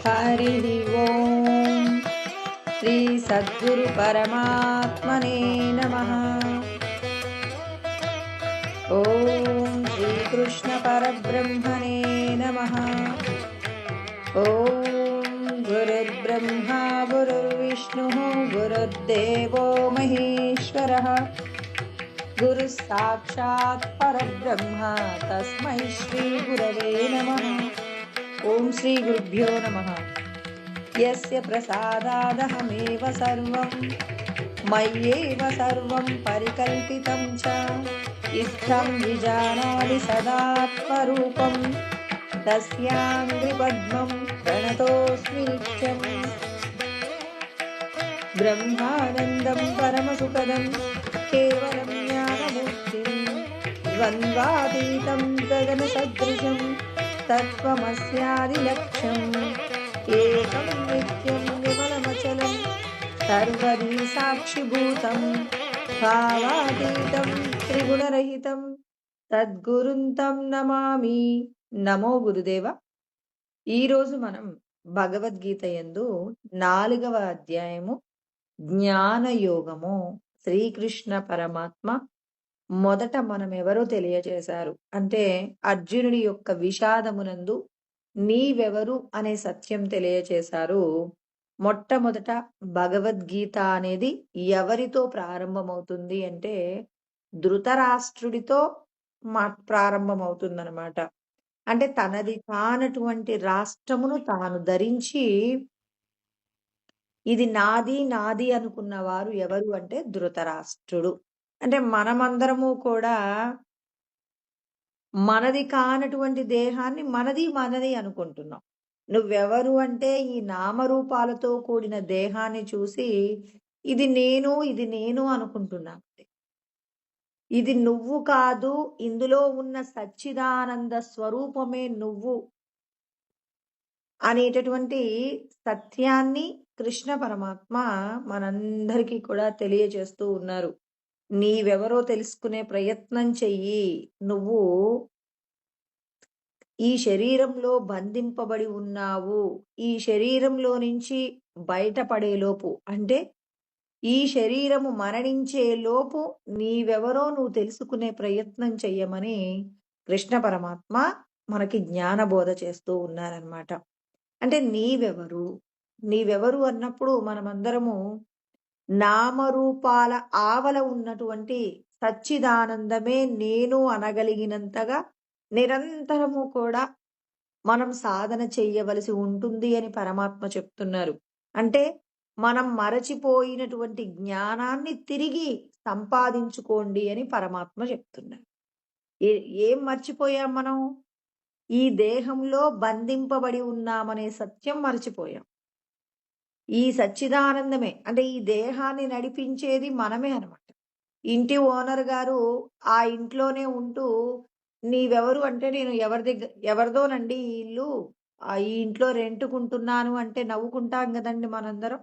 हरिः ओम् श्री सद्गुरु परमात्मने नमः। ओम श्री कृष्ण परब्रह्मणे नमः। ओम गुरुर्ब्रह्मा गुरुर्विष्णुः गुरुर्देवो महेश्वरः गुरुः साक्षात् परब्रह्म तस्मै श्री गुरवे नमः। ओम श्री गुरुभ्यो नमः। यस्य प्रसादादहमेव सर्वं मय्येव सर्वं परिकल्पितं च इत्थं विजानाति सदात्मरूपं तस्याङ्घ्रिपद्मं प्रणतोऽस्मि नित्यम्। ब्रह्मानन्दं परमसुखदं केवलं ज्ञानमूर्तिं द्वन्द्वातीतं गगनसदृशं तत्त्वमस्यादिलक्ष्यम् एकं नित्यं विमलमचलं सर्वदी साक्षिभूतं भावातीतं त्रिगुणरहितं తద్గురుం తం నమామి. నమో గురుదేవ. ఈరోజు మనం భగవద్గీత యందు 4వ అధ్యాయము జ్ఞానయోగము శ్రీకృష్ణ పరమాత్మ మొదట మనం ఎవరో తెలియజేశారు. అంటే అర్జునుడి యొక్క విషాదమునందు నీవెవరు అనే సత్యం తెలియచేశారు. మొట్టమొదట భగవద్గీత అనేది ఎవరితో ప్రారంభమవుతుంది అంటే ధృతరాష్ట్రుడితో ప్రారంభమవుతుందన్నమాట. అంటే తనది కానటువంటి రాష్ట్రమును తాను ధరించి ఇది నాది నాది అనుకున్న వారు ఎవరు అంటే ధృతరాష్ట్రుడు. అంటే మనమందరము కూడా మనది కానటువంటి దేహాన్ని మనది మనది అనుకుంటున్నాం. నువ్వెవరు అంటే ఈ నామరూపాలతో కూడిన దేహాన్ని చూసి ఇది నేను అనుకుంటున్నాం. ఇది నువ్వు కాదు, ఇందులో ఉన్న సచ్చిదానంద స్వరూపమే నువ్వు అనేటటువంటి సత్యాన్ని కృష్ణ పరమాత్మ మనందరికీ కూడా తెలియజేస్తూ ఉన్నారు. నీవెవరో తెలుసుకునే ప్రయత్నం చెయ్యి. నువ్వు ఈ శరీరంలో బంధింపబడి ఉన్నావు. ఈ శరీరంలో నుంచి బయటపడేలోపు అంటే ఈ శరీరము మరణించే లోపు నీవెవరో నువ్వు తెలుసుకునే ప్రయత్నం చెయ్యమని కృష్ణ పరమాత్మ మనకి జ్ఞానబోధ చేస్తూ ఉన్నారనమాట. అంటే నీవెవరు అన్నప్పుడు మనమందరము నామరూపాల ఆవల ఉన్నటువంటి సచ్చిదానందమే నేను అనగలిగినంతగా నిరంతరము కూడా మనం సాధన చెయ్యవలసి ఉంటుంది అని పరమాత్మ చెప్తున్నారు. అంటే మనం మరచిపోయినటువంటి జ్ఞానాన్ని తిరిగి సంపాదించుకోండి అని పరమాత్మ చెప్తున్నారు. ఏం మర్చిపోయాం మనం? ఈ దేహంలో బంధింపబడి ఉన్నామనే సత్యం మర్చిపోయాం. ఈ సచ్చిదానందమే అంటే ఈ దేహాన్ని నడిపించేది మనమే అనమాట. ఇంటి ఓనర్ గారు ఆ ఇంట్లోనే ఉంటూ నీవెవరు అంటే నేను ఎవరిదోనండి ఈ ఇల్లు, ఈ ఇంట్లో రెంటుకుంటున్నాను అంటే నవ్వుకుంటాం కదండి మనందరం.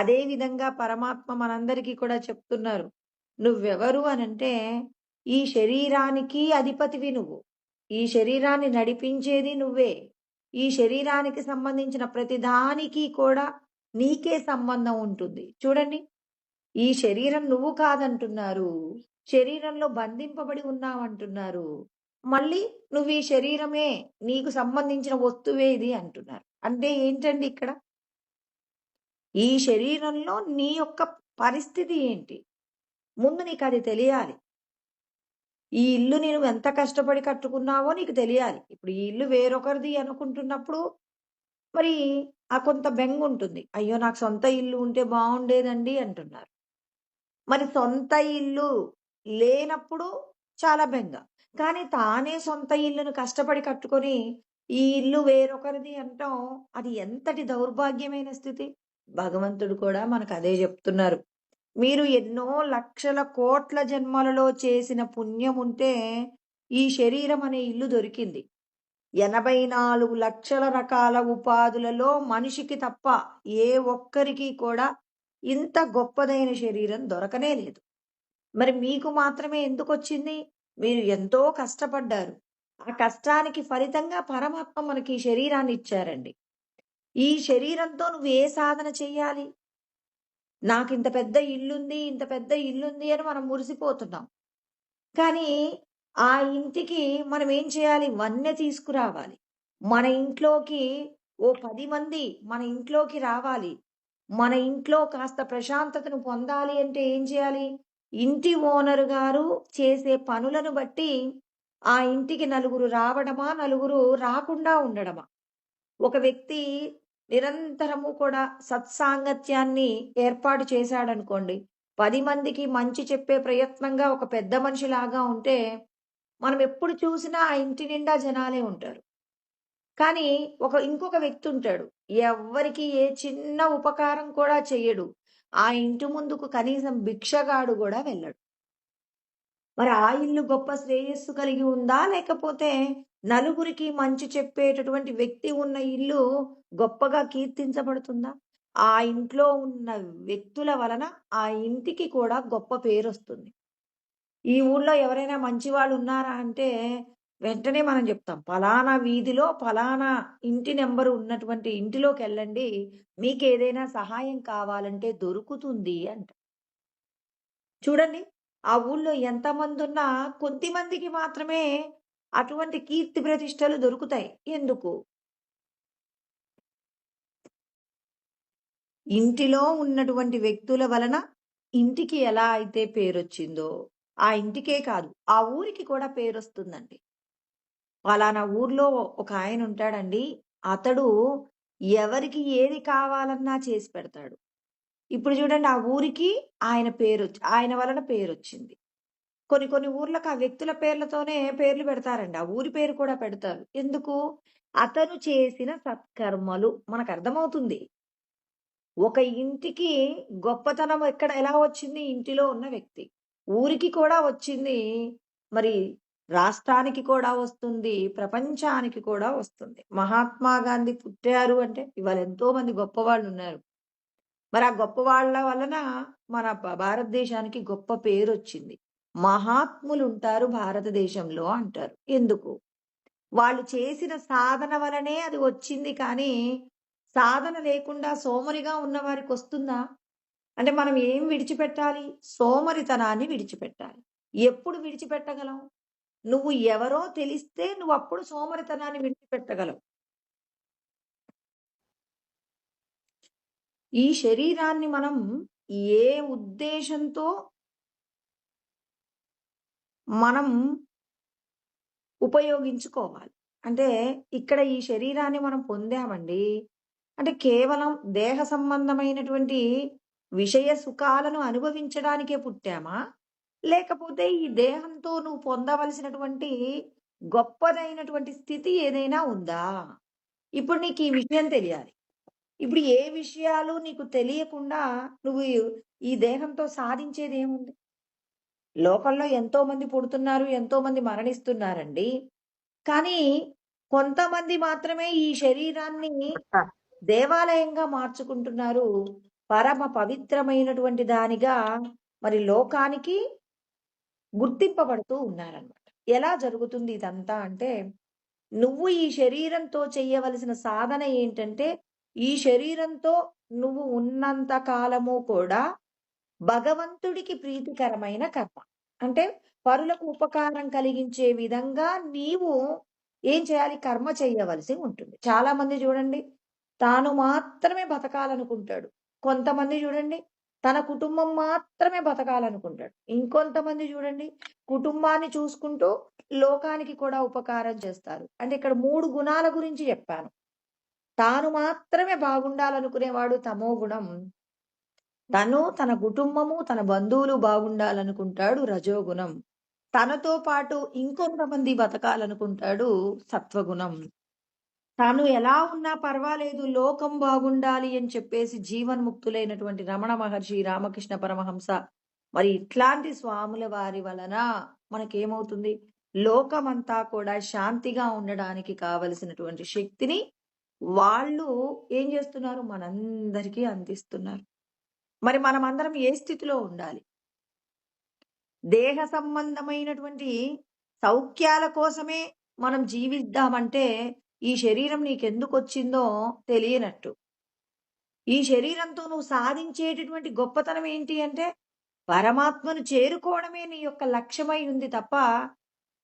అదే విధంగా పరమాత్మ మనందరికీ కూడా చెప్తున్నారు. నువ్వెవరు అనంటే ఈ శరీరానికి అధిపతివి నువ్వు. ఈ శరీరాన్ని నడిపించేది నువ్వే. ఈ శరీరానికి సంబంధించిన ప్రతిదానికి కూడా నీకే సంబంధం ఉంటుంది. చూడండి, ఈ శరీరం నువ్వు కాదంటున్నారు, శరీరంలో బంధింపబడి ఉన్నావంటున్నారు, మళ్ళీ నువ్వు ఈ శరీరమే, నీకు సంబంధించిన వస్తువే ఇది అంటున్నారు. అంటే ఏంటండి ఇక్కడ? ఈ శరీరంలో నీ యొక్క పరిస్థితి ఏంటి ముందు నీకు అది తెలియాలి. ఈ ఇల్లు నేను ఎంత కష్టపడి కట్టుకున్నావో నీకు తెలియాలి. ఇప్పుడు ఈ ఇల్లు వేరొకరిది అనుకుంటున్నప్పుడు మరి ఆ కొంత బెంగ ఉంటుంది. అయ్యో నాకు సొంత ఇల్లు ఉంటే బాగుండేదండి అంటున్నారు. మరి సొంత ఇల్లు లేనప్పుడు చాలా బెంగ. కానీ తానే సొంత ఇల్లును కష్టపడి కట్టుకొని ఈ ఇల్లు వేరొకరిది అంటాం, అది ఎంతటి దౌర్భాగ్యమైన స్థితి. భగవంతుడు కూడా మనకు అదే చెప్తున్నారు. మీరు ఎన్నో లక్షల కోట్ల జన్మలలో చేసిన పుణ్యం ఉంటే ఈ శరీరం అనే ఇల్లు దొరికింది. 84 లక్షల రకాల ఉపాధులలో మనిషికి తప్ప ఏ ఒక్కరికి కూడా ఇంత గొప్పదైన శరీరం దొరకనే లేదు. మరి మీకు మాత్రమే ఎందుకు వచ్చింది? మీరు ఎంతో కష్టపడ్డారు. ఆ కష్టానికి ఫలితంగా పరమాత్మ మనకి శరీరాన్ని ఇచ్చారండి. ఈ శరీరంతో నువ్వు ఏ సాధన చెయ్యాలి? నాకింత పెద్ద ఇల్లుంది, ఇంత పెద్ద ఇల్లుంది అని మనం మురిసిపోతున్నాం. కానీ ఆ ఇంటికి మనం ఏం చేయాలి? వన్నె తీసుకురావాలి. మన ఇంట్లోకి ఓ 10 మంది మన ఇంట్లోకి రావాలి. మన ఇంట్లో కాస్త ప్రశాంతతను పొందాలి అంటే ఏం చేయాలి? ఇంటి ఓనర్ గారు చేసే పనులను బట్టి ఆ ఇంటికి నలుగురు రావడమా? నలుగురు రాకుండా ఉండడమా? ఒక వ్యక్తి నిరంతరము కూడా సత్సాంగత్యాన్ని ఏర్పాటు చేశాడనుకోండి. 10 మందికి మంచి చెప్పే ప్రయత్నంగా ఒక పెద్ద మనిషిలాగా ఉంటే, మనం ఎప్పుడు చూసినా ఆ ఇంటి నిండా జనాలే ఉంటారు. కానీ ఇంకొక వ్యక్తి ఉంటాడు. ఎవ్వరికీ ఏ చిన్న ఉపకారం కూడా చెయ్యడు. ఆ ఇంటి ముందుకు కనీసం భిక్షగాడు గూడా వెళ్ళడు. మరి ఆ ఇల్లు గొప్ప శ్రేయస్సు కలిగి ఉందా? లేకపోతే నలుగురికి మంచి చెప్పేటటువంటి వ్యక్తి ఉన్న ఇల్లు గొప్పగా కీర్తించబడుతుందా? ఆ ఇంట్లో ఉన్న వ్యక్తుల వలన ఆ ఇంటికి కూడా గొప్ప పేరొస్తుంది. ఈ ఊళ్ళో ఎవరైనా మంచివాళ్ళు ఉన్నారా అంటే వెంటనే మనం చెప్తాం. పలానా వీధిలో పలానా ఇంటి నంబరు ఉన్నటువంటి ఇంటిలోకెళ్ళండి. మీకేదైనా సహాయం కావాలంటే దొరుకుతుంది అంటాం. చూడండి. ఆ ఊళ్ళో ఎంతమందున్నా కొద్ది మందికి మాత్రమే అటువంటి కీర్తి ప్రతిష్టలు దొరుకుతాయి. ఎందుకు? ఇంటిలో ఉన్నటువంటి వ్యక్తుల వలన ఇంటికి ఎలా అయితే పేరొచ్చిందో, ఆ ఇంటికే కాదు, ఆ ఊరికి కూడా పేరొస్తుందండి. పలానా ఊర్లో ఒక ఆయనుంటాడండి. అతడు ఎవరికి ఏది కావాలన్నా చేసి పెడతాడు. ఇప్పుడు చూడండి ఆ ఊరికి ఆయన వలన పేరొచ్చింది. కొన్ని కొన్ని ఊర్లకు ఆ వ్యక్తుల పేర్లతోనే పేర్లు పెడతారండి. ఆ ఊరి పేరు కూడా పెడతారు. ఎందుకు? అతను చేసిన సత్కర్మలు మనకర్థమవుతుంది. ఒక ఇంటికి గొప్పతనం ఎలా వచ్చింది? ఇంటిలో ఉన్న వ్యక్తి. ఊరికి కూడా వచ్చింది. మరి రాష్ట్రానికి కూడా వస్తుంది. ప్రపంచానికి కూడా వస్తుంది. మహాత్మా గాంధీ పుట్టారు అంటే ఇవాళ ఎంతో మంది గొప్పవాళ్ళున్నారు. మరి ఆ గొప్ప వాళ్ళ వలన మన భారతదేశానికి గొప్ప పేరొచ్చింది. మహాత్ములుంటారు భారతదేశంలో అంటారు. ఎందుకు? వాళ్ళు చేసిన సాధన వలనే అది వచ్చింది కానీ, సాధన లేకుండా సోమరిగా ఉన్న వారికొస్తుందా? అంటే మనం ఏం విడిచిపెట్టాలి? సోమరితనాన్ని విడిచిపెట్టాలి. ఎప్పుడు విడిచిపెట్టగలం? నువ్వు ఎవరో తెలిస్తే నువ్వప్పుడు సోమరితనాన్ని విడిచిపెట్టగలవు. ఈ శరీరాన్ని మనం ఏ ఉద్దేశంతో మనం ఉపయోగించుకోవాలి. అంటే ఇక్కడ ఈ శరీరాన్ని మనం పొందామండి. అంటే కేవలం దేహ సంబంధమైనటువంటి విషయ సుఖాలను అనుభవించడానికే పుట్టామా? లేకపోతే ఈ దేహంతో నువ్వు పొందవలసినటువంటి గొప్పదైనటువంటి స్థితి ఏదైనా ఉందా? ఇప్పుడు నీకు ఈ విషయం తెలియాలి. ఇప్పుడు ఏ విషయాలు నీకు తెలియకుండా నువ్వు ఈ దేహంతో సాధించేదేముంది? లోకంలో ఎంతోమంది పుడుతున్నారు, ఎంతోమంది మరణిస్తున్నారండి. కానీ కొంతమంది మాత్రమే ఈ శరీరాన్ని దేవాలయంగా మార్చుకుంటున్నారు. పరమ పవిత్రమైనటువంటి దానిగా మరి లోకానికి గుర్తింపబడుతూ ఉన్నారనమాట. ఎలా జరుగుతుంది ఇదంతా అంటే, నువ్వు ఈ శరీరంతో చెయ్యవలసిన సాధన ఏంటంటే, ఈ శరీరంతో నువ్వు ఉన్నంత కాలము కూడా భగవంతుడికి ప్రీతికరమైన కర్మ. అంటే పరులకు ఉపకారం కలిగించే విధంగా నీవు ఏం చేయాలి? కర్మ చెయ్యవలసి ఉంటుంది. చాలా మంది చూడండి, తాను మాత్రమే బతకాలనుకుంటాడు. కొంతమంది చూడండి, తన కుటుంబం మాత్రమే బతకాలనుకుంటాడు. ఇంకొంతమంది చూడండి, కుటుంబాన్ని చూసుకుంటూ లోకానికి కూడా ఉపకారం చేస్తారు. అంటే ఇక్కడ 3 గుణాల గురించి చెప్పాను. తాను మాత్రమే బాగుండాలనుకునేవాడు తమో గుణం. తను, తన కుటుంబము, తన బంధువులు బాగుండాలనుకుంటాడు రజోగుణం. తనతో పాటు ఇంకొంతమంది బతకాలనుకుంటాడు సత్వగుణం. తాను ఎలా ఉన్నా పర్వాలేదు లోకం బాగుండాలి అని చెప్పేసి జీవన్ముక్తులైనటువంటి రమణ మహర్షి, రామకృష్ణ పరమహంస మరి ఇట్లాంటి స్వాముల వారి వలన మనకేమవుతుంది? లోకమంతా కూడా శాంతిగా ఉండడానికి కావలసినటువంటి శక్తిని వాళ్ళు ఏం చేస్తున్నారు? మనందరికీ అందిస్తున్నారు. మరి మనమందరం ఏ స్థితిలో ఉండాలి? దేహ సంబంధమైనటువంటి సౌఖ్యాల కోసమే మనం జీవిద్దామంటే ఈ శరీరం నీకెందుకొచ్చిందో తెలియనట్టు. ఈ శరీరంతో నువ్వు సాధించేటటువంటి గొప్పతనం ఏంటి అంటే, పరమాత్మను చేరుకోవడమే నీ యొక్క లక్ష్యమై ఉంది తప్ప,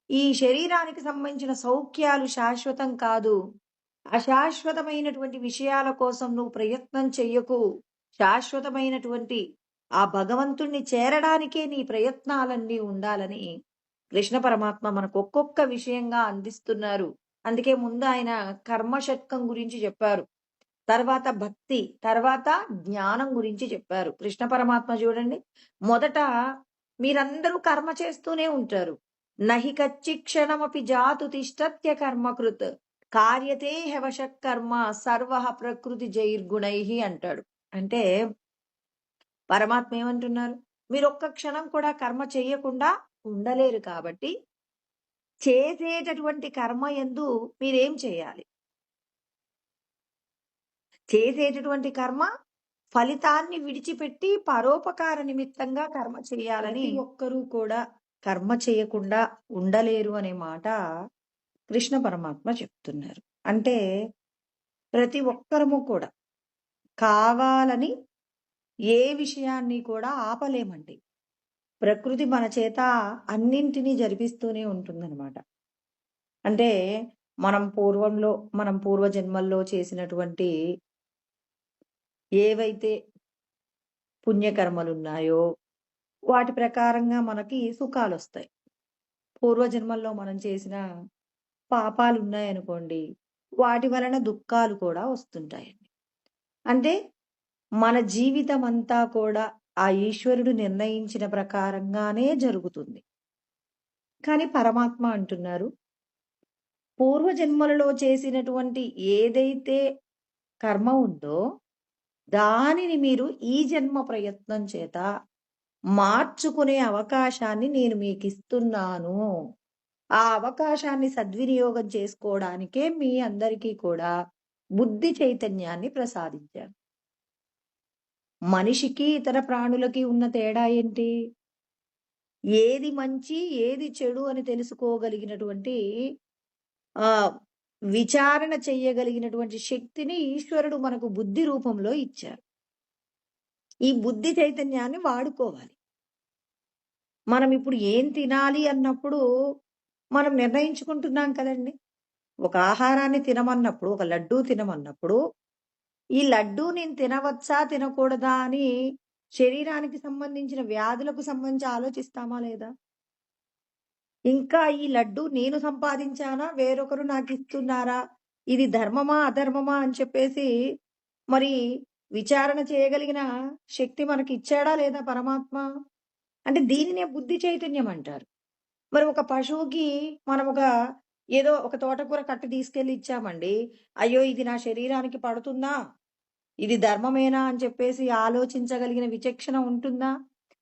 ఈ శరీరానికి సంబంధించిన సౌఖ్యాలు శాశ్వతం కాదు. అశాశ్వతమైనటువంటి విషయాల కోసం నువ్వు ప్రయత్నం చెయ్యకు. శాశ్వతమైనటువంటి ఆ భగవంతుణ్ణి చేరడానికే నీ ప్రయత్నాలన్నీ ఉండాలని కృష్ణ పరమాత్మ మనకు ఒక్కొక్క విషయంగా అందిస్తున్నారు. అందుకే ముందు ఆయన కర్మ షట్కం గురించి చెప్పారు. తర్వాత భక్తి, తర్వాత జ్ఞానం గురించి చెప్పారు. కృష్ణ పరమాత్మ చూడండి, మొదట మీరందరూ కర్మ చేస్తూనే ఉంటారు. నహి కచ్చిక్షణమపి జాతు తిష్టత్య కర్మకృత్ కార్యతే హవశ కర్మ సర్వ ప్రకృతి జైర్గుణై అంటాడు. అంటే పరమాత్మ ఏమంటున్నారు, మీరు ఒక్క క్షణం కూడా కర్మ చేయకుండా ఉండలేరు. కాబట్టి చేసేటటువంటి కర్మ యందు మీరేం చేయాలి? చేసేటటువంటి కర్మ ఫలితాన్ని విడిచిపెట్టి పరోపకార నిమిత్తంగా కర్మ చేయాలని ఒక్కరూ కూడా కర్మ చేయకుండా ఉండలేరు అనే మాట కృష్ణ పరమాత్మ చెప్తున్నారు. అంటే ప్రతి ఒక్కరము కూడా కావాలని ఏ విషయాన్ని కూడా ఆపలేమండి. ప్రకృతి మన చేత అన్నింటినీ జరిపిస్తూనే ఉంటుందన్నమాట. అంటే మనం పూర్వ జన్మల్లో చేసినటువంటి ఏవైతే పుణ్యకర్మలున్నాయో వాటి ప్రకారంగా మనకి సుఖాలొస్తాయి. పూర్వజన్మల్లో మనం చేసిన పాపాలున్నాయనుకోండి, వాటి వలన దుఃఖాలు కూడా వస్తుంటాయండి. అంటే మన జీవితం అంతా కూడా ఆ ఈశ్వరుడు నిర్ణయించిన ప్రకారంగానే జరుగుతుంది. కానీ పరమాత్మ అంటున్నారు, పూర్వజన్మలలో చేసినటువంటి ఏదైతే కర్మ ఉందో దానిని మీరు ఈ జన్మ ప్రయత్నం చేత మార్చుకునే అవకాశాన్ని నేను మీకు ఇస్తున్నాను. ఆ అవకాశాన్ని సద్వినియోగం చేసుకోవడానికే మీ అందరికీ కూడా బుద్ధి చైతన్యాన్ని ప్రసాదించాను. మనిషికి ఇతర ప్రాణులకి ఉన్న తేడా ఏంటి? ఏది మంచి ఏది చెడు అని తెలుసుకోగలిగినటువంటి ఆ విచారణ చెయ్యగలిగినటువంటి శక్తిని ఈశ్వరుడు మనకు బుద్ధి రూపంలో ఇచ్చారు. ఈ బుద్ధి చైతన్యాన్ని వాడుకోవాలి. మనం ఇప్పుడు ఏం తినాలి అన్నప్పుడు మనం నిర్ణయించుకుంటున్నాం కదండి. ఒక ఆహారాన్ని తినమన్నప్పుడు, ఒక లడ్డూ తినమన్నప్పుడు, ఈ లడ్డూ నేను తినవచ్చా తినకూడదా అని శరీరానికి సంబంధించిన వ్యాధులకు సంబంధించి ఆలోచిస్తామా లేదా? ఇంకా ఈ లడ్డూ నేను సంపాదించానా, వేరొకరు నాకు ఇస్తున్నారా, ఇది ధర్మమా అధర్మమా అని చెప్పేసి మరి విచారణ చేయగలిగిన శక్తి మనకి ఇచ్చాడా లేదా పరమాత్మ? అంటే దీనినే బుద్ధి చైతన్యం అంటారు. మరి ఒక పశువుకి మనం ఏదో ఒక తోటకూర కట్ట తీసుకెళ్లి ఇచ్చామండి. అయ్యో ఇది నా శరీరానికి పడుతుందా, ఇది ధర్మమేనా అని చెప్పేసి ఆలోచించగలిగిన విచక్షణ ఉంటుందా?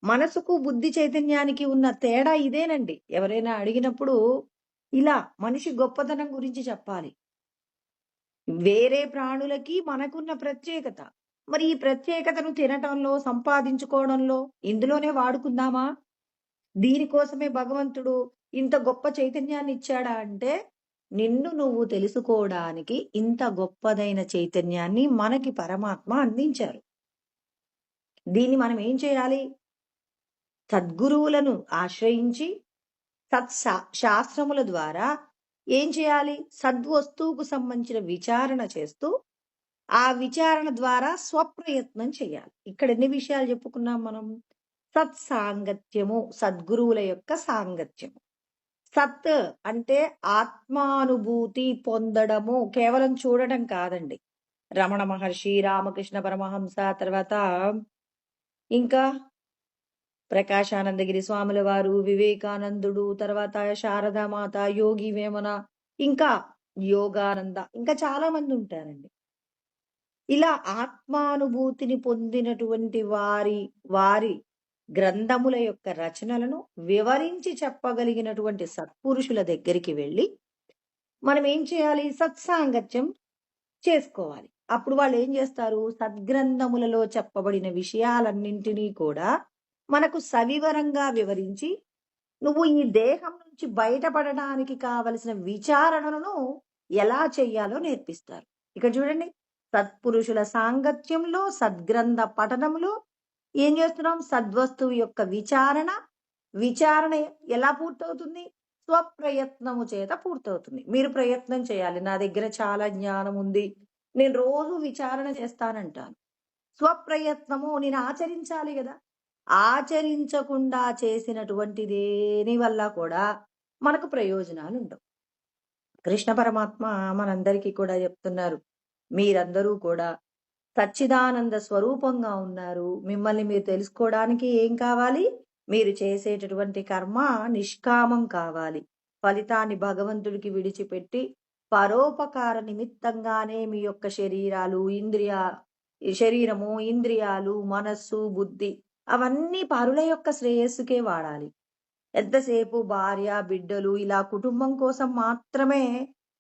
మనసుకు బుద్ధి చైతన్యానికి ఉన్న తేడా ఇదేనండి. ఎవరైనా అడిగినప్పుడు ఇలా మనిషి గొప్పతనం గురించి చెప్పాలి. వేరే ప్రాణులకి మనకున్న ప్రత్యేకత, మరి ఈ ప్రత్యేకతను తినటంలో, సంపాదించుకోవడంలో, ఇందులోనే వాడుకుందామా? దీనికోసమే భగవంతుడు ఇంత గొప్ప చైతన్యాన్ని ఇచ్చాడా అంటే, నిన్ను నువ్వు తెలుసుకోవడానికి ఇంత గొప్పదైన చైతన్యాన్ని మనకి పరమాత్మ అందించారు. దీన్ని మనం ఏం చేయాలి? సద్గురువులను ఆశ్రయించి శాస్త్రముల ద్వారా ఏం చేయాలి? సద్వస్తువుకు సంబంధించిన విచారణ చేస్తూ ఆ విచారణ ద్వారా స్వప్రయత్నం చేయాలి. ఇక్కడ ఎన్ని విషయాలు చెప్పుకున్నాం మనం? సత్సాంగత్యము, సద్గురువుల యొక్క సాంగత్యము. సత్ అంటే ఆత్మానుభూతి పొందడము, కేవలం చూడడం కాదండి. రమణ మహర్షి, రామకృష్ణ పరమహంస, తర్వాత ఇంకా ప్రకాశానందగిరి స్వాముల వారు, వివేకానందుడు, తర్వాత శారదామాత, యోగి వేమన, ఇంకా యోగానంద, ఇంకా చాలా మంది ఉంటారండి. ఇలా ఆత్మానుభూతిని పొందినటువంటి వారి గ్రంథముల యొక్క రచనలను వివరించి చెప్పగలిగినటువంటి సత్పురుషుల దగ్గరికి వెళ్ళి మనం ఏం చేయాలి? సత్సాంగత్యం చేసుకోవాలి. అప్పుడు వాళ్ళు ఏం చేస్తారు? సద్గ్రంథములలో చెప్పబడిన విషయాలన్నింటినీ కూడా మనకు సవివరంగా వివరించి, నువ్వు ఈ దేహం నుంచి బయటపడడానికి కావలసిన విచారణను ఎలా చెయ్యాలో నేర్పిస్తారు. ఇక్కడ చూడండి, సత్పురుషుల సాంగత్యంలో, సద్గ్రంథ పఠనంలో ఏం చేస్తున్నాం? సద్వస్తువు యొక్క విచారణ. విచారణ ఎలా పూర్తవుతుంది? స్వప్రయత్నము చేత పూర్తవుతుంది. మీరు ప్రయత్నం చేయాలి. నా దగ్గర చాలా జ్ఞానం ఉంది, నేను రోజు విచారణ చేస్తానంటాను. స్వప్రయత్నము నేను ఆచరించాలి గదా! ఆచరించకుండా చేసినటువంటి దేని వల్ల కూడా మనకు ప్రయోజనాలుండవు. కృష్ణ పరమాత్మ మనందరికీ కూడా చెప్తున్నారు, మీరందరూ కూడా సచ్చిదానంద స్వరూపంగా ఉన్నారు. మిమ్మల్ని మీరు తెలుసుకోవడానికి ఏం కావాలి? మీరు చేసేటటువంటి కర్మ నిష్కామం కావాలి. ఫలితాన్ని భగవంతుడికి విడిచిపెట్టి పరోపకార నిమిత్తంగానే మీ యొక్క శరీరము, ఇంద్రియాలు, మనస్సు, బుద్ధి అవన్నీ పరుల యొక్క శ్రేయస్సుకే వాడాలి. ఎంతసేపు భార్య, బిడ్డలు ఇలా కుటుంబం కోసం మాత్రమే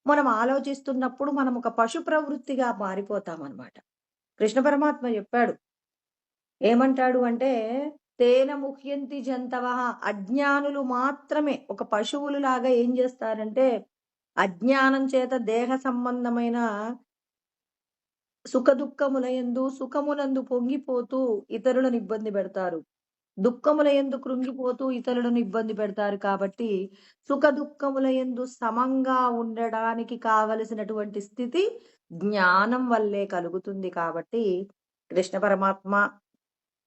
మనం ఆలోచిస్తున్నప్పుడు మనం ఒక పశు ప్రవృత్తిగా మారిపోతామన్నమాట. కృష్ణ పరమాత్మ చెప్పాడు, ఏమంటాడు అంటే, తేన ముహ్యంతి జంతవః, అజ్ఞానులు మాత్రమే ఒక పశువులు లాగా ఏం చేస్తారంటే, అజ్ఞానం చేత దేహ సంబంధమైన సుఖ దుఃఖములయందు సుఖమునందు పొంగిపోతూ ఇతరులను ఇబ్బంది పెడతారు. దుఃఖములయందు కృంగిపోతూ ఇతరులను ఇబ్బంది పెడతారు. కాబట్టి సుఖ దుఃఖములయందు సమంగా ఉండడానికి కావలసినటువంటి స్థితి జ్ఞానం వల్లే కలుగుతుంది. కాబట్టి కృష్ణ పరమాత్మ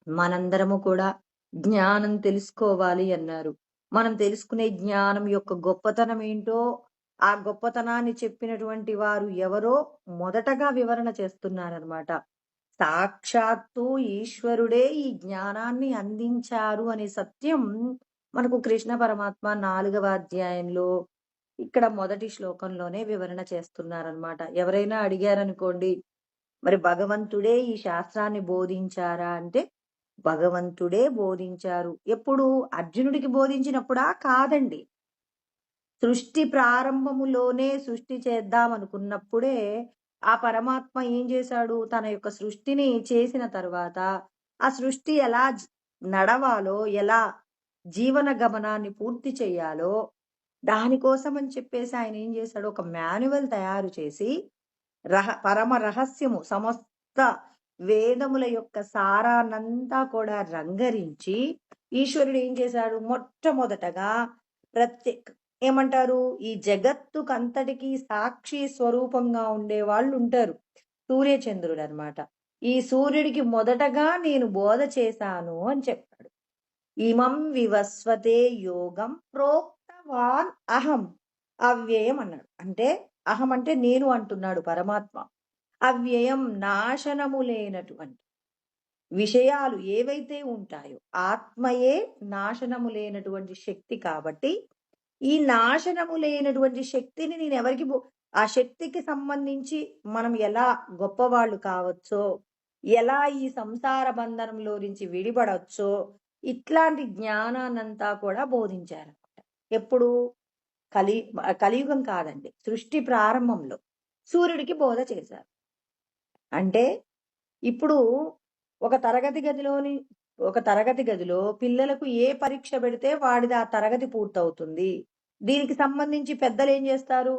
మనందరము కూడా జ్ఞానం తెలుసుకోవాలి అన్నారు. మనం తెలుసుకునే జ్ఞానం యొక్క గొప్పతనం ఏంటో, ఆ గొప్పతనాన్ని చెప్పినటువంటి వారు ఎవరో మొదటగా వివరణ చేస్తున్నారనమాట. సాక్షాత్తు ఈశ్వరుడే ఈ జ్ఞానాన్ని అందించారు అనే సత్యం మనకు కృష్ణ పరమాత్మ 4వ అధ్యాయంలో ఇక్కడ మొదటి శ్లోకంలోనే వివరణ చేస్తున్నారనమాట. ఎవరైనా అడిగారనుకోండి, మరి భగవంతుడే ఈ శాస్త్రాన్ని బోధించారా అంటే, భగవంతుడే బోధించారు. ఎప్పుడు? అర్జునుడికి బోధించినప్పుడా? కాదండి. సృష్టి ప్రారంభములోనే సృష్టి చేద్దాం అనుకున్నప్పుడే ఆ పరమాత్మ ఏం చేశాడు? తన యొక్క సృష్టిని చేసిన తర్వాత ఆ సృష్టి ఎలా నడవాలో, ఎలా జీవన గమనాన్ని పూర్తి చేయాలో దానికోసం అని చెప్పేసి ఆయన ఏం చేశాడు? ఒక మాన్యువల్ తయారు చేసి పరమ రహస్యము సమస్త వేదముల యొక్క సారాన్నంతా కూడా రంగరించి ఈశ్వరుడు ఏం చేశాడు? మొట్టమొదటగా ఏమంటారు? ఈ జగత్తుకంతటికి సాక్షి స్వరూపంగా ఉండే వాళ్ళు ఉంటారు, సూర్యచంద్రుడు అన్నమాట. ఈ సూర్యుడికి మొదటగా నేను బోధ చేశాను అని చెప్పాడు. ఇమం వివస్వతే యోగం ప్రోక్తవాన్ అహం అవ్యయం అన్నాడు. అంటే అహం అంటే నేను అంటున్నాడు పరమాత్మ. అవ్యయం నాశనము లేనటువంటి విషయాలు ఏవైతే ఉంటాయో, ఆత్మయే నాశనము లేనటువంటి శక్తి. కాబట్టి ఈ నాశనము లేనటువంటి శక్తిని నేను ఎవరికి ఆ శక్తికి సంబంధించి మనం ఎలా గొప్పవాళ్ళు కావచ్చో, ఎలా ఈ సంసార బంధనంలో నుంచి విడిపడవచ్చో, ఇట్లాంటి జ్ఞానాన్నంతా కూడా బోధించారన్నమాట. ఎప్పుడు? కలియుగం కాదండి, సృష్టి ప్రారంభంలో సూర్యుడికి బోధ చేశారు. అంటే ఇప్పుడు ఒక తరగతి గదిలో పిల్లలకు ఏ పరీక్ష పెడితే వాడిది ఆ తరగతి పూర్తవుతుంది. దీనికి సంబంధించి పెద్దలు ఏం చేస్తారు?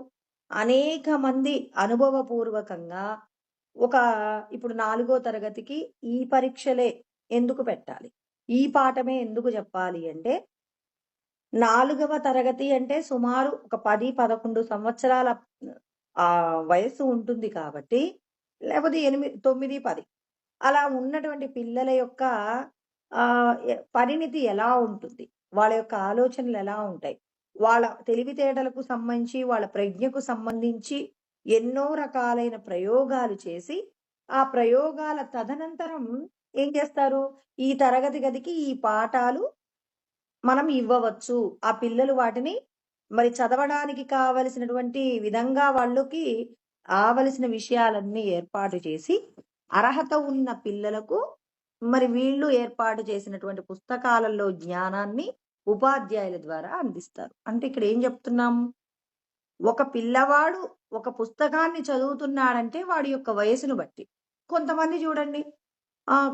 అనేక మంది అనుభవపూర్వకంగా ఇప్పుడు 4వ తరగతికి ఈ పరీక్షలే ఎందుకు పెట్టాలి, ఈ పాఠమే ఎందుకు చెప్పాలి అంటే, 4వ తరగతి అంటే సుమారు ఒక 10-11 సంవత్సరాల వయస్సు ఉంటుంది. కాబట్టి లేకపోతే 8, 9, 10 అలా ఉన్నటువంటి పిల్లల యొక్క పరిణితి ఎలా ఉంటుంది, వాళ్ళ యొక్క ఆలోచనలు ఎలా ఉంటాయి, వాళ్ళ తెలివితేటలకు సంబంధించి, వాళ్ళ ప్రజ్ఞకు సంబంధించి ఎన్నో రకాలైన ప్రయోగాలు చేసి, ఆ ప్రయోగాల తదనంతరం ఏం చేస్తారు? ఈ తరగతి గదికి ఈ పాఠాలు మనం ఇవ్వవచ్చు. ఆ పిల్లలు వాటిని మరి చదవడానికి కావలసినటువంటి విధంగా వాళ్ళకి కావలసిన విషయాలన్నీ ఏర్పాటు చేసి, అర్హత ఉన్న పిల్లలకు మరి వీళ్ళు ఏర్పాటు చేసినటువంటి పుస్తకాలలో జ్ఞానాన్ని ఉపాధ్యాయుల ద్వారా అందిస్తారు. అంటే ఇక్కడ ఏం చెప్తున్నాం? ఒక పిల్లవాడు ఒక పుస్తకాన్ని చదువుతున్నాడంటే వాడి యొక్క వయసును బట్టి. కొంతమంది చూడండి,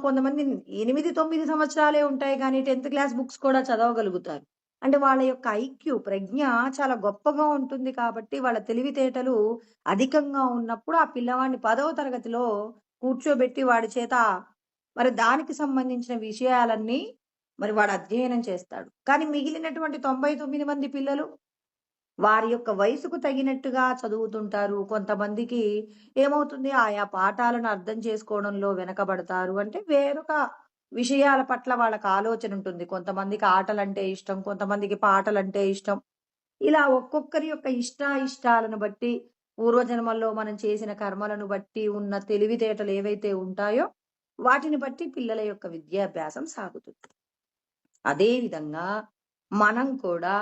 కొంతమంది 8, 9 సంవత్సరాలే ఉంటాయి కానీ 10th క్లాస్ బుక్స్ కూడా చదవగలుగుతారు. అంటే వాళ్ళ యొక్క ఐక్యూ ప్రజ్ఞ చాలా గొప్పగా ఉంటుంది కాబట్టి వాళ్ళ తెలివితేటలు అధికంగా ఉన్నప్పుడు ఆ పిల్లవాడిని 10వ తరగతిలో కూర్చోబెట్టి వాడి చేత మరి దానికి సంబంధించిన విషయాలన్నీ మరి వాడు అధ్యయనం చేస్తాడు. కానీ మిగిలినటువంటి 99 మంది పిల్లలు వారి యొక్క వయసుకు తగినట్టుగా చదువుతుంటారు. కొంతమందికి ఏమవుతుంది ఆయా పాఠాలను అర్థం చేసుకోవడంలో వెనకబడతారు. అంటే వేరొక విషయాల పట్ల వాళ్ళకి ఆలోచన ఉంటుంది. కొంతమందికి ఆటలంటే ఇష్టం, కొంతమందికి పాటలంటే ఇష్టం. ఇలా ఒక్కొక్కరి యొక్క ఇష్టాయిష్టాలను బట్టి, పూర్వజన్మల్లో మనం చేసిన కర్మలను బట్టి ఉన్న తెలివితేటలు ఏవైతే ఉంటాయో, వాటిని బట్టి పిల్లల యొక్క విద్యాభ్యాసం సాగుతుంది. అదే విధంగా మనం కూడా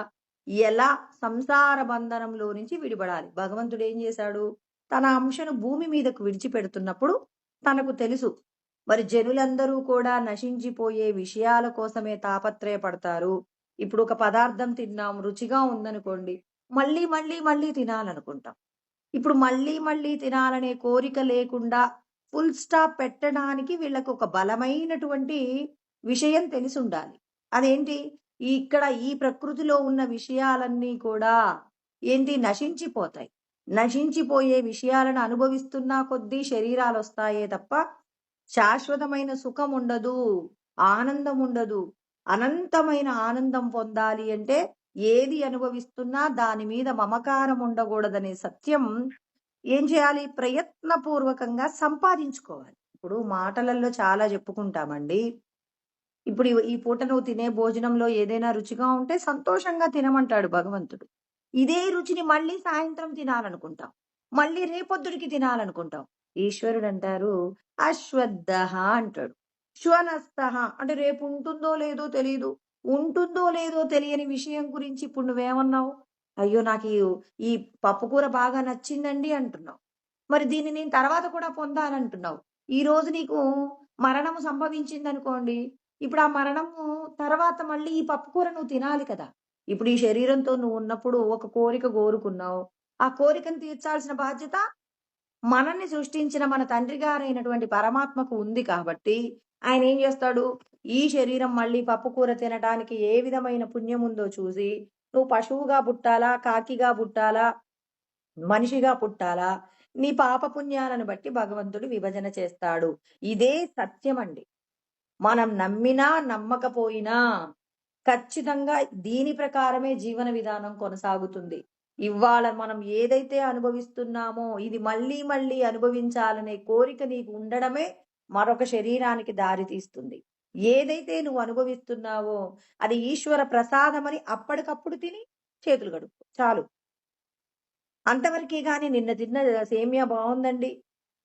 ఎలా సంసార బంధనంలో నుంచి విడిపడాలి. భగవంతుడు ఏం చేశాడు? తన అంశను భూమి మీదకు విడిచిపెడుతున్నప్పుడు తనకు తెలుసు. మరి జనులందరూ కూడా నశించిపోయే విషయాల కోసమే తాపత్రయపడతారు. ఇప్పుడు ఒక పదార్థం తిన్నాం, రుచిగా ఉందనుకోండి. మళ్ళీ, మళ్ళీ, మళ్ళీ తినాలనుకుంటాం. ఇప్పుడు మళ్ళీ, మళ్ళీ తినాలనే కోరిక లేకుండా ఫుల్ స్టాప్ పెట్టడానికి వీళ్ళకి ఒక బలమైనటువంటి విషయం తెలిసుండాలి. అదేంటి? ఇక్కడ ఈ ప్రకృతిలో ఉన్న విషయాలన్నీ కూడా ఏంటి? నశించిపోతాయి. నశించిపోయే విషయాలను అనుభవిస్తున్న కొద్దీ శరీరాలొస్తాయే తప్ప శాశ్వతమైన సుఖం ఉండదు. ఆనందం ఉండదు. అనంతమైన ఆనందం పొందాలి అంటే ఏది అనుభవిస్తున్నా దాని మీద మమకారం ఉండకూడదనే సత్యం ఏం చేయాలి? ప్రయత్నపూర్వకంగా సంపాదించుకోవాలి. ఇప్పుడు మాటలలో చాలా చెప్పుకుంటామండి. ఇప్పుడు ఈ పూట నువ్వు తినే భోజనంలో ఏదైనా రుచిగా ఉంటే సంతోషంగా తినమంటాడు భగవంతుడు. ఇదే రుచిని మళ్ళీ సాయంత్రం తినాలనుకుంటాం. మళ్ళీ రేపొద్దుడికి తినాలనుకుంటాం. ఈశ్వరుడు అంటారు అశ్వద్ధః అంటాడు. శ్వనస్తః అంటే రేపు ఉంటుందో లేదో తెలీదు. ఉంటుందో లేదో తెలియని విషయం గురించి ఇప్పుడు నువ్వేమన్నావు? అయ్యో! నాకు ఈ పప్పుకూర బాగా నచ్చిందండి అంటున్నావు. మరి దీన్ని నేను తర్వాత కూడా పొందాలంటున్నావు. ఈరోజు నీకు మరణము సంభవించిందనుకోండి. ఇప్పుడు ఆ మరణము తర్వాత మళ్ళీ ఈ పప్పుకూర నువ్వు తినాలి కదా! ఇప్పుడు ఈ శరీరంతో నువ్వున్నప్పుడు ఒక కోరిక కోరుకున్నావు. ఆ కోరికను తీర్చాల్సిన బాధ్యత మనల్ని సృష్టించిన మన తండ్రి గారైనటువంటి పరమాత్మకు ఉంది కాబట్టి, ఆయనేం జేస్తాడు? ఈ శరీరం మళ్ళీ పప్పుకూర తినటానికి ఏ విధమైన పుణ్యం ఉందో చూసి, నువ్వు పశువుగా పుట్టాలా? కాకిగా పుట్టాలా? మనిషిగా పుట్టాలా? నీ పాపపుణ్యాలను బట్టి భగవంతుడు విభజన చేస్తాడు. ఇదే సత్యమండి. మనం నమ్మినా, నమ్మకపోయినా ఖచ్చితంగా దీని ప్రకారమే జీవన విధానం కొనసాగుతుంది. ఇవాళ మనం ఏదైతే అనుభవిస్తున్నామో, ఇది మళ్ళీ, మళ్ళీ అనుభవించాలనే కోరిక నీకు ఉండడమే మరొక శరీరానికి దారి తీస్తుంది. ఏదైతే నువ్వు అనుభవిస్తున్నావో, అది ఈశ్వర ప్రసాదమని అప్పటికప్పుడు తిని చేతులు కడుక్కో చాలు. అంతవరకే గాని నిన్న తిన్న సేమియా బావుందండి.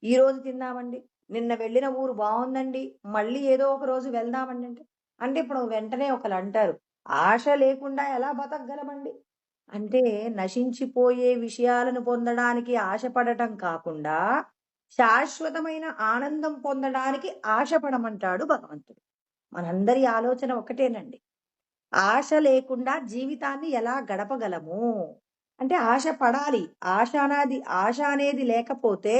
ఈరోజు తిందామండి. నిన్న వెళ్ళిన ఊరు బావుందండి. మళ్ళీ ఏదో ఒక రోజు వెళ్దామండి అంటే, అంటే ఇప్పుడు వెంటనే ఒకళ్ళంటారు, ఆశ లేకుండా ఎలా బతకగలమండి? అంటే నశించిపోయే విషయాలను పొందడానికి ఆశపడటం కాకుండా, శాశ్వతమైన ఆనందం పొందడానికి ఆశపడమంటాడు భగవంతుడు. మనందరి ఆలోచన ఒకటేనండి. ఆశ లేకుండా జీవితాన్ని ఎలా గడపగలము? అంటే ఆశ పడాలి. ఆశ అనేది లేకపోతే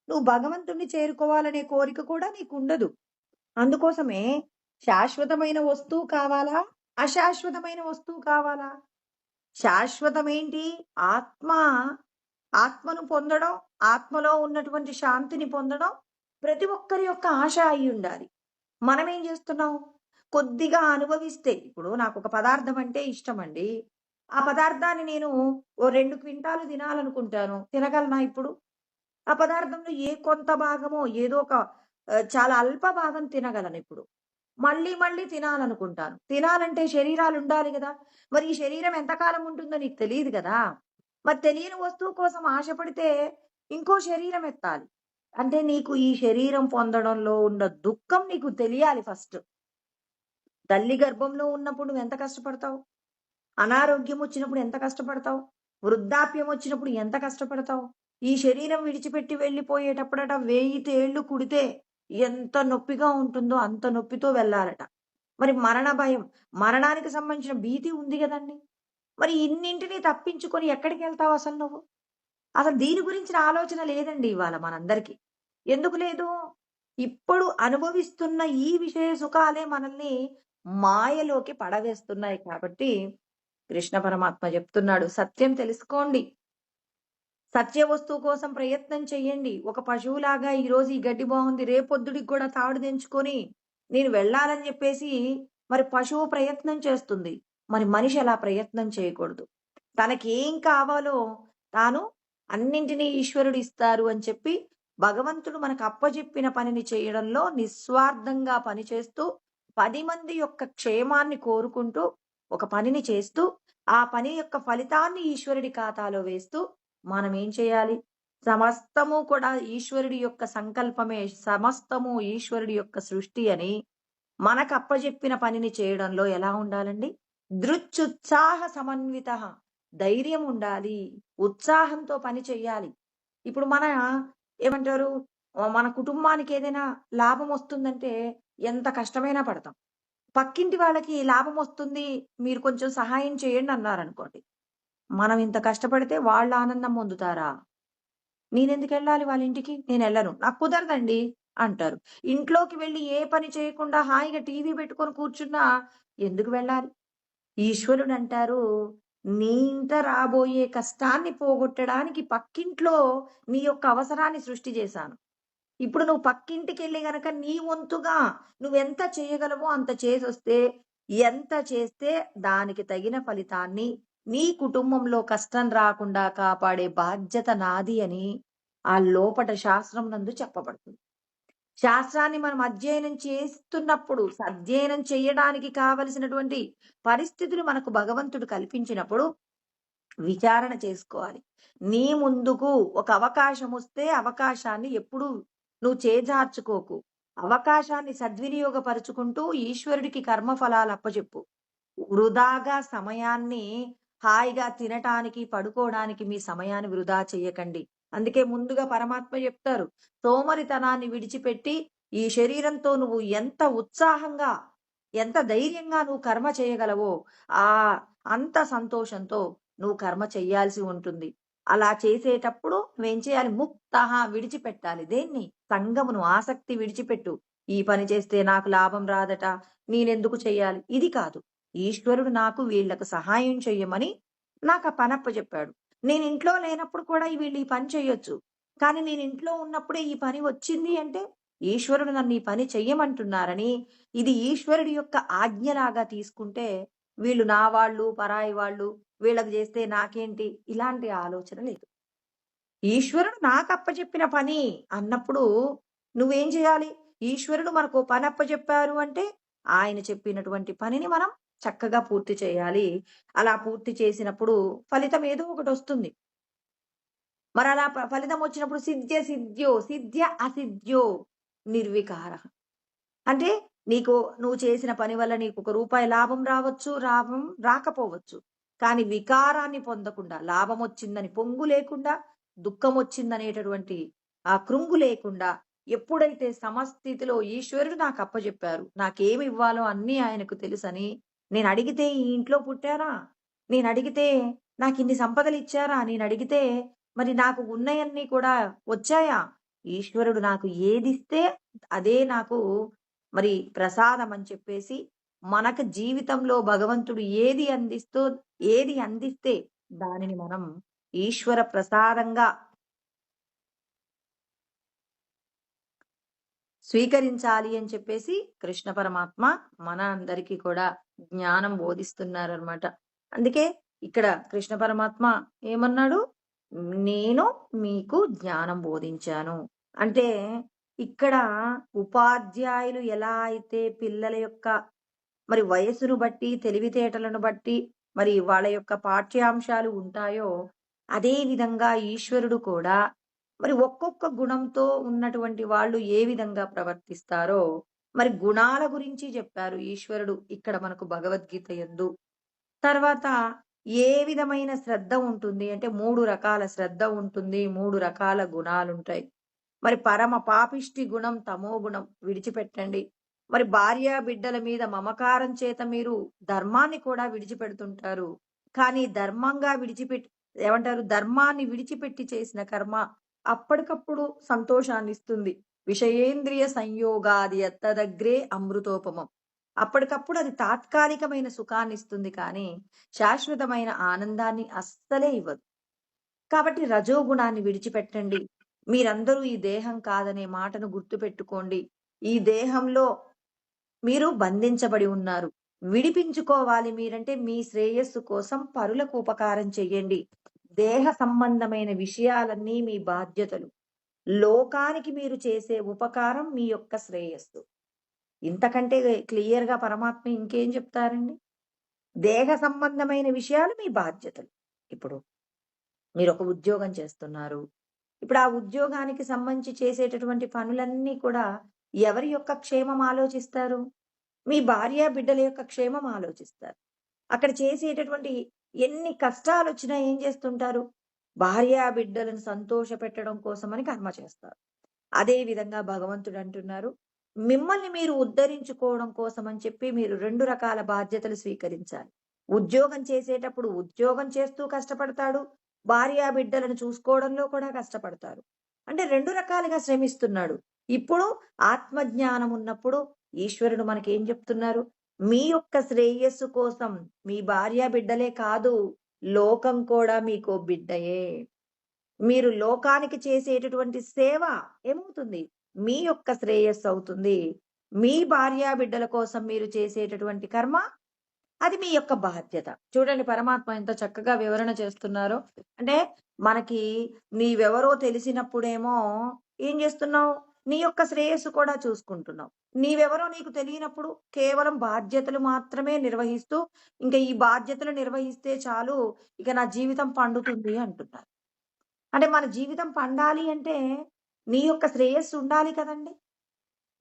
నువ్వు భగవంతుడిని చేరుకోవాలనే కోరిక కూడా నీకుండదు. అందుకోసమే శాశ్వతమైన వస్తువు కావాలా? అశాశ్వతమైన వస్తువు కావాలా? శాశ్వతమేంటి? ఆత్మ. ఆత్మను పొందడం, ఆత్మలో ఉన్నటువంటి శాంతిని పొందడం ప్రతి ఒక్కరి యొక్క ఆశ అయ్యుండాలి. మనమేం జేస్తున్నాం? కొద్దిగా అనుభవిస్తే ఇప్పుడు నాకొక పదార్థం అంటే ఇష్టమండి. ఆ పదార్థాన్ని నేను ఓ 2 క్వింటాలు తినాలనుకుంటాను. తినగలనా ఇప్పుడు? ఆ పదార్థంలో ఏ కొంత భాగమో ఏదో ఒక చాలా అల్ప భాగం తినగలనిప్పుడు. మళ్ళీ, మళ్ళీ తినాలనుకుంటాను. తినాలంటే శరీరాలుండాలి గదా! మరి ఈ శరీరం ఎంతకాలం ఉంటుందో నీకు తెలీదు గదా! మరి తెలియని వస్తువు కోసం ఆశపడితే ఇంకో శరీరం ఎత్తాలి. అంటే నీకు ఈ శరీరం పొందడంలో ఉన్న దుఃఖం నీకు తెలియాలి ఫస్ట్. తల్లి గర్భంలో ఉన్నప్పుడు నువ్వెంత కష్టపడతావు? అనారోగ్యం వచ్చినప్పుడు ఎంత కష్టపడతావు? వృద్ధాప్యం వచ్చినప్పుడు ఎంత కష్టపడతావు? ఈ శరీరం విడిచిపెట్టి వెళ్ళిపోయేటప్పుడట 1000 తేళ్లు కుడితే ఎంత నొప్పిగా ఉంటుందో అంత నొప్పితో వెళ్ళాలట. మరి మరణ భయం, మరణానికి సంబంధించిన భీతి ఉంది గదండీ! మరి ఇన్నింటిని తప్పించుకొని ఎక్కడికెళ్తావు అసలు నువ్వు? అసలు దీని గురించిన ఆలోచన లేదండి ఇవాళ మనందరికి. ఎందుకు లేదు? ఇప్పుడు అనుభవిస్తున్న ఈ విషయ సుఖాలే మనల్ని మాయలోకి పడవేస్తున్నాయి కాబట్టి కృష్ణ పరమాత్మ చెప్తున్నాడు, సత్యం తెలుసుకోండి. సత్య వస్తువు కోసం ప్రయత్నం చెయ్యండి. ఒక పశువులాగా ఈరోజు ఈ గడ్డి బాగుంది, రేపొద్దుడికి కూడా తాడు తెంచుకొని నేను వెళ్ళాలని చెప్పేసి మరి పశువు ప్రయత్నం చేస్తుంది. మరి మనిషి అలా ప్రయత్నం చేయకూడదు. తనకేం కావాలో తాను అన్నింటినీ ఈశ్వరుడు ఇస్తారు అని చెప్పి భగవంతుడు మనకు అప్పజెప్పిన పనిని చేయడంలో నిస్వార్థంగా పనిచేస్తూ 10 మంది యొక్క క్షేమాన్ని కోరుకుంటూ ఒక పనిని చేస్తూ ఆ పని యొక్క ఫలితాన్ని ఈశ్వరుడి ఖాతాలో వేస్తూ మనం ఏం చేయాలి? సమస్తము కూడా ఈశ్వరుడి యొక్క సంకల్పమే, సమస్తము ఈశ్వరుడి యొక్క సృష్టి అని మనకు అప్పజెప్పిన పనిని చేయడంలో ఎలా ఉండాలండి? దృత్యుత్సాహ సమన్విత, ధైర్యం ఉండాలి, ఉత్సాహంతో పని చెయ్యాలి. ఇప్పుడు మన ఏమంటారు, మన కుటుంబానికి ఏదైనా లాభం వస్తుందంటే ఎంత కష్టమైనా పడతాం. పక్కింటి వాళ్ళకి లాభం వస్తుంది, మీరు కొంచెం సహాయం చేయండి అన్నారనుకోండి, మనం ఇంత కష్టపడితే వాళ్ళు ఆనందం పొందుతారా? నేనెందుకెళ్ళాలి వాళ్ళ ఇంటికి? నేనెళ్ళను. నాకు కుదరదండి అంటారు. ఇంట్లోకి వెళ్లి ఏ పని చేయకుండా హాయిగా టీవీ పెట్టుకొని కూర్చున్నా ఎందుకు వెళ్ళాలి? ఈశ్వరుడంటారు, నీ ఇంట రాబోయే కష్టాన్ని పోగొట్టడానికి పక్కింట్లో నీ యొక్క అవసరాన్ని సృష్టి చేశాను. ఇప్పుడు నువ్వు పక్కింటికెళ్ళి గనక నీ వంతుగా నువ్వెంత చేయగలవో అంత చేసొస్తే, ఎంత చేస్తే దానికి తగిన ఫలితాన్ని నీ కుటుంబంలో కష్టం రాకుండా కాపాడే బాధ్యత నాది అని ఆ లోపట శాస్త్రం నందు చెప్పబడుతుంది. శాస్త్రాన్ని మనం అధ్యయనం చేస్తున్నప్పుడు, అధ్యయనం చేయడానికి కావలసినటువంటి పరిస్థితులు మనకు భగవంతుడు కల్పించినప్పుడు విచారణ చేసుకోవాలి. నీ ముందుకు ఒక అవకాశం వస్తే అవకాశాన్ని ఎప్పుడూ నువ్వు చేజార్చుకోకు. అవకాశాన్ని సద్వినియోగపరుచుకుంటూ ఈశ్వరుడికి కర్మఫలాలు అప్పచెప్పు. వృధాగా సమయాన్ని హాయిగా తినటానికి, పడుకోవడానికి మీ సమయాన్ని వృధా చెయ్యకండి. అందుకే ముందుగా పరమాత్మ చెప్తారు, సోమరితనాన్ని విడిచిపెట్టి ఈ శరీరంతో నువ్వు ఎంత ఉత్సాహంగా, ఎంత ధైర్యంగా నువ్వు కర్మ చేయగలవో ఆ అంత సంతోషంతో నువ్వు కర్మ చెయ్యాల్సి ఉంటుంది. అలా చేసేటప్పుడు నువ్వేం చేయాలి? ముక్తః, విడిచిపెట్టాలి. దేన్ని? సంగమును, ఆసక్తి విడిచిపెట్టు. ఈ పని చేస్తే నాకు లాభం రాదట, నేనెందుకు చెయ్యాలి? ఇది కాదు. ఈశ్వరుడు నాకు వీళ్ళకు సహాయం చెయ్యమని నాకు ఆ పనప్పజెప్పాడు. నేను ఇంట్లో లేనప్పుడు కూడా వీళ్ళు ఈ పని చెయ్యొచ్చు. కానీ నేను ఇంట్లో ఉన్నప్పుడే ఈ పని వచ్చింది అంటే ఈశ్వరుడు నన్ను ఈ పని చెయ్యమంటున్నారని, ఇది ఈశ్వరుడి యొక్క ఆజ్ఞలాగా తీసుకుంటే వీళ్ళు నా వాళ్ళు, పరాయి వాళ్ళు, వీళ్ళకి చేస్తే నాకేంటి, ఇలాంటి ఆలోచన లేదు. ఈశ్వరుడు నాకు అప్పచెప్పిన పని అన్నప్పుడు నువ్వేం చేయాలి? ఈశ్వరుడు మనకు పని అప్పచెప్పారు అంటే ఆయన చెప్పినటువంటి పనిని మనం చక్కగా పూర్తి చేయాలి. అలా పూర్తి చేసినప్పుడు ఫలితం ఏదో ఒకటి వస్తుంది. మరి అలా ఫలితం వచ్చినప్పుడు సిద్ధ్యో సిద్ధ్య అసిద్ధ్యో నిర్వికార. అంటే నీకు నువ్వు చేసిన పని వల్ల నీకు ₹1 లాభం రావచ్చు, లాభం రాకపోవచ్చు. కానీ వికారాన్ని పొందకుండా, లాభం వచ్చిందని పొంగు లేకుండా, దుఃఖం వచ్చిందనేటటువంటి ఆ కృంగు లేకుండా, ఎప్పుడైతే సమస్థితిలో ఈశ్వరుడు నాకు అప్పజెప్పారు, నాకేమి ఇవ్వాలో అన్నీ ఆయనకు తెలుసని, నేను అడిగితే ఈ ఇంట్లో పుట్టారా? నేను అడిగితే నాకిన్ని సంపదలు ఇచ్చారా? నేను అడిగితే మరి నాకు ఉన్నయన్నీ కూడా వచ్చాయా? ఈశ్వరుడు నాకు ఏదిస్తే అదే నాకు మరి ప్రసాదం అని చెప్పేసి మనకు జీవితంలో భగవంతుడు ఏది అందిస్తే దానిని మనం ఈశ్వర ప్రసాదంగా స్వీకరించాలి అని చెప్పేసి కృష్ణ పరమాత్మ మన అందరికీ కూడా జ్ఞానం బోధిస్తున్నారనమాట. అందుకే ఇక్కడ కృష్ణ పరమాత్మ ఏమన్నాడు? నేను మీకు జ్ఞానం బోధించాను అంటే, ఇక్కడ ఉపాధ్యాయులు ఎలా అయితే పిల్లల యొక్క మరి వయస్సును బట్టి, తెలివితేటలను బట్టి మరి వాళ్ళ యొక్క పాఠ్యాంశాలు ఉంటాయో, అదే విధంగా ఈశ్వరుడు కూడా మరి ఒక్కొక్క గుణంతో ఉన్నటువంటి వాళ్ళు ఏ విధంగా ప్రవర్తిస్తారో మరి గుణాల గురించి చెప్పారు ఈశ్వరుడు ఇక్కడ మనకు భగవద్గీత యందు. తర్వాత ఏ విధమైన శ్రద్ధ ఉంటుంది అంటే 3 రకాల శ్రద్ధ ఉంటుంది, 3 రకాల గుణాలుంటాయి. మరి పరమ పాపిష్టి గుణం తమో గుణం విడిచిపెట్టండి. మరి భార్య బిడ్డల మీద మమకారం చేత మీరు ధర్మాన్ని కూడా విడిచిపెడుతుంటారు. కానీ ధర్మంగా ఏమంటారు, ధర్మాన్ని విడిచిపెట్టి చేసిన కర్మ అప్పటికప్పుడు సంతోషాన్ని ఇస్తుంది. విషయేంద్రియ సంయోగాది ఎత్తదగ్రే అమృతోపమం. అప్పటికప్పుడు అది తాత్కాలికమైన సుఖాన్నిస్తుంది కానీ, శాశ్వతమైన ఆనందాన్ని అస్సలే ఇవ్వదు. కాబట్టి రజోగుణాన్ని విడిచిపెట్టండి. మీరందరూ ఈ దేహం కాదనే మాటను గుర్తుపెట్టుకోండి. ఈ దేహంలో మీరు బంధించబడి ఉన్నారు. విడిపించుకోవాలి మీరంటే మీ శ్రేయస్సు కోసం పరులకు ఉపకారం చెయ్యండి. దేహ సంబంధమైన విషయాలన్నీ మీ బాధ్యతలు. లోకానికి మీరు చేసే ఉపకారం మీ యొక్క శ్రేయస్సు. ఇంతకంటే క్లియర్‌గా పరమాత్మ ఇంకేం చెప్తారండి? దేహ సంబంధమైన విషయాలు మీ బాధ్యతలు. ఇప్పుడు మీరొక ఉద్యోగం చేస్తున్నారు. ఇప్పుడు ఆ ఉద్యోగానికి సంబంధించి చేసేటటువంటి పనులన్నీ కూడా ఎవరి యొక్క క్షేమం ఆలోచిస్తారు? మీ భార్య, బిడ్డల యొక్క క్షేమం ఆలోచిస్తారు. అక్కడ చేసేటటువంటి ఎన్ని కష్టాలొచ్చినా ఏం చేస్తుంటారు? భార్య, బిడ్డలను సంతోషపెట్టడం కోసమని కర్మ చేస్తారు. అదే విధంగా భగవంతుడంటున్నారు, మిమ్మల్ని మీరు ఉద్ధరించుకోవడం కోసమని చెప్పి మీరు 2 రకాల బాధ్యతలు స్వీకరించాలి. ఉద్యోగం చేసేటప్పుడు ఉద్యోగం చేస్తూ కష్టపడతాడు. భార్య, బిడ్డలను చూసుకోవడంలో కూడా కష్టపడతారు. అంటే 2 రకాలుగా శ్రమిస్తున్నాడు. ఇప్పుడు ఆత్మజ్ఞానం ఉన్నప్పుడు ఈశ్వరుడు మనకేం చెప్తున్నారు? మీ యొక్క శ్రేయస్సు కోసం మీ భార్య, బిడ్డలే కాదు, లోకం కూడా మీకో బిడ్డయే. మీరు లోకానికి చేసేటటువంటి సేవ ఏమవుతుంది? మీ యొక్క శ్రేయస్సు అవుతుంది. మీ భార్యాబిడ్డల కోసం మీరు చేసేటటువంటి కర్మ, అది మీ యొక్క బాధ్యత. చూడండి పరమాత్మ ఎంత చక్కగా వివరణ చేస్తున్నారో. అంటే మనకి నీవెవరో తెలిసినప్పుడేమో ఏం చేస్తున్నావు? నీ యొక్క శ్రేయస్సు కూడా చూసుకుంటున్నావు. నీవెవరో నీకు తెలియనప్పుడు కేవలం బాధ్యతలు మాత్రమే నిర్వహిస్తూ, ఇంక ఈ బాధ్యతలు నిర్వహిస్తే చాలు, ఇక నా జీవితం పండుతుంది అంటున్నారు. అంటే మన జీవితం పండాలి అంటే, నీ యొక్క శ్రేయస్సు ఉండాలి కదండీ!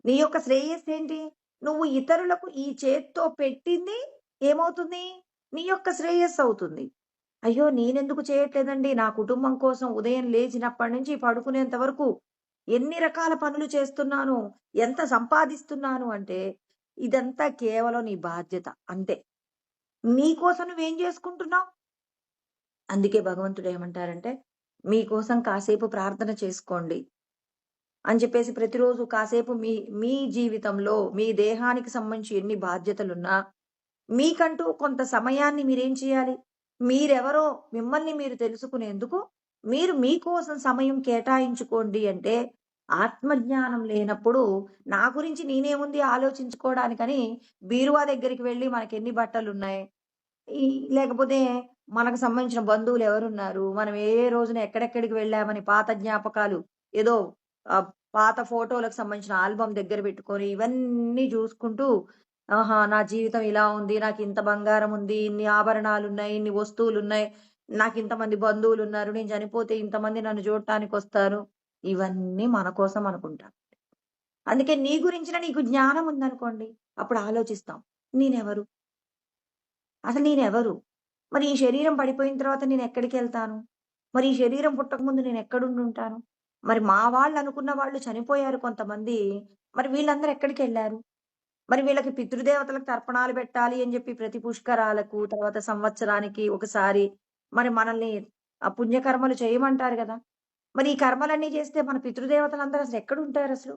నీ యొక్క శ్రేయస్సేంటి? నువ్వు ఇతరులకు ఈ చేత్తో పెట్టింది ఏమవుతుంది? నీ యొక్క శ్రేయస్సవుతుంది. అయ్యో! నేనెందుకు చేయట్లేదండి? నా కుటుంబం కోసం ఉదయం లేచినప్పటి నుంచి పడుకునేంత వరకు ఎన్ని రకాల పనులు చేస్తున్నాను, ఎంత సంపాదిస్తున్నాను అంటే, ఇదంతా కేవలం నీ బాధ్యత అంతే. నీ కోసం నువ్వేం చేసుకుంటున్నావు? అందుకే భగవంతుడేమంటారంటే, మీకోసం కాసేపు ప్రార్థన చేసుకోండి అని చెప్పేసి ప్రతిరోజు కాసేపు మీ మీ జీవితంలో, మీ దేహానికి సంబంధించి ఎన్ని బాధ్యతలున్నా, మీకంటూ కొంత సమయాన్ని మీరేం చేయాలి? మీరెవరో మిమ్మల్ని మీరు తెలుసుకునేందుకు మీరు మీకోసం సమయం కేటాయించుకోండి అంటే, ఆత్మజ్ఞానం లేనప్పుడు నా గురించి నేనేముంది ఆలోచించుకోవడానికని బీరువా దగ్గరికి వెళ్లి మనకెన్ని బట్టలున్నాయి, ఈ లేకపోతే మనకు సంబంధించిన బంధువులు ఎవరున్నారు? మనం ఏ ఏ రోజున ఎక్కడెక్కడికి వెళ్ళామని పాత జ్ఞాపకాలు ఏదో ఆహ్, పాత ఫోటోలకు సంబంధించిన ఆల్బమ్ దగ్గర పెట్టుకొని ఇవన్నీ జూసుకుంటూ, ఆహా! నా జీవితం ఇలా ఉంది. నాకింత బంగారం ఉంది. ఇన్ని ఆభరణాలున్నాయి. ఇన్ని వస్తువులున్నాయి. నాకింతమంది బంధువులున్నారు. నేను చనిపోతే ఇంతమంది నన్ను చూడటానికొస్తారు. ఇవన్నీ మన కోసం అనుకుంటాం. అందుకే నీ గురించిన నీకు జ్ఞానం ఉందనుకోండి. అప్పుడు ఆలోచిస్తాం. నేనెవరు? అసలు నేనెవరు? మరి ఈ శరీరం పడిపోయిన తర్వాత నేనెక్కడికెళ్తాను? మరి ఈ శరీరం పుట్టకముందు నేనెక్కడుండుంటాను? మరి మా వాళ్ళనుకున్న వాళ్ళు చనిపోయారు కొంతమంది. మరి వీళ్ళందరూ ఎక్కడికెళ్లారు? మరి వీళ్ళకి పితృదేవతలకు తర్పణాలు పెట్టాలి అని జెప్పి ప్రతి పుష్కరాలకు, తర్వాత సంవత్సరానికి ఒకసారి మరి మనల్ని పుణ్యకర్మలు చేయమంటారు గదా! మరి ఈ కర్మలన్నీ చేస్తే మన పితృదేవతలందరూ అసలెక్కడుంటారసలు?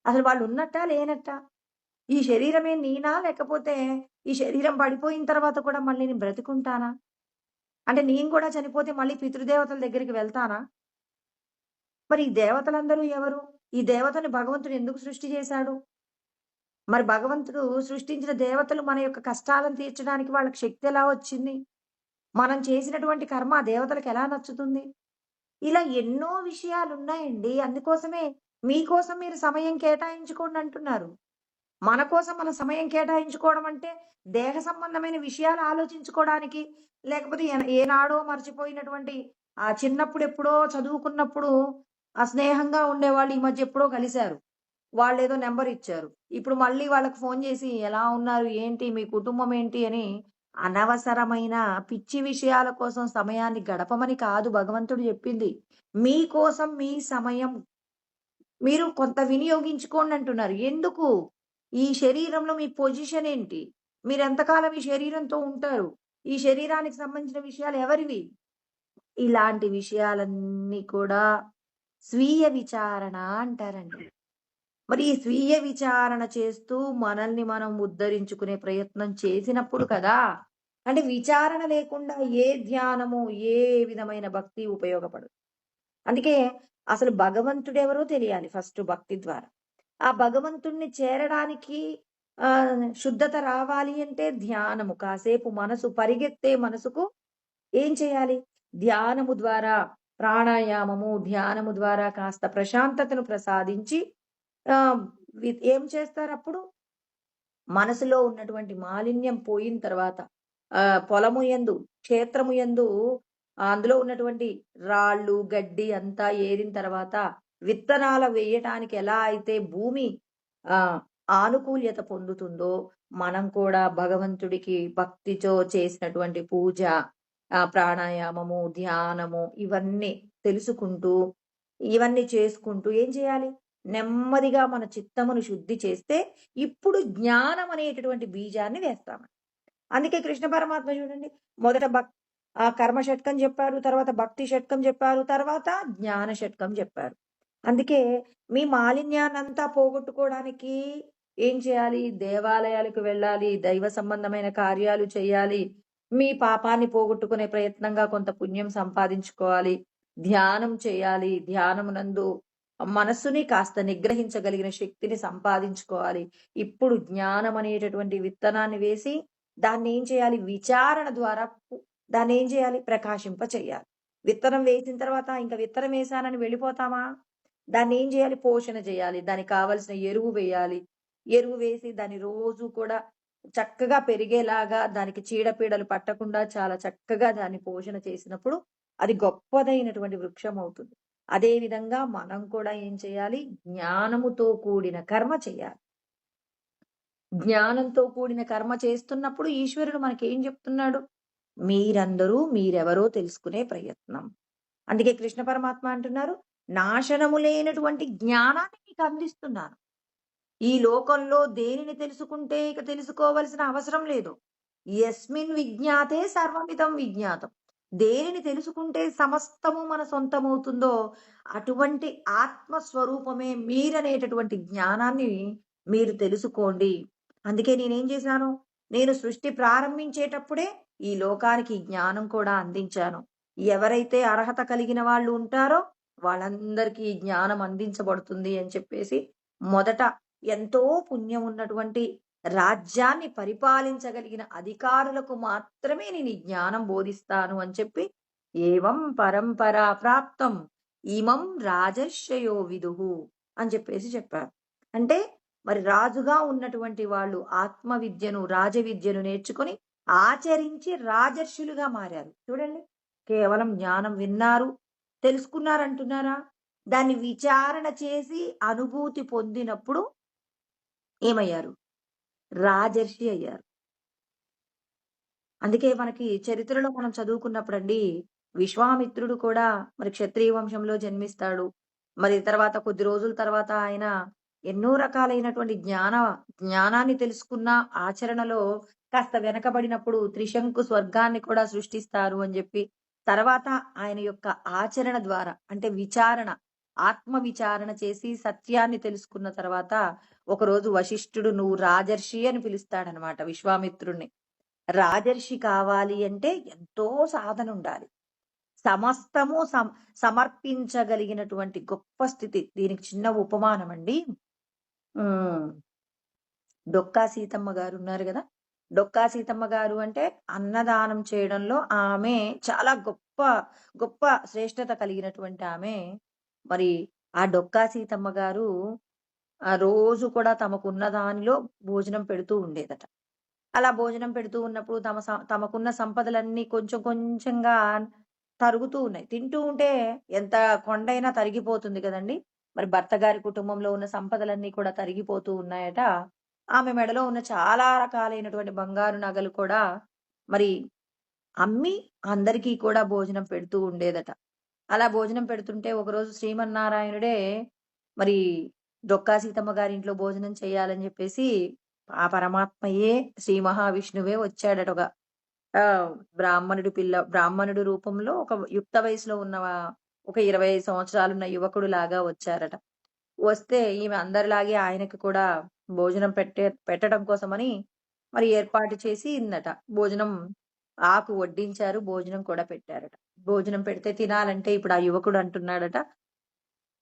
అసలు వాళ్ళున్నట్టా? లేనట్టా? ఈ శరీరమే నేనా? లేకపోతే ఈ శరీరం పడిపోయిన తర్వాత కూడా మళ్ళీ నేను బ్రతికుంటానా? అంటే నేను కూడా చనిపోతే మళ్ళీ పితృదేవతల దగ్గరికి వెళ్తానా? మరి ఈ దేవతలందరూ ఎవరు? ఈ దేవతని భగవంతుడు ఎందుకు సృష్టి చేశాడు? మరి భగవంతుడు సృష్టించిన దేవతలు మన యొక్క కష్టాలను తీర్చడానికి వాళ్ళకి శక్తి ఎలా వచ్చింది? మనం చేసినటువంటి కర్మ ఆ దేవతలకు ఎలా నచ్చుతుంది? ఇలా ఎన్నో విషయాలున్నాయండి. అందుకోసమే మీకోసం మీరు సమయం కేటాయించుకోండి అంటున్నారు. మన కోసం మనం సమయం కేటాయించుకోవడం అంటే, దేహ సంబంధమైన విషయాలు ఆలోచించుకోవడానికి, లేకపోతే ఏనాడో మర్చిపోయినటువంటి చిన్నప్పుడు ఎప్పుడో చదువుకున్నప్పుడు స్నేహంగా ఉండేవాళ్ళు ఈ మధ్య ఎప్పుడో కలిసారు. వాళ్ళేదో నంబర్ ఇచ్చారు. ఇప్పుడు మళ్ళీ వాళ్ళకి ఫోను చేసి, "ఎలా ఉన్నారు? ఏంటి? మీ కుటుంబం ఏంటి?" అని అనవసరమైన పిచ్చి విషయాల కోసం సమయాన్ని గడపమని కాదు భగవంతుడు చెప్పింది. మీకోసం మీ సమయం మీరు కొంత వినియోగించుకోండి అంటున్నారు. ఎందుకు? ఈ శరీరంలో మీ పొజిషన్ ఏంటి? మీరెంతకాలం ఈ శరీరంతో ఉంటారు? ఈ శరీరానికి సంబంధించిన విషయాలు ఎవరివి? ఇలాంటి విషయాలన్నీ కూడా స్వీయ విచారణ అంటారండి. మరి ఈ స్వీయ విచారణ చేస్తూ మనల్ని మనం ఉద్ధరించుకునే ప్రయత్నం చేసినప్పుడు కదా! అంటే విచారణ లేకుండా ఏ ధ్యానము, ఏ విధమైన భక్తి ఉపయోగపడదు. అందుకే అసలు భగవంతుడెవరో తెలియాలి ఫస్ట్ భక్తి ద్వారా. ఆ భగవంతుడిని చేరడానికి శుద్ధత రావాలి అంటే ధ్యానము. కాసేపు మనసు పరిగెత్తే మనసుకు ఏం చేయాలి? ధ్యానము ద్వారా, ప్రాణాయామము, ధ్యానము ద్వారా కాస్త ప్రశాంతతను ప్రసాదించి ఆహ్, ఏం చేస్తారప్పుడు? మనసులో ఉన్నటువంటి మాలిన్యం పోయిన తర్వాత పొలము యందు, క్షేత్రము యందు అందులో ఉన్నటువంటి రాళ్ళు, గడ్డి అంతా ఏరిన తర్వాత విత్తనాలు వేయటానికి ఎలా అయితే భూమి ఆహ్, ఆనుకూల్యత పొందుతుందో, మనం కూడా భగవంతుడికి భక్తితో చేసినటువంటి పూజ, ప్రాణాయామము, ధ్యానము ఇవన్నీ తెలుసుకుంటూ, ఇవన్నీ చేసుకుంటూ ఏం చేయాలి? నెమ్మదిగా మన చిత్తమును శుద్ధి చేస్తే, ఇప్పుడు జ్ఞానం అనేటటువంటి బీజాన్ని వేస్తామండి. అందుకే కృష్ణ పరమాత్మ చూడండి, మొదట కర్మ షట్కం చెప్పారు. తర్వాత భక్తి షట్కం చెప్పారు. తర్వాత జ్ఞాన షట్కం చెప్పారు. అందుకే మీ మాలిన్యాన్నంతా పోగొట్టుకోవడానికి ఏం చేయాలి? దేవాలయాలకు వెళ్ళాలి. దైవ సంబంధమైన కార్యాలు చేయాలి. మీ పాపాన్ని పోగొట్టుకునే ప్రయత్నంగా కొంత పుణ్యం సంపాదించుకోవాలి. ధ్యానం చేయాలి. ధ్యానమునందు మనస్సుని కాస్త నిగ్రహించగలిగిన శక్తిని సంపాదించుకోవాలి. ఇప్పుడు జ్ఞానం అనేటటువంటి విత్తనాన్ని వేసి దాన్నేం చేయాలి? విచారణ ద్వారా దాన్నేం చేయాలి? ప్రకాశింప చేయాలి. విత్తనం వేసిన తర్వాత ఇంక విత్తనం వేశానని వెళ్ళిపోతామా? దాన్నేం చేయాలి? పోషణ చేయాలి. దానికి కావలసిన ఎరువు వేయాలి. ఎరువు వేసి దాన్ని రోజు కూడా చక్కగా పెరిగేలాగా, దానికి చీడపీడలు పట్టకుండా చాలా చక్కగా దాన్ని పోషణ చేసినప్పుడు అది గొప్పదైనటువంటి వృక్షం అవుతుంది. అదే విధంగా మనం కూడా ఏం చేయాలి? జ్ఞానముతో కూడిన కర్మ చేయాలి. జ్ఞానంతో కూడిన కర్మ చేస్తున్నప్పుడు ఈశ్వరుడు మనకేం చెప్తున్నాడు? మీరందరూ మీరెవరో తెలుసుకునే ప్రయత్నం. అందుకే కృష్ణ పరమాత్మ అంటున్నారు, నాశనము లేనటువంటి జ్ఞానాన్ని మీకు అందిస్తున్నాను. ఈ లోకంలో దేనిని తెలుసుకుంటే ఇక తెలుసుకోవలసిన అవసరం లేదు. యస్మిన్ విజ్ఞాతే సర్వమిదం విజ్ఞాతం. దేనిని తెలుసుకుంటే సమస్తము మన సొంతమవుతుందో అటువంటి ఆత్మస్వరూపమే మీరనేటటువంటి జ్ఞానాన్ని మీరు తెలుసుకోండి. అందుకే నేనేం చేశాను? నేను సృష్టి ప్రారంభించేటప్పుడే ఈ లోకానికి జ్ఞానం కూడా అందించాను. ఎవరైతే అర్హత కలిగిన వాళ్ళు ఉంటారో వాళ్ళందరికీ ఈ జ్ఞానం అందించబడుతుంది అని చెప్పేసి మొదట ఎంతో పుణ్యం ఉన్నటువంటి రాజ్యాన్ని పరిపాలించగలిగిన అధికారులకు మాత్రమే నేను ఈ జ్ఞానం బోధిస్తాను అని చెప్పి ఏవం పరంపరా ప్రాప్తం ఇమం రాజర్షయో విదుహు అని చెప్పేసి చెప్పారు. అంటే మరి రాజుగా ఉన్నటువంటి వాళ్ళు ఆత్మ విద్యను, రాజవిద్యను నేర్చుకుని ఆచరించి రాజర్షులుగా మారారు. చూడండి, కేవలం జ్ఞానం విన్నారు, తెలుసుకున్నారంటున్నారా? దాన్ని విచారణ చేసి అనుభూతి పొందినప్పుడు ఏమయ్యారు? రాజర్షి అయ్యారు. అందుకే మనకి చరిత్రలో మనం చదువుకున్నప్పుడండి, విశ్వామిత్రుడు కూడా మరి క్షత్రియ వంశంలో జన్మిస్తాడు. మరి తర్వాత కొద్ది రోజుల తర్వాత ఆయన ఎన్నో రకాలైనటువంటి జ్ఞానాన్ని తెలుసుకున్న ఆచరణలో కాస్త వెనకబడినప్పుడు త్రిశంకు స్వర్గాన్ని కూడా సృష్టిస్తారు అని చెప్పి, తర్వాత ఆయన యొక్క ఆచరణ ద్వారా అంటే విచారణ, ఆత్మ విచారణ చేసి సత్యాన్ని తెలుసుకున్న తర్వాత ఒకరోజు వశిష్ఠుడు నువ్వు రాజర్షి అని పిలుస్తాడనమాట విశ్వామిత్రుణ్ణి. రాజర్షి కావాలి అంటే ఎంతో సాధన ఉండాలి. సమస్తము సమర్పించగలిగినటువంటి గొప్ప స్థితి. దీనికి చిన్న ఉపమానం అండి. డొక్కా సీతమ్మ గారు ఉన్నారు కదా! డొక్కా సీతమ్మ గారు అంటే అన్నదానం చేయడంలో ఆమె చాలా గొప్ప గొప్ప శ్రేష్టత కలిగినటువంటి ఆమె. మరి ఆ డొక్కా సీతమ్మ గారు రోజు కూడా తమకున్న దానిలో భోజనం పెడుతూ ఉండేదట. అలా భోజనం పెడుతూ ఉన్నప్పుడు తమకున్న సంపదలన్నీ కొంచెం కొంచెంగా తరుగుతూ ఉన్నాయి. తింటూ ఉంటే ఎంత కొండైనా తరిగిపోతుంది కదండీ! మరి భర్త గారి కుటుంబంలో ఉన్న సంపదలన్నీ కూడా తరిగిపోతూ ఉన్నాయట. ఆమె మెడలో ఉన్న చాలా రకాలైనటువంటి బంగారు నగలు కూడా మరి అమ్మి అందరికీ కూడా భోజనం పెడుతూ ఉండేదట. అలా భోజనం పెడుతుంటే ఒకరోజు శ్రీమన్నారాయణుడే మరి డొక్కా సీతమ్మ గారింట్లో భోజనం చేయాలని చెప్పేసి ఆ పరమాత్మయే శ్రీ మహావిష్ణువే వచ్చాడట. ఒక బ్రాహ్మణుడు రూపంలో ఒక యుక్త వయసులో ఉన్న ఒక 25 సంవత్సరాలున్న యువకుడు లాగా వచ్చారట. వస్తే ఈమె అందరిలాగే ఆయనకి కూడా భోజనం పెట్టడం కోసమని మరి ఏర్పాటు చేసి ఇందట. భోజనం ఆకు వడ్డించారు. భోజనం కూడా పెట్టారట. భోజనం పెడితే తినాలంటే ఇప్పుడు ఆ యువకుడు అంటున్నాడట,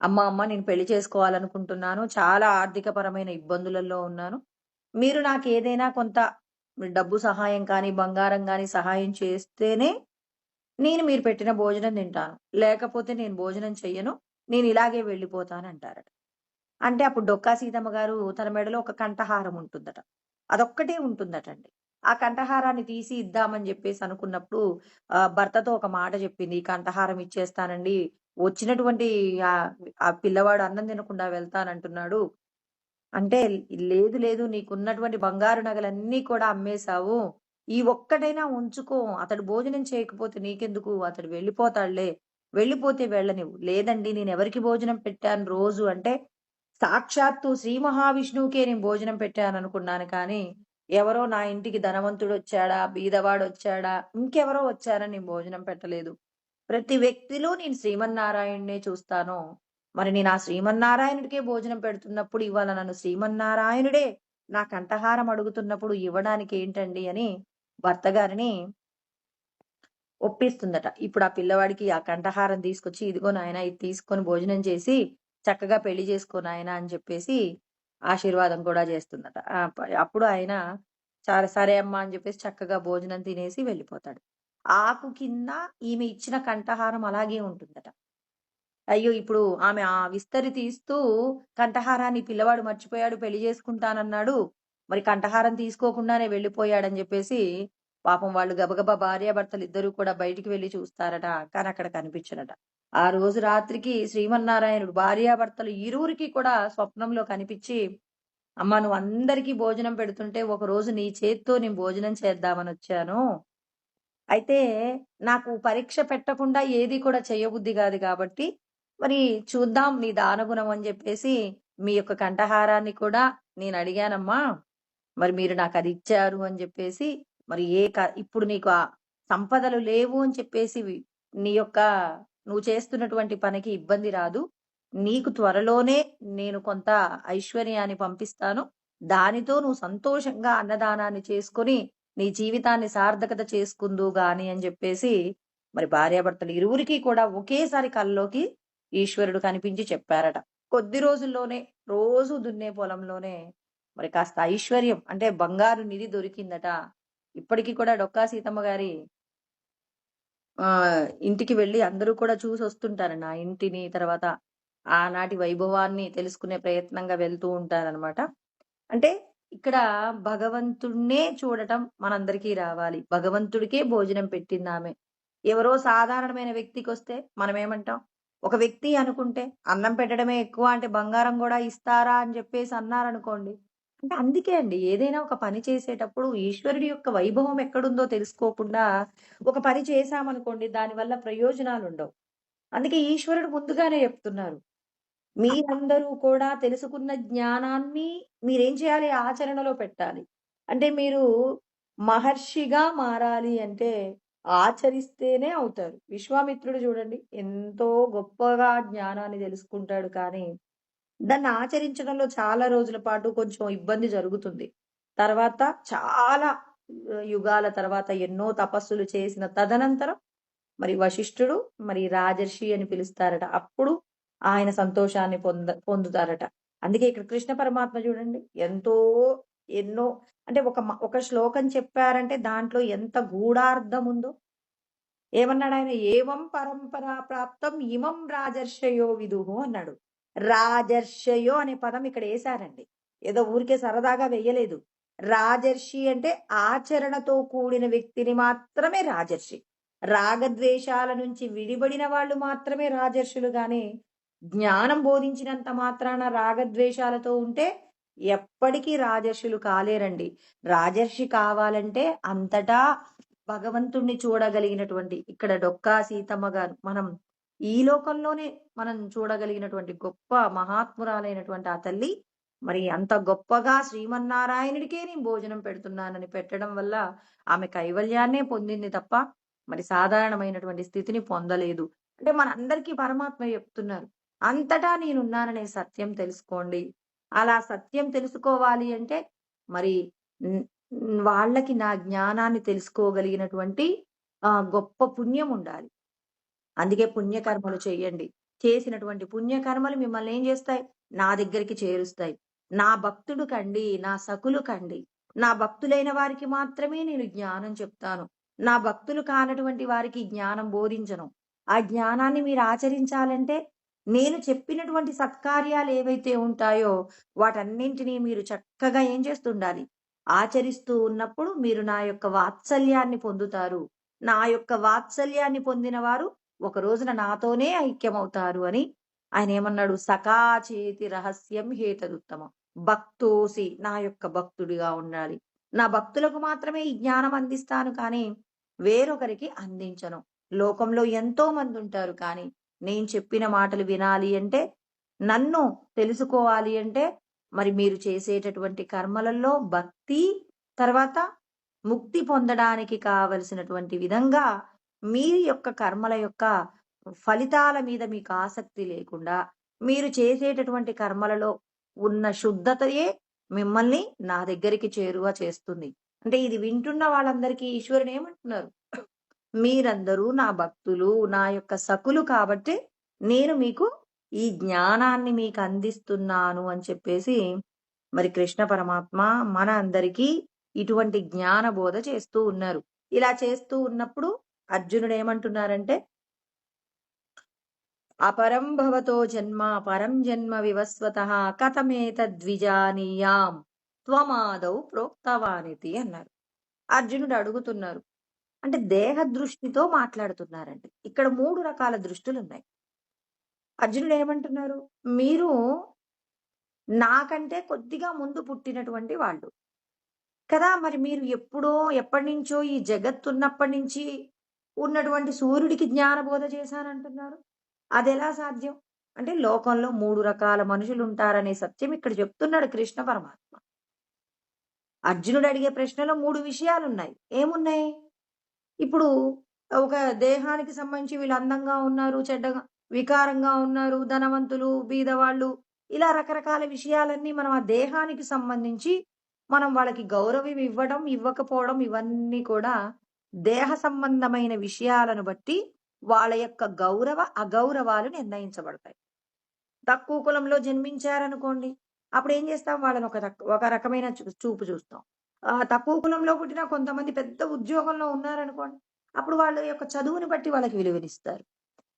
అమ్మ నేను పెళ్లి చేసుకోవాలనుకుంటున్నాను. చాలా ఆర్థికపరమైన ఇబ్బందులలో ఉన్నాను. మీరు నాకేదైనా కొంత డబ్బు సహాయం కానీ, బంగారం గానీ సహాయం చేస్తేనే నేను మీరు పెట్టిన భోజనం తింటాను. లేకపోతే నేను భోజనం చెయ్యను. నేను ఇలాగే వెళ్ళిపోతానంటారట. అంటే అప్పుడు డొక్కా సీతమ్మ గారు తన మెడలో ఒక కంఠహారం ఉంటుందట. అదొక్కటే ఉంటుందటండి. ఆ కంఠహారాన్ని తీసి ఇద్దామని జెప్పేసి అనుకున్నప్పుడు భర్తతో ఒక మాట జెప్పింది. "ఈ కంఠహారం ఇచ్చేస్తానండి. వచ్చినటువంటి ఆహ్, ఆ పిల్లవాడు అన్నం తినకుండా వెళ్తానంటున్నాడు." అంటే లేదు లేదు నీకున్నటువంటి బంగారు నగలన్నీ కూడా అమ్మేశావు. ఈ ఒక్కటైనా ఉంచుకో. అతడు భోజనం చేయకపోతే నీకెందుకు? అతడు వెళ్ళిపోతాడులే. వెళ్ళిపోతే వెళ్ళనివ్వు. లేదండి నేనెవరికి భోజనం పెట్టాను రోజు అంటే, సాక్షాత్తు శ్రీ మహావిష్ణువుకే నేను భోజనం పెట్టాననుకున్నాను కానీ, ఎవరో నా ఇంటికి ధనవంతుడొచ్చాడా? బీదవాడొచ్చాడా? ఇంకెవరో వచ్చారని నేను భోజనం పెట్టలేదు. ప్రతి వ్యక్తిలో నేను శ్రీమన్నారాయణ్ణే చూస్తాను. మరి నేను ఆ శ్రీమన్నారాయణుడికే భోజనం పెడుతున్నప్పుడు ఇవాళ నన్ను శ్రీమన్నారాయణుడే నా కంఠహారం అడుగుతున్నప్పుడు ఇవ్వడానికి ఏంటండి అని భర్త గారిని ఒప్పిస్తుందట. ఇప్పుడు ఆ పిల్లవాడికి ఆ కంఠహారం తీసుకొచ్చి, "ఇదిగో నాయనా ఇది తీసుకొని భోజనం చేసి చక్కగా పెళ్లి చేసుకో నాయనా" అని చెప్పేసి ఆశీర్వాదం కూడా చేస్తుందట. అప్పుడు ఆయన చాలా సరే అమ్మా అని చెప్పేసి చక్కగా భోజనం తినేసి వెళ్ళిపోతాడు. ఆకు కింద ఈమె ఇచ్చిన కంఠహారం అలాగే ఉంటుందట. అయ్యో! ఇప్పుడు ఆమె ఆ విస్తరి తీస్తూ కంఠహారాన్ని పిల్లవాడు మర్చిపోయాడు, పెళ్లి చేసుకుంటానన్నాడు. మరి కంఠహారం తీసుకోకుండానే వెళ్ళిపోయాడని జెప్పేసి, పాపం వాళ్ళు గబగబా భార్యాభర్తలిద్దరూ కూడా బయటికి వెళ్లి చూస్తారట. కానీ అక్కడ కనిపించరట. ఆ రోజు రాత్రికి శ్రీమన్నారాయణుడు భార్యాభర్తలు ఇరువురికి కూడా స్వప్నంలో కనిపిచ్చి, "అమ్మా నువ్వందరికీ భోజనం పెడుతుంటే, ఒకరోజు నీ చేత్తో నేను భోజనం చేద్దామనొచ్చాను. అయితే నాకు పరీక్ష పెట్టకుండా ఏది కూడా చేయబుద్ధి గాదు గాబట్టి, మరి చూద్దాం నీ దానగుణం అని జెప్పేసి, మీ యొక్క కంఠహారాన్ని కూడా నేనడిగానమ్మా. మరి మీరు నాకది ఇచ్చారు అని జెప్పేసి, మరి ఇప్పుడు నీకు ఆ సంపదలు లేవు అని చెప్పేసి నీ యొక్క నువ్వు చేస్తున్నటువంటి పనికి ఇబ్బంది రాదు. నీకు త్వరలోనే నేను కొంత ఐశ్వర్యాన్ని పంపిస్తాను. దానితో నువ్వు సంతోషంగా అన్నదానాన్ని చేసుకొని నీ జీవితాన్ని సార్థకత చేసుకుందువు గాని అని జెప్పేసి, మరి భార్యాభర్తలు ఇరువురికీ కూడా ఒకేసారి కల్లోకి ఈశ్వరుడు కనిపించి చెప్పారట. కొద్ది రోజుల్లోనే రోజు దున్నే పొలంలోనే మరి కాస్త ఐశ్వర్యం అంటే బంగారు నిధి దొరికిందట. ఇప్పటికి కూడా డొక్కా సీతమ్మ గారి ఇంటికి వెళ్లి అందరూ కూడా చూసొస్తుంటారండి. ఆ ఇంటిని, తర్వాత ఆనాటి వైభవాన్ని తెలుసుకునే ప్రయత్నంగా వెళ్తూ ఉంటారనమాట. అంటే ఇక్కడ భగవంతుడినే చూడటం మనందరికీ రావాలి. భగవంతుడికే భోజనం పెట్టిందామె. ఎవరో సాధారణమైన వ్యక్తికొస్తే మనమేమంటాం? ఒక వ్యక్తి అనుకుంటే అన్నం పెట్టడమే ఎక్కువ అంటే బంగారం గూడా ఇస్తారా అని జెప్పేసి అన్నారనుకోండి. అంటే అందుకే అండి ఏదైనా ఒక పని చేసేటప్పుడు ఈశ్వరుడి యొక్క వైభవం ఎక్కడుందో తెలుసుకోకుండా ఒక పని చేశామనుకోండి దానివల్ల ప్రయోజనాలుండవు. అందుకే ఈశ్వరుడు ముందుగానే జెప్తున్నారు. మీరందరూ కూడా తెలుసుకున్న జ్ఞానాన్ని మీరేం చేయాలి? ఆచరణలో పెట్టాలి. అంటే మీరు మహర్షిగా మారాలి అంటే ఆచరిస్తేనే అవుతారు. విశ్వామిత్రుడు చూడండి ఎంతో గొప్పగా జ్ఞానాన్ని తెలుసుకుంటాడు కానీ, దాన్ని ఆచరించడంలో చాలా రోజుల పాటు కొంచెం ఇబ్బంది జరుగుతుంది. తర్వాత చాలా యుగాల తర్వాత ఎన్నో తపస్సులు చేసిన తదనంతరం మరి వశిష్ఠుడు మరి రాజర్షి అని పిలుస్తారట. అప్పుడు ఆయన సంతోషాన్ని పొందుతారట. అందుకే ఇక్కడ కృష్ణ పరమాత్మ చూడండి ఎన్నో అంటే ఒక శ్లోకం చెప్పారంటే దాంట్లో ఎంత గూఢార్థం ఉందో. ఏమన్నాడాయన? "ఏవం పరంపరా ప్రాప్తం ఇమం రాజర్షయో విదుహు" అన్నాడు. రాజర్షయో అనే పదం ఇక్కడ ఏశారండి. ఏదో ఊరికే సరదాగా వెయ్యలేదు. రాజర్షి అంటే ఆచరణతో కూడిన వ్యక్తిని మాత్రమే రాజర్షి. రాగద్వేషాల నుంచి విడిబడిన వాళ్ళు మాత్రమే రాజర్షులు గాని, జ్ఞానం బోధించినంత మాత్రాన రాగద్వేషాలతో ఉంటే ఎప్పటికీ రాజర్షులు కాలేరండి. రాజర్షి కావాలంటే అంతటా భగవంతుణ్ణి చూడగలిగినటువంటి ఇక్కడ డొక్కా సీతమ్మ గారు ఈ లోకంలోనే మనం చూడగలిగినటువంటి గొప్ప మహాత్మురాలైనటువంటి ఆ తల్లి మరి అంత గొప్పగా శ్రీమన్నారాయణుడికే నేను భోజనం పెడుతున్నానని పెట్టడం వల్ల ఆమె కైవల్యాన్నే పొందింది తప్ప మరి సాధారణమైనటువంటి స్థితిని పొందలేదు. అంటే మనందరికీ పరమాత్మ చెప్తున్నారు. అంతటా నేనున్నాననే సత్యం తెలుసుకోండి. అలా సత్యం తెలుసుకోవాలి అంటే మరి హ్మ్, వాళ్ళకి నా జ్ఞానాన్ని తెలుసుకోగలిగినటువంటి గొప్ప పుణ్యం ఉండాలి. అందుకే పుణ్యకర్మలు చెయ్యండి. చేసినటువంటి పుణ్యకర్మలు మిమ్మల్ని ఏం చేస్తాయి? నా దగ్గరికి చేరుస్తాయి. నా భక్తుడు కండి, నా సఖులు కండి. నా భక్తులైన వారికి మాత్రమే నేను జ్ఞానం చెప్తాను. నా భక్తులు కానటువంటి వారికి జ్ఞానం బోధించను. ఆ జ్ఞానాన్ని మీరు ఆచరించాలంటే నేను చెప్పినటువంటి సత్కార్యాలు ఏవైతే ఉంటాయో వాటన్నింటినీ మీరు చక్కగా ఏం చేస్తుండాలి? ఆచరిస్తూ ఉన్నప్పుడు మీరు నా యొక్క వాత్సల్యాన్ని పొందుతారు. నా యొక్క వాత్సల్యాన్ని పొందిన వారు ఒక రోజున నాతోనే ఐక్యమవుతారు అని ఆయనేమన్నాడు? సఖాచేతి రహస్యం హేతదుత్తమం. భక్తోసి నా యొక్క భక్తుడిగా ఉండాలి. నా భక్తులకు మాత్రమే ఈ జ్ఞానం అందిస్తాను కానీ, వేరొకరికి అందించను. లోకంలో ఎంతో మందుంటారు కానీ, నేను చెప్పిన మాటలు వినాలి అంటే, నన్ను తెలుసుకోవాలి అంటే, మరి మీరు చేసేటటువంటి కర్మలలో భక్తి, తర్వాత ముక్తి పొందడానికి కావలసినటువంటి విధంగా మీ యొక్క కర్మల యొక్క ఫలితాల మీద మీకు ఆసక్తి లేకుండా, మీరు చేసేటటువంటి కర్మలలో ఉన్న శుద్ధతయే మిమ్మల్ని నా దగ్గరికి చేరువ చేస్తుంది. అంటే ఇది వింటున్న వాళ్ళందరికీ ఈశ్వరుడు ఏమంటున్నారు? మీరందరూ నా భక్తులు, నా యొక్క సఖులు కాబట్టి నేను మీకు ఈ జ్ఞానాన్ని మీకు అందిస్తున్నాను అని చెప్పేసి మరి కృష్ణ పరమాత్మ మన అందరికీ ఇటువంటి జ్ఞాన బోధ చేస్తూ ఉన్నారు. ఇలా చేస్తూ ఉన్నప్పుడు అర్జునుడు ఏమంటున్నారంటే, అపరం భవతో జన్మ పరం జన్మ వివస్వతః కథమేతద్విజానీయాం త్వమాదౌ ప్రోక్తవానితి అన్నారు. అర్జునుడు అడుగుతున్నారు. అంటే దేహ దృష్టితో మాట్లాడుతున్నారండి. ఇక్కడ 3 రకాల దృష్టులున్నాయి. అర్జునుడు ఏమంటున్నారు? మీరు నాకంటే కొద్దిగా ముందు పుట్టినటువంటి వాళ్ళు. కదా! మరి మీరు ఎప్పుడో ఎప్పటినుంచో ఈ జగత్తున్నప్పటి నుంచి ఉన్నటువంటి సూర్యుడికి జ్ఞానబోధ చేశానంటున్నారు. అదెలా సాధ్యం? అంటే లోకంలో 3 రకాల మనుషులుంటారనే సత్యం ఇక్కడ చెప్తున్నాడు కృష్ణ పరమాత్మ. అర్జునుడు అడిగే ప్రశ్నలో 3 విషయాలున్నాయి. ఏమున్నాయి? ఇప్పుడు ఒక దేహానికి సంబంధించి వీళ్ళు అందంగా ఉన్నారు, చెడ్డగా వికారంగా ఉన్నారు, ధనవంతులు, బీదవాళ్ళు ఇలా రకరకాల విషయాలన్నీ మనం ఆ దేహానికి సంబంధించి మనం వాళ్ళకి గౌరవం ఇవ్వడం, ఇవ్వకపోవడం ఇవన్నీ కూడా దేహ సంబంధమైన విషయాలను బట్టి వాళ్ళ యొక్క గౌరవ, అగౌరవాలు నిర్ణయించబడతాయి. తక్కువ కులంలో జన్మించారనుకోండి, అప్పుడేం చేస్తాం? వాళ్ళని ఒక రకమైన చూపు చూస్తాం. తక్కువ కులంలో పుట్టిన కొంతమంది పెద్ద ఉద్యోగంలో ఉన్నారనుకోండి, అప్పుడు వాళ్ళ యొక్క చదువుని బట్టి వాళ్ళకి విలువనిస్తారు.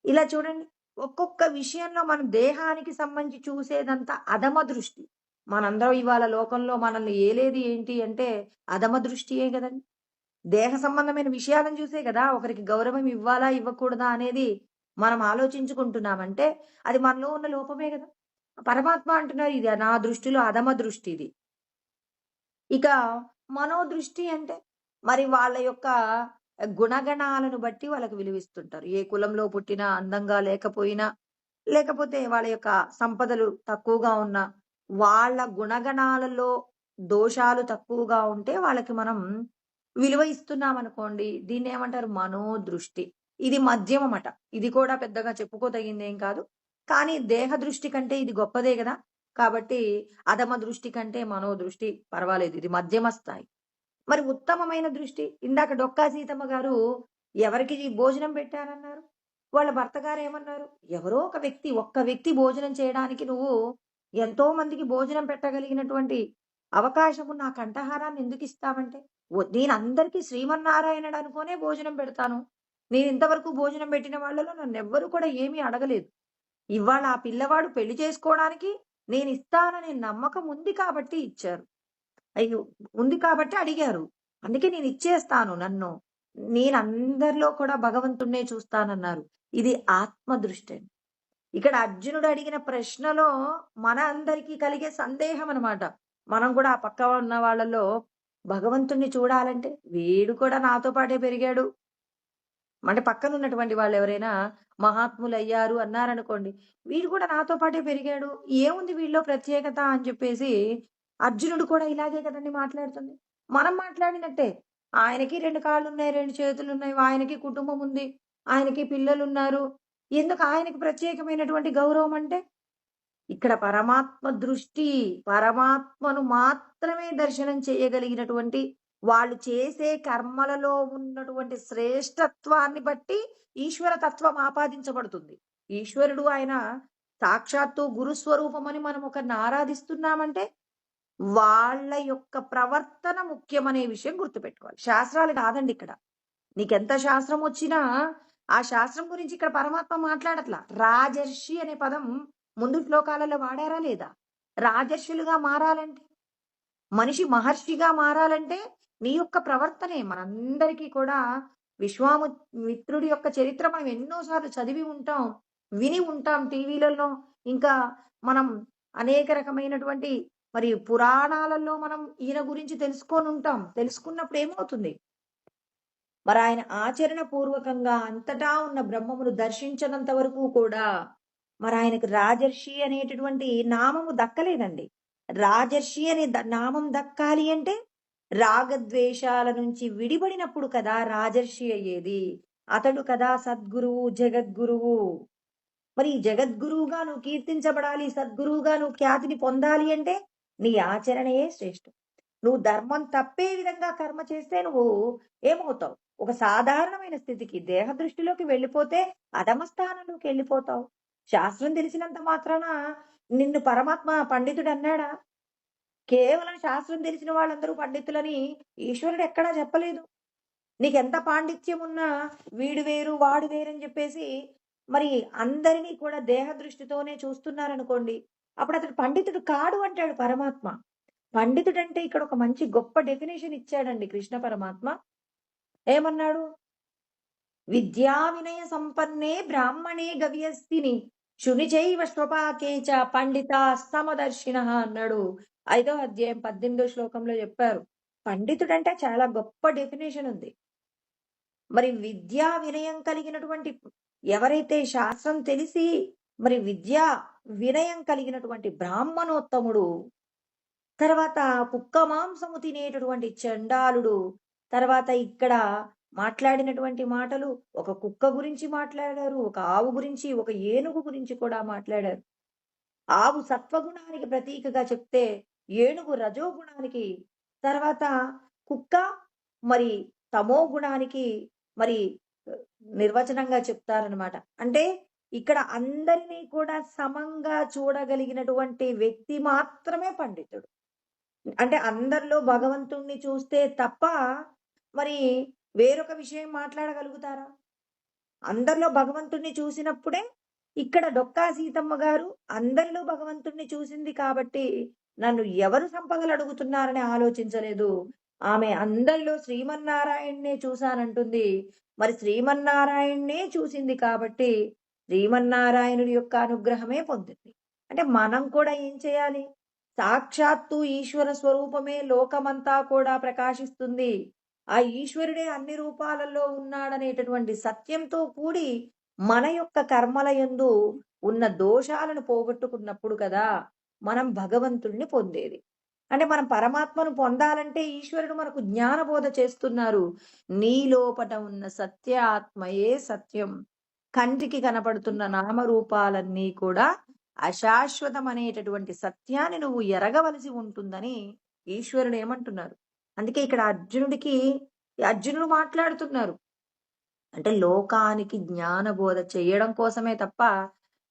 ఇలా చూడండి, ఒక్కొక్క విషయంలో మన దేహానికి సంబంధించి చూసేదంతా అధమ దృష్టి. మనందరం ఇవాళ లోకంలో మనల్ని ఏలేది ఏంటి అంటే అధమ దృష్టియే గదండీ! దేహ సంబంధమైన విషయాలను చూసే గదా! ఒకరికి గౌరవం ఇవ్వాలా? ఇవ్వకూడదా? అనేది మనం ఆలోచించుకుంటున్నామంటే, అది మనలో ఉన్న లోపమే గదా! పరమాత్మ అంటున్నారు, ఇది నా దృష్టిలో అధమ దృష్టి ఇది. ఇక మనోదృష్టి అంటే, మరి వాళ్ళ యొక్క గుణగణాలను బట్టి వాళ్ళకి విలువిస్తుంటారు. ఏ కులంలో పుట్టినా, అందంగా లేకపోయినా, లేకపోతే వాళ్ళ యొక్క సంపదలు తక్కువగా ఉన్నా, వాళ్ళ గుణగణాలలో దోషాలు తక్కువగా ఉంటే వాళ్ళకి మనం విలువ ఇస్తున్నామనుకోండి, దీన్నేమంటారు? మనోదృష్టి. ఇది మధ్యమమట. ఇది కూడా పెద్దగా చెప్పుకోదగిందేం కాదు. కానీ దేహ దృష్టి కంటే ఇది గొప్పదే గదా! కాబట్టి అధమ దృష్టి కంటే మనోదృష్టి పర్వాలేదు. ఇది మధ్యమ స్థాయి. మరి ఉత్తమమైన దృష్టి ఇందాక డొక్కా సీతమ్మ గారు ఎవరికి భోజనం పెట్టారన్నారు? వాళ్ళ భర్త గారేమన్నారు? ఎవరో ఒక వ్యక్తి, ఒక్క వ్యక్తి భోజనం చేయడానికి నువ్వు ఎంతో మందికి భోజనం పెట్టగలిగినటువంటి అవకాశము నా కంఠహారాన్ని ఎందుకిస్తావంటే, నేనందరికీ శ్రీమన్నారాయణుడు అనుకోనే భోజనం పెడతాను. నేనింతవరకు భోజనం పెట్టిన వాళ్ళలో నన్నెవ్వరు కూడా ఏమీ అడగలేదు. ఇవాళ ఆ పిల్లవాడు పెళ్లి చేసుకోవడానికి నేనిస్తాననే నమ్మకం ఉంది కాబట్టి ఇచ్చారు. అయ్యో! ఉంది కాబట్టి అడిగారు. అందుకే నేనిచ్చేస్తాను నన్ను. నేనందరిలో కూడా భగవంతుడినే చూస్తానన్నారు. ఇది ఆత్మ దృష్టండి. ఇక్కడ అర్జునుడు అడిగిన ప్రశ్నలో మన అందరికీ కలిగే సందేహం అన్నమాట. మనం కూడా ఆ పక్క ఉన్న వాళ్ళలో భగవంతుడిని చూడాలంటే వీడు కూడా నాతో పాటే పెరిగాడు. అంటే పక్కనున్నటువంటి వాళ్ళెవరైనా మహాత్ములయ్యారు అన్నారనుకోండి. వీడు కూడా నాతో పాటే పెరిగాడు. ఏముంది వీళ్ళో ప్రత్యేకత అని చెప్పేసి అర్జునుడు కూడా ఇలాగే కదండీ మాట్లాడుతుంది. మనం మాట్లాడినట్టే. ఆయనకి 2 కాళ్ళున్నాయి, 2 చేతులున్నాయి. ఆయనకి కుటుంబం ఉంది. ఆయనకి పిల్లలున్నారు. ఎందుకు ఆయనకి ప్రత్యేకమైనటువంటి గౌరవం అంటే? ఇక్కడ పరమాత్మ దృష్టి, పరమాత్మను మాత్రమే దర్శనం చేయగలిగినటువంటి వాళ్ళు చేసే కర్మలలో ఉన్నటువంటి శ్రేష్టత్వాన్ని బట్టి ఈశ్వర తత్వం ఆపాదించబడుతుంది. ఈశ్వరుడు ఆయన సాక్షాత్తు గురు స్వరూపమని మనం ఒకరిని ఆరాధిస్తున్నామంటే, వాళ్ళ యొక్క ప్రవర్తన ముఖ్యమనే విషయం గుర్తుపెట్టుకోవాలి. శాస్త్రాలు కాదండి ఇక్కడ. నీకెంత శాస్త్రం వచ్చినా, ఆ శాస్త్రం గురించి ఇక్కడ పరమాత్మ మాట్లాడట్లా. రాజర్షి అనే పదం ముందు శ్లోకాలలో వాడారా లేదా? రాజర్షులుగా మారాలంటే, మనిషి మహర్షిగా మారాలంటే నీ యొక్క ప్రవర్తనే. మనందరికీ కూడా మిత్రుడి యొక్క చరిత్ర మనం ఎన్నో సార్లు చదివి ఉంటాం, విని ఉంటాం టీవీలలో. ఇంకా మనం అనేక రకమైనటువంటి మరి పురాణాలలో మనం ఈయన గురించి తెలుసుకొని ఉంటాం. తెలుసుకున్నప్పుడు ఏమవుతుంది? మరి ఆయన ఆచరణ పూర్వకంగా అంతటా ఉన్న బ్రహ్మమును దర్శించనంత వరకు కూడా మరి ఆయనకు రాజర్షి అనేటటువంటి నామము దక్కలేదండి. రాజర్షి అనే నామం దక్కాలి అంటే రాగద్వేషాల నుంచి విడిపడినప్పుడు కదా రాజర్షి అయ్యేది. అతడు కదా సద్గురువు, జగద్గురువు. మరి ఈ జగద్గురువుగా నువ్వు కీర్తించబడాలి, సద్గురువుగా నువ్వు ఖ్యాతిని పొందాలి అంటే నీ ఆచరణయే శ్రేష్టం. నువ్వు ధర్మం తప్పే విధంగా కర్మ చేస్తే నువ్వు ఏమవుతావు? ఒక సాధారణమైన స్థితికి దేహ దృష్టిలోకి వెళ్ళిపోతే అధమ స్థానంలోకి వెళ్ళిపోతావు. శాస్త్రం తెలిసినంత మాత్రాన నిన్ను పరమాత్మ పండితుడు అన్నాడా? కేవలం శాస్త్రం తెలిసిన వాళ్ళందరూ పండితులని ఈశ్వరుడు ఎక్కడా చెప్పలేదు. నీకెంత పాండిత్యం ఉన్నా వీడు వేరు వాడు వేరని చెప్పేసి మరి అందరినీ కూడా దేహ దృష్టితోనే చూస్తున్నారనుకోండి, అప్పుడు అతడు పండితుడు కాడు అంటాడు పరమాత్మ. పండితుడంటే ఇక్కడ ఒక మంచి గొప్ప డెఫినేషన్ ఇచ్చాడండి కృష్ణ పరమాత్మ. ఏమన్నాడు? విద్యా వినయ సంపన్నే బ్రాహ్మణే గవ్యస్తిని శునిచైవ స్వపాకేచ పండిత సమదర్శిన అన్నాడు. 5వ అధ్యాయం 18వ శ్లోకంలో చెప్పారు. పండితుడంటే చాలా గొప్ప డెఫినేషన్ ఉంది. మరి విద్యా వినయం కలిగినటువంటి ఎవరైతే శాస్త్రం తెలిసి మరి విద్యా వినయం కలిగినటువంటి బ్రాహ్మణోత్తముడు, తర్వాత కుక్క మాంసము తినేటటువంటి చండాలుడు, తర్వాత ఇక్కడ మాట్లాడినటువంటి మాటలు ఒక కుక్క గురించి మాట్లాడారు, ఒక ఆవు గురించి, ఒక ఏనుగు గురించి కూడా మాట్లాడారు. ఆవు సత్వగుణానికి ప్రతీకగా చెప్తే ఏనుగు రజోగుణానికి, తర్వాత కుక్క మరి తమో గుణానికి మరి నిర్వచనంగా చెప్తారనమాట. అంటే ఇక్కడ అందరినీ కూడా సమంగా చూడగలిగినటువంటి వ్యక్తి మాత్రమే పండితుడు. అంటే అందరిలో భగవంతుణ్ణి చూస్తే తప్ప మరి వేరొక విషయం మాట్లాడగలుగుతారా? అందరిలో భగవంతుణ్ణి చూసినప్పుడే. ఇక్కడ డొక్కా సీతమ్మ గారు అందరిలో భగవంతుణ్ణి చూసింది కాబట్టి నన్ను ఎవరు సంపదలు అడుగుతున్నారని ఆలోచించలేదు. ఆమె అందరిలో శ్రీమన్నారాయణ్ణే చూశానంటుంది. మరి శ్రీమన్నారాయణ్ణే చూసింది కాబట్టి శ్రీమన్నారాయణుడి యొక్క అనుగ్రహమే పొందింది. అంటే మనం కూడా ఏం చేయాలి? సాక్షాత్తు ఈశ్వర స్వరూపమే లోకమంతా కూడా ప్రకాశిస్తుంది. ఆ ఈశ్వరుడే అన్ని రూపాలలో ఉన్నాడనేటటువంటి సత్యంతో కూడి మన యొక్క కర్మల యందు ఉన్న దోషాలను పోగొట్టుకున్నప్పుడు కదా మనం భగవంతుణ్ణి పొందేది. అంటే మనం పరమాత్మను పొందాలంటే ఈశ్వరుడు మనకు జ్ఞానబోధ చేస్తున్నారు. నీ లోపట ఉన్న సత్య ఆత్మయే సత్యం. కంటికి కనపడుతున్న నామరూపాలన్నీ కూడా అశాశ్వతం అనేటటువంటి సత్యాన్ని నువ్వు ఎరగవలసి ఉంటుందని ఈశ్వరుడు ఏమంటున్నారు. అందుకే ఇక్కడ అర్జునుడు మాట్లాడుతున్నారు. అంటే లోకానికి జ్ఞానబోధ చేయడం కోసమే తప్ప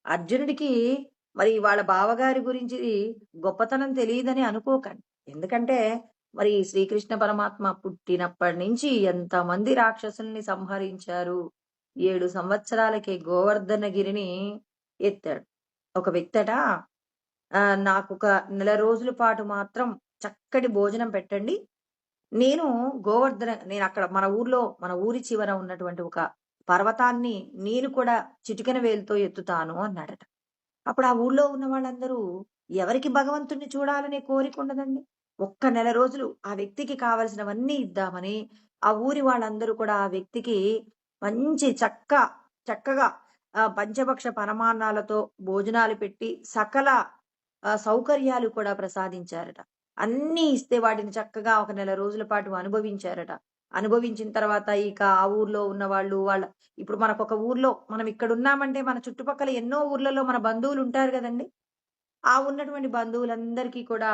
అర్జునుడికి మరి వాళ్ళ బావగారి గురించి గొప్పతనం తెలియదని అనుకోకండి. ఎందుకంటే మరి శ్రీకృష్ణ పరమాత్మ పుట్టినప్పటి నుంచి ఎంతమంది రాక్షసుల్ని సంహరించారు. 7 సంవత్సరాలకే గోవర్ధనగిరిని ఎత్తాడు. ఒక వ్యక్తట నాకు ఒక నెల రోజుల పాటు మాత్రం చక్కటి భోజనం పెట్టండి, నేను అక్కడ మన ఊరి చివర ఉన్నటువంటి ఒక పర్వతాన్ని నేను కూడా చిటికెన వేలుతో ఎత్తుతాను అన్నాడట. అప్పుడు ఆ ఊళ్ళో ఉన్న వాళ్ళందరూ ఎవరికి భగవంతుణ్ణి చూడాలనే కోరిక ఉండదండి. ఒక్క నెల రోజులు ఆ వ్యక్తికి కావలసినవన్నీ ఇద్దామని ఆ ఊరి వాళ్ళందరూ కూడా ఆ వ్యక్తికి మంచి చక్కగా పంచభక్ష పరమాన్నాలతో భోజనాలు పెట్టి సకల సౌకర్యాలు కూడా ప్రసాదించారట. అన్నీ ఇస్తే వాటిని చక్కగా ఒక నెల రోజుల పాటు అనుభవించారట. అనుభవించిన తర్వాత ఇక ఆ ఊర్లో ఉన్నవాళ్ళు ఇప్పుడు మనకొక ఊర్లో మనం ఇక్కడున్నామంటే మన చుట్టుపక్కల ఎన్నో ఊర్లలో మన బంధువులు ఉంటారు గదండీ! ఆ ఉన్నటువంటి బంధువులందరికీ కూడా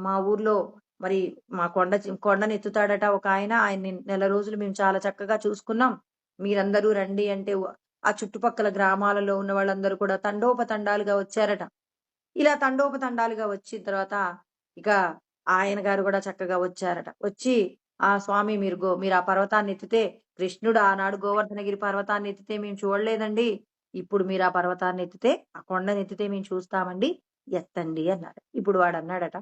మా ఊర్లో మరి మా కొండనెత్తుతాడట ఒకాయన. ఆయన్ని నెల రోజులు మేము చాలా చక్కగా చూసుకున్నాం. మీరందరూ రండి అంటే ఆ చుట్టుపక్కల గ్రామాలలో ఉన్న వాళ్ళందరూ కూడా తండోపతండాలుగా వచ్చారట. ఇలా తండోపతండాలుగా వచ్చిన తర్వాత ఇక ఆయన గారు గూడా చక్కగా వచ్చారట. వచ్చి స్వామి మీరు ఆ పర్వతాన్ని ఎత్తితే కృష్ణుడు ఆనాడు గోవర్ధనగిరి పర్వతాన్ని ఎత్తితే మేము చూడలేదండి. ఇప్పుడు మీరు ఆ పర్వతాన్ని ఎత్తితే, ఆ కొండని ఎత్తితే మేము చూస్తామండి. ఎత్తండి అన్నాడు. ఇప్పుడు వాడన్నాడట,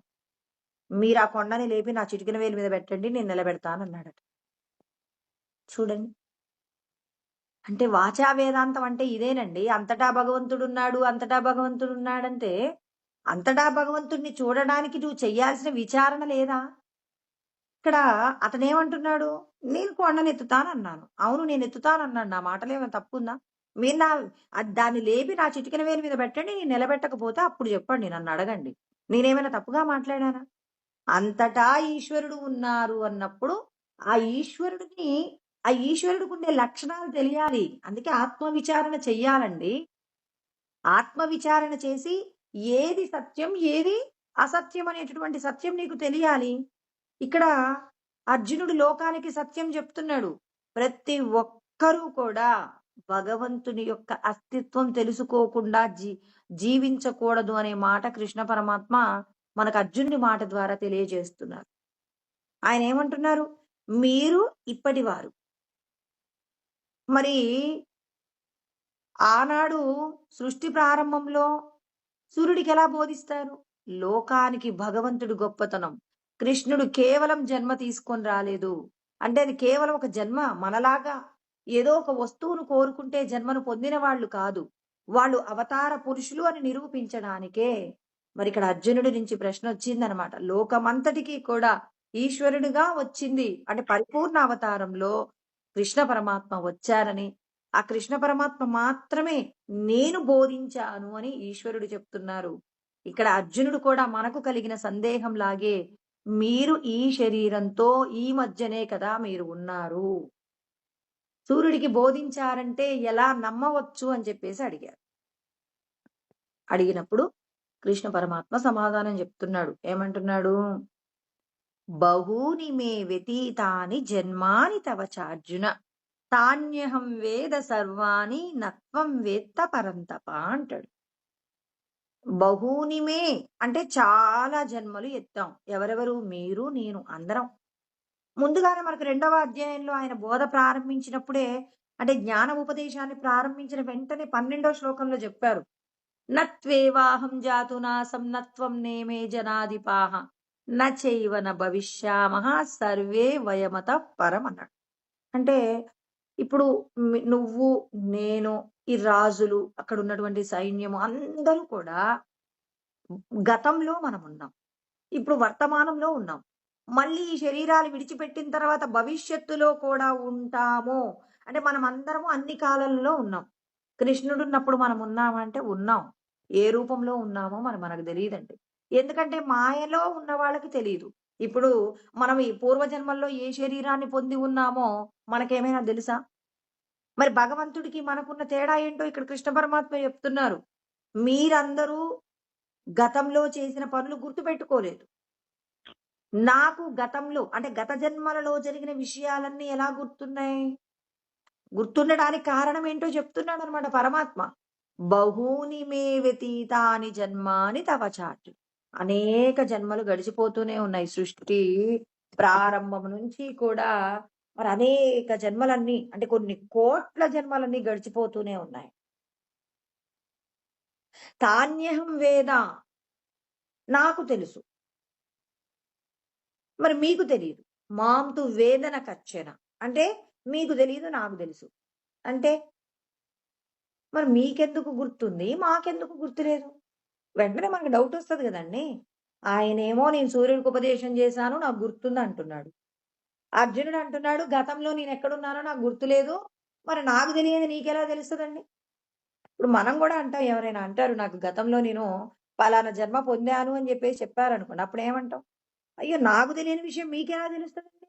మీరు ఆ కొండని లేపి నా చిటికెన వేలు మీద పెట్టండి. నేను నిలబెడతానన్నాడట. చూడండి. అంటే వాచా వేదాంతం అంటే ఇదేనండి. అంతటా భగవంతుడున్నాడు, అంతటా భగవంతుడున్నాడంటే, అంతటా భగవంతుడిని చూడడానికి నువ్వు చెయ్యాల్సిన విచారణ లేదా? ఇక్కడ అతనేమంటున్నాడు? నేను కొండనెత్తుతానన్నాను. అవును నేనెత్తుతానన్నాను. నా మాటలో ఏమైనా తప్పుందా? మీరు దాన్ని లేపి నా చిటికెన వేలు మీద పెట్టండి. నేను నిలబెట్టకపోతే అప్పుడు చెప్పండి. నన్నడగండి. నేనేమైనా తప్పుగా మాట్లాడానా? అంతటా ఈశ్వరుడు ఉన్నారు అన్నప్పుడు, ఆ ఈశ్వరుడిని ఆ ఈశ్వరుడికుండే లక్షణాలు తెలియాలి. అందుకే ఆత్మ విచారణ చెయ్యాలండి. ఆత్మ విచారణ చేసి ఏది సత్యం, ఏది అసత్యం అనేటటువంటి సత్యం నీకు తెలియాలి. ఇక్కడ అర్జునుడు లోకానికి సత్యం చెప్తున్నాడు. ప్రతి ఒక్కరూ కూడా భగవంతుని యొక్క అస్తిత్వం తెలుసుకోకుండా జీవించకూడదు అనే మాట కృష్ణ పరమాత్మ మనకు అర్జునుడి మాట ద్వారా తెలియజేస్తున్నారు. ఆయన ఏమంటున్నారు? మీరు ఇప్పటివారు. మరి ఆనాడు సృష్టి ప్రారంభంలో సూర్యుడికి ఎలా బోధిస్తారు? లోకానికి భగవంతుడి గొప్పతనం. కృష్ణుడు కేవలం జన్మ తీసుకొని రాలేదు. అంటే అది కేవలం ఒక జన్మ మనలాగా ఏదో ఒక వస్తువును కోరుకుంటే జన్మను పొందిన వాళ్ళు కాదు. వాళ్ళు అవతార పురుషులు అని నిరూపించడానికే మరి ఇక్కడ అర్జునుడి నుంచి ప్రశ్న వచ్చిందనమాట. లోకమంతటికి కూడా ఈశ్వరుడిగా వచ్చింది. అంటే పరిపూర్ణ అవతారంలో కృష్ణ పరమాత్మ వచ్చారని, ఆ కృష్ణ పరమాత్మ మాత్రమే నేను బోధించాను అని ఈశ్వరుడు చెప్తున్నారు. ఇక్కడ అర్జునుడు కూడా మనకు కలిగిన సందేహం లాగే మీరు ఈ శరీరంతో ఈ మధ్యనే కదా మీరు ఉన్నారు. సూర్యుడికి బోధించారంటే ఎలా నమ్మవచ్చు అని చెప్పేసి అడిగారు. అడిగినప్పుడు కృష్ణ పరమాత్మ సమాధానం చెప్తున్నాడు. ఏమంటున్నాడు? బహూని మే వ్యతీతాని జన్మాని తవ చార్జున తాన్యహం వేద సర్వాణి నత్వం వేత్త పరంతప అంటాడు. బహూనిమే అంటే చాలా జన్మలు ఎత్తాం. ఎవరెవరు? మీరు, నేను అందరం. ముందుగానే మనకు 2వ అధ్యాయంలో ఆయన బోధ ప్రారంభించినప్పుడే అంటే జ్ఞాన ఉపదేశాన్ని ప్రారంభించిన వెంటనే 12వ శ్లోకంలో చెప్పారు. నత్వేవాహం జాతునాసం నత్వం నేమే జనాధిపాహ నచైవ న భవిష్యామః సర్వే వయమత పరం అన్నాడు. అంటే ఇప్పుడు నువ్వు, నేను, ఈ రాజులు, అక్కడ ఉన్నటువంటి సైన్యము అందరూ కూడా గతంలో మనమున్నాం. ఇప్పుడు వర్తమానంలో ఉన్నాం. మళ్ళీ ఈ శరీరాలు విడిచిపెట్టిన తర్వాత భవిష్యత్తులో కూడా ఉంటాము. అంటే మనమందరము అన్ని కాలాలలో ఉన్నాం. కృష్ణుడున్నప్పుడు మనం ఉన్నామా అంటే ఉన్నాం. ఏ రూపంలో ఉన్నామో మనకు తెలీదండి. ఎందుకంటే మాయలో ఉన్న వాళ్ళకి తెలీదు. ఇప్పుడు మనం ఈ పూర్వజన్మల్లో ఏ శరీరాన్ని పొంది ఉన్నామో మనకేమైనా తెలుసా? మరి భగవంతుడికి మనకున్న తేడా ఏంటో ఇక్కడ కృష్ణ పరమాత్మ చెప్తున్నారు. మీరందరూ గతంలో చేసిన పనులు గుర్తుపెట్టుకోలేదు. నాకు గతంలో అంటే గత జన్మలలో జరిగిన విషయాలన్నీ ఎలా గుర్తున్నాయి? గుర్తుండడానికి కారణం ఏంటో చెప్తున్నాడనమాట పరమాత్మ. బహూని మే వ్యతీతాని జన్మాని తవ చాటు. అనేక జన్మలు గడిచిపోతూనే ఉన్నాయి. సృష్టి ప్రారంభం నుంచి కూడా మరి అనేక జన్మలన్నీ అంటే కొన్ని కోట్ల జన్మలన్నీ గడిచిపోతూనే ఉన్నాయి. తాన్యహం వేద నాకు తెలుసు. మరి మీకు తెలీదు. మాంతు వేదన కచ్చెన అంటే మీకు తెలీదు, నాకు తెలుసు. అంటే మరి మీకెందుకు గుర్తుంది? మాకెందుకు గుర్తులేదు? వెంటనే మనకు డౌట్ వస్తది గదండీ! ఆయనేమో నేను సూర్యుడికి ఉపదేశం చేశాను నాకు గుర్తుంది అంటున్నాడు. అర్జునుడు అంటున్నాడు గతంలో నేనెక్కడున్నానో నాకు గుర్తులేదు. మరి నాకు తెలియనిది నీకెలా తెలుస్తదండి? ఇప్పుడు మనం గూడా అంటాం ఎవరైనా అంటారు నాకు గతంలో నేను పలానా జన్మ పొందాను అని చెప్పేసి చెప్పారనుకోండి. అప్పుడేమంటాం? అయ్యో! నాకు తెలియని విషయం మీకెలా తెలుస్తదండి?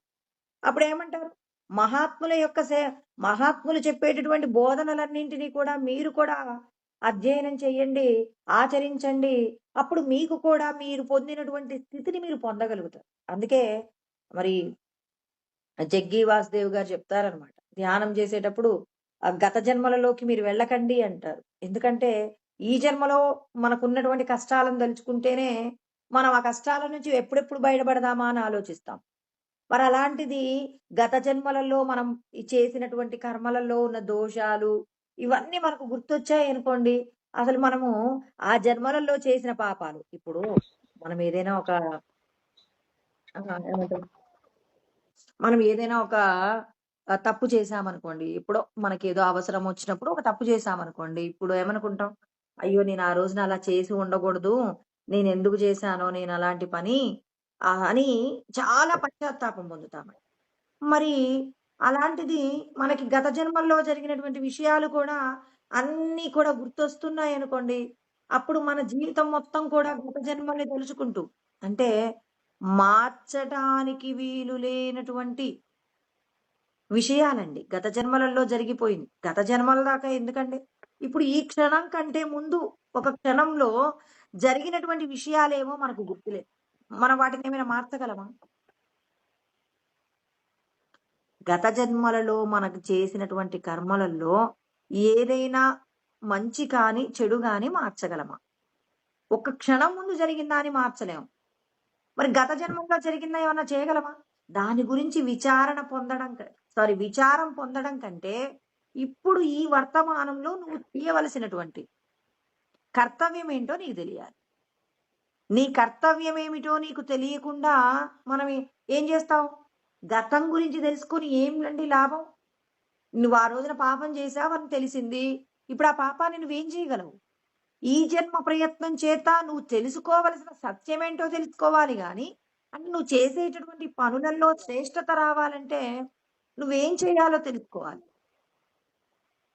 అప్పుడేమంటారు? మహాత్ముల యొక్క మహాత్ములు చెప్పేటటువంటి బోధనలన్నింటినీ కూడా మీరు కూడా అధ్యయనం చెయ్యండి, ఆచరించండి. అప్పుడు మీకు కూడా మీరు పొందినటువంటి స్థితిని మీరు పొందగలుగుతారు. అందుకే మరి జగ్గి వాసుదేవ్ గారు చెప్తారనమాట. ధ్యానం చేసేటప్పుడు గత జన్మలలోకి మీరు వెళ్ళకండి అంటారు. ఎందుకంటే ఈ జన్మలో మనకున్నటువంటి కష్టాలను తలుచుకుంటేనే మనం ఆ కష్టాల నుంచి ఎప్పుడెప్పుడు బయటపడదామా అని ఆలోచిస్తాం. మరి అలాంటిది గత జన్మలలో మనం చేసినటువంటి కర్మలలో ఉన్న దోషాలు ఇవన్నీ మనకు గుర్తొచ్చాయనుకోండి, అసలు మనము ఆ జన్మలలో చేసిన పాపాలు ఇప్పుడు మనం ఏదైనా ఒక ఏమంటారు? మనం ఏదైనా ఒక తప్పు చేశామనుకోండి. ఎప్పుడో మనకేదో అవసరం వచ్చినప్పుడు ఒక తప్పు చేశామనుకోండి. ఇప్పుడు ఏమనుకుంటాం? అయ్యో! నేను ఆ రోజున అలా చేసి ఉండకూడదు. నేనెందుకు చేశానో నేనలాంటి పని అని చాలా పశ్చాత్తాపం పొందుతామండి. మరి అలాంటిది మనకి గత జన్మల్లో జరిగినటువంటి విషయాలు కూడా అన్నీ కూడా గుర్తొస్తున్నాయనుకోండి. అప్పుడు మన జీవితం మొత్తం కూడా గత జన్మల్ని తలుచుకుంటూ అంటే మార్చటానికి వీలు లేనటువంటి విషయాలండి. గత జన్మలలో జరిగిపోయింది. గత జన్మల దాకా ఎందుకండి? ఇప్పుడు ఈ క్షణం కంటే ముందు ఒక క్షణంలో జరిగినటువంటి విషయాలేమో మనకు గుర్తులేవు. మనం వాటినేమైనా మార్చగలమా? గత జన్మలలో మనకు చేసినటువంటి కర్మలలో ఏదైనా మంచి కానీ, చెడు గాని మార్చగలమా? ఒక క్షణం ముందు జరిగిన దాన్ని మార్చలేం. మరి గత జన్మలో జరిగిందా ఏమన్నా చేయగలమా? దాని గురించి విచారం పొందడం కంటే, ఇప్పుడు ఈ వర్తమానంలో నువ్వు చేయవలసినటువంటి కర్తవ్యం ఏంటో నీకు తెలియాలి. నీ కర్తవ్యం ఏమిటో నీకు తెలియకుండా మనం ఏం చేస్తాం? గతం గురించి తెలుసుకొని ఏంటండి లాభం? నువ్వు ఆ రోజున పాపం చేశావని తెలిసింది. ఇప్పుడు ఆ పాపాన్ని నువ్వేం చేయగలవు? ఈ జన్మ ప్రయత్నం చేత నువ్వు తెలుసుకోవలసిన సత్యమేంటో తెలుసుకోవాలి గాని, అంటే నువ్వు చేసేటటువంటి పనులలో శ్రేష్టత రావాలంటే నువ్వేం చేయాలో తెలుసుకోవాలి.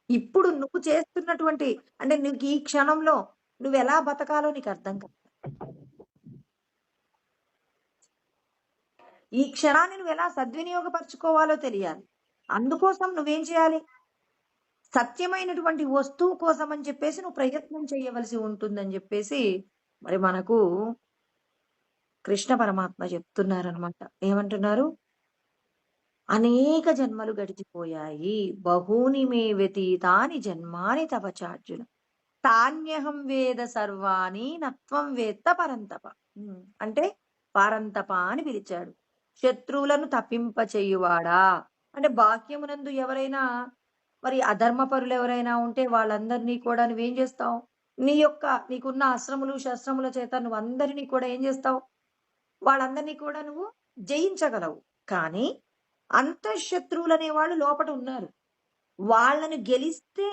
ఇప్పుడు నువ్వు చేస్తున్నటువంటి అంటే నీకు ఈ క్షణంలో నువ్వెలా బతకాలో నీకు అర్థం కాదు. ఈ క్షణాన్ని నువ్వెలా సద్వినియోగపరుచుకోవాలో తెలియాలి. అందుకోసం నువ్వేం చేయాలి? సత్యమైనటువంటి వస్తువు కోసం అని చెప్పేసి నువ్వు ప్రయత్నం చేయవలసి ఉంటుందని చెప్పేసి మరి మనకు కృష్ణ పరమాత్మ చెప్తున్నారనమాట. ఏమంటున్నారు? అనేక జన్మలు గడిచిపోయాయి. బహూని మే వ్యతీతాని జన్మాని తవ చార్జున. తాన్యహం వేద సర్వాణి నత్వం వేత్త పరంతప. అంటే పరంతప అని పిలిచాడు. శత్రువులను తప్పింప చెయ్యువాడా. అంటే బాహ్యమునందు ఎవరైనా మరి అధర్మపరులు ఎవరైనా ఉంటే వాళ్ళందరినీ కూడా నువ్వేం చేస్తావు? నీకున్న అస్త్రములు, శస్త్రముల చేత నువ్వందరినీ కూడా ఏం చేస్తావు? వాళ్ళందరినీ కూడా నువ్వు జయించగలవు. కానీ అంతఃశత్రువులనే వాళ్ళు లోపట ఉన్నారు. వాళ్ళని గెలిస్తే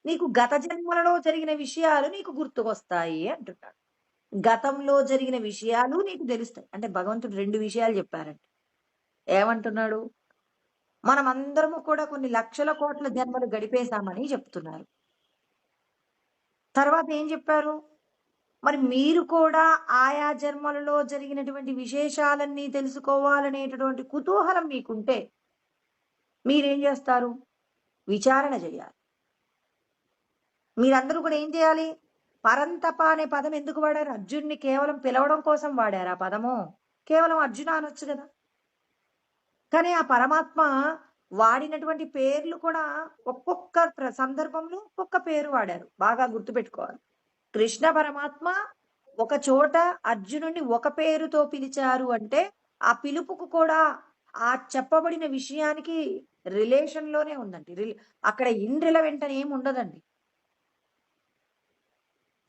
నీకు గత జన్మలలో జరిగిన విషయాలు నీకు గుర్తుకొస్తాయి అంటున్నాడు. గతంలో జరిగిన విషయాలు నీకు తెలుస్తాయి. అంటే భగవంతుడు 2 విషయాలు చెప్పారండి. ఏమంటున్నాడు? మనమందరము కూడా కొన్ని లక్షల కోట్ల జన్మలు గడిపేశామని చెప్తున్నారు. తర్వాత ఏం చెప్పారు? మరి మీరు కూడా ఆయా జన్మలలో జరిగినటువంటి విశేషాలన్నీ తెలుసుకోవాలనేటటువంటి కుతూహలం మీకుంటే మీరేం చేస్తారు? విచారణ చేయాలి. మీరందరూ కూడా ఏం చేయాలి? పరంతప అనే పదం ఎందుకు వాడారు? అర్జున్ని కేవలం పిలవడం కోసం వాడారు ఆ పదము. కేవలం అర్జున అనొచ్చు కదా. కానీ ఆ పరమాత్మ వాడినటువంటి పేర్లు కూడా ఒక్కొక్క సందర్భంలో ఒక్కొక్క పేరు వాడారు. బాగా గుర్తుపెట్టుకోవాలి. కృష్ణ పరమాత్మ ఒక చోట అర్జునుడిని ఒక పేరుతో పిలిచారు అంటే ఆ పిలుపుకు కూడా ఆ చెప్పబడిన విషయానికి రిలేషన్ లోనే ఉందండి. అక్కడ ఇన్రిలవెంట్ అని ఏమి ఉండదండి.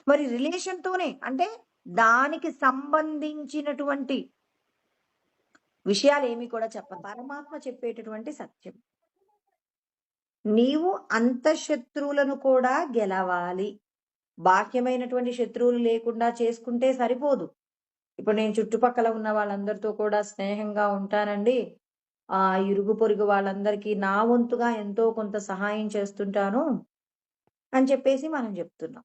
మరి రిలేషన్ తోనే అంటే దానికి సంబంధించినటువంటి విషయాలు ఏమి కూడా చెప్పరు. పరమాత్మ చెప్పేటటువంటి సత్యం. నీవు అంతఃశత్రువులను కూడా గెలవాలి. బాహ్యమైనటువంటి శత్రువులు లేకుండా చేసుకుంటే సరిపోదు. ఇప్పుడు నేను చుట్టుపక్కల ఉన్న వాళ్ళందరితో కూడా స్నేహంగా ఉంటానండి. ఇరుగు పొరుగు వాళ్ళందరికీ నా వంతుగా ఎంతో కొంత సహాయం చేస్తుంటాను అని చెప్పేసి మనం చెప్తున్నాం.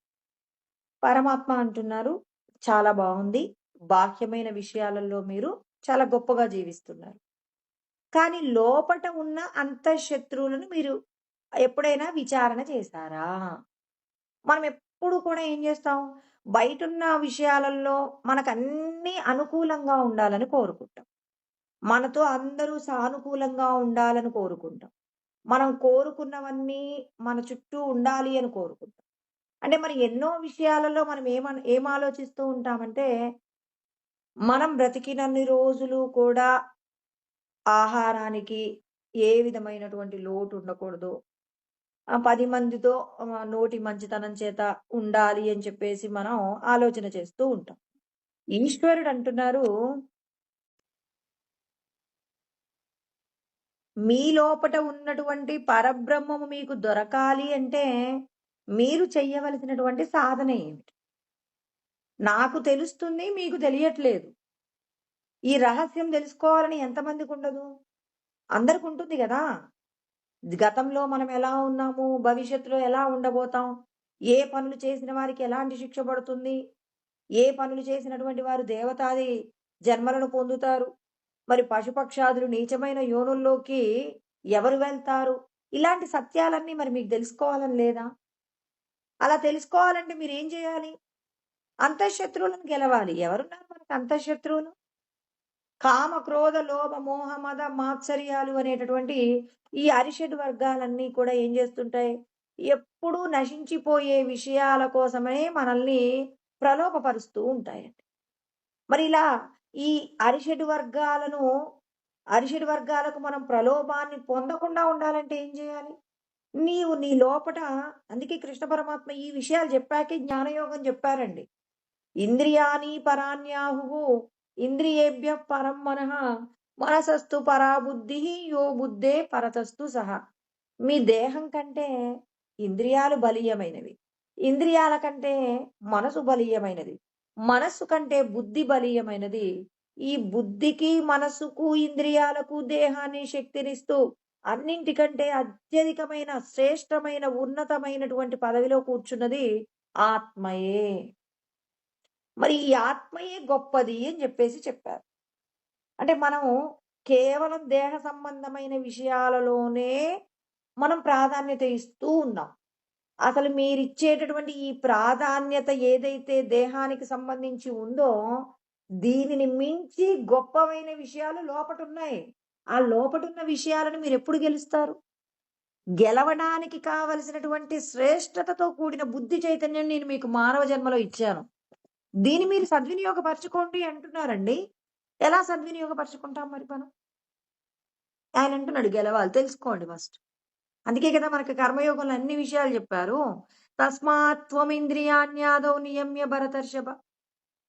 పరమాత్మ అంటున్నారు చాలా బాగుంది. బాహ్యమైన విషయాలలో మీరు చాలా గొప్పగా జీవిస్తున్నారు. కానీ లోపట ఉన్న అంతఃశత్రువులను మీరు ఎప్పుడైనా విచారణ చేశారా? మనం ఎప్పుడు కూడా ఏం చేస్తాం? బయటున్న విషయాలలో మనకన్నీ అనుకూలంగా ఉండాలని కోరుకుంటాం. మనతో అందరూ సానుకూలంగా ఉండాలని కోరుకుంటాం. మనం కోరుకున్నవన్నీ మన చుట్టూ ఉండాలి అని కోరుకుంటాం. అంటే మరి ఎన్నో విషయాలలో మనం ఏం ఆలోచిస్తూ ఉంటామంటే, మనం బ్రతికినన్ని రోజులు కూడా ఆహారానికి ఏ విధమైనటువంటి లోటు ఉండకూడదు. 10 మందితో నోటి మంచితనం చేత ఉండాలి అని చెప్పేసి మనం ఆలోచన చేస్తూ ఉంటాం. ఈశ్వరుడు అంటున్నారు, మీ లోపట ఉన్నటువంటి పరబ్రహ్మము మీకు దొరకాలి అంటే, మీరు చెయ్యవలసినటువంటి సాధన ఏమిటి? నాకు తెలుస్తుంది, మీకు తెలియట్లేదు. ఈ రహస్యం తెలుసుకోవాలని ఎంతమందికుండదు? అందరికుంటుంది గదా! గతంలో మనం ఎలా ఉన్నాము? భవిష్యత్తులో ఎలా ఉండబోతాం? ఏ పనులు చేసిన వారికి ఎలాంటి శిక్ష పడుతుంది? ఏ పనులు చేసినటువంటి వారు దేవతాది జన్మలను పొందుతారు? మరి పశుపక్షాదులు నీచమైన యోనుల్లోకి ఎవరు వెళ్తారు? ఇలాంటి సత్యాలన్నీ మరి మీకు తెలుసుకోవాలని లేదా? అలా తెలుసుకోవాలంటే మీరేం చేయాలి? అంతఃశత్రువులను గెలవాలి. ఎవరున్నారు మనకు అంతఃశత్రువులు? కామ, క్రోధ, లోభ, మోహ, మద, మాత్సర్యాలు అనేటటువంటి ఈ అరిషడ్ వర్గాలన్నీ కూడా ఏం చేస్తుంటాయి? ఎప్పుడూ నశించిపోయే విషయాల కోసమే మనల్ని ప్రలోభపరుస్తూ ఉంటాయండి. మరి ఇలా ఈ అరిషడ్ వర్గాలను అరిషడ్ వర్గాలకు మనం ప్రలోభాన్ని పొందకుండా ఉండాలంటే ఏం చేయాలి? నీవు నీ లోపట అందుకే కృష్ణ పరమాత్మ ఈ విషయాలు చెప్పాకే జ్ఞానయోగం చెప్పారండి. ఇంద్రియాణి పరాణ్యాహుః ఇంద్రియేభ్యః పరం మనః మనసస్తు పరా బుద్ధిః యో బుద్ధే పరతస్తు సహా. మీ దేహం కంటే ఇంద్రియాలు బలీయమైనవి. ఇంద్రియాల కంటే మనసు బలీయమైనది. మనస్సు కంటే బుద్ధి బలీయమైనది. ఈ బుద్ధికి, మనసుకు, ఇంద్రియాలకు దేహాన్ని శక్తినిస్తూ అన్నింటికంటే అత్యధికమైన, శ్రేష్టమైన, ఉన్నతమైనటువంటి పదవిలో కూర్చున్నది ఆత్మయే. మరి ఈ ఆత్మయే గొప్పది అని చెప్పేసి చెప్పారు. అంటే మనం కేవలం దేహ సంబంధమైన విషయాలలోనే మనం ప్రాధాన్యత ఇస్తూ ఉన్నాం. అసలు మీరిచ్చేటటువంటి ఈ ప్రాధాన్యత ఏదైతే దేహానికి సంబంధించి ఉందో, దీనిని మించి గొప్పవైన విషయాలు లోపటున్నాయి. ఆ లోపటున్న విషయాలను మీరెప్పుడు గెలుస్తారు? గెలవడానికి కావలసినటువంటి శ్రేష్టతతో కూడిన బుద్ధి చైతన్యం నేను మీకు మానవ జన్మలో ఇచ్చాను. దీన్ని మీరు సద్వినియోగపరచుకోండి అంటున్నారండి. ఎలా సద్వినియోగపరచుకుంటాం మరి మనం? ఆయన అంటున్నాడు గెలవాలి. తెలుసుకోండి ఫస్ట్. అందుకే కదా మనకి కర్మయోగంలో అన్ని విషయాలు చెప్పారు. తస్మాత్ త్వమింద్రియాణ్యాదౌ నియమ్య భరతర్షభ.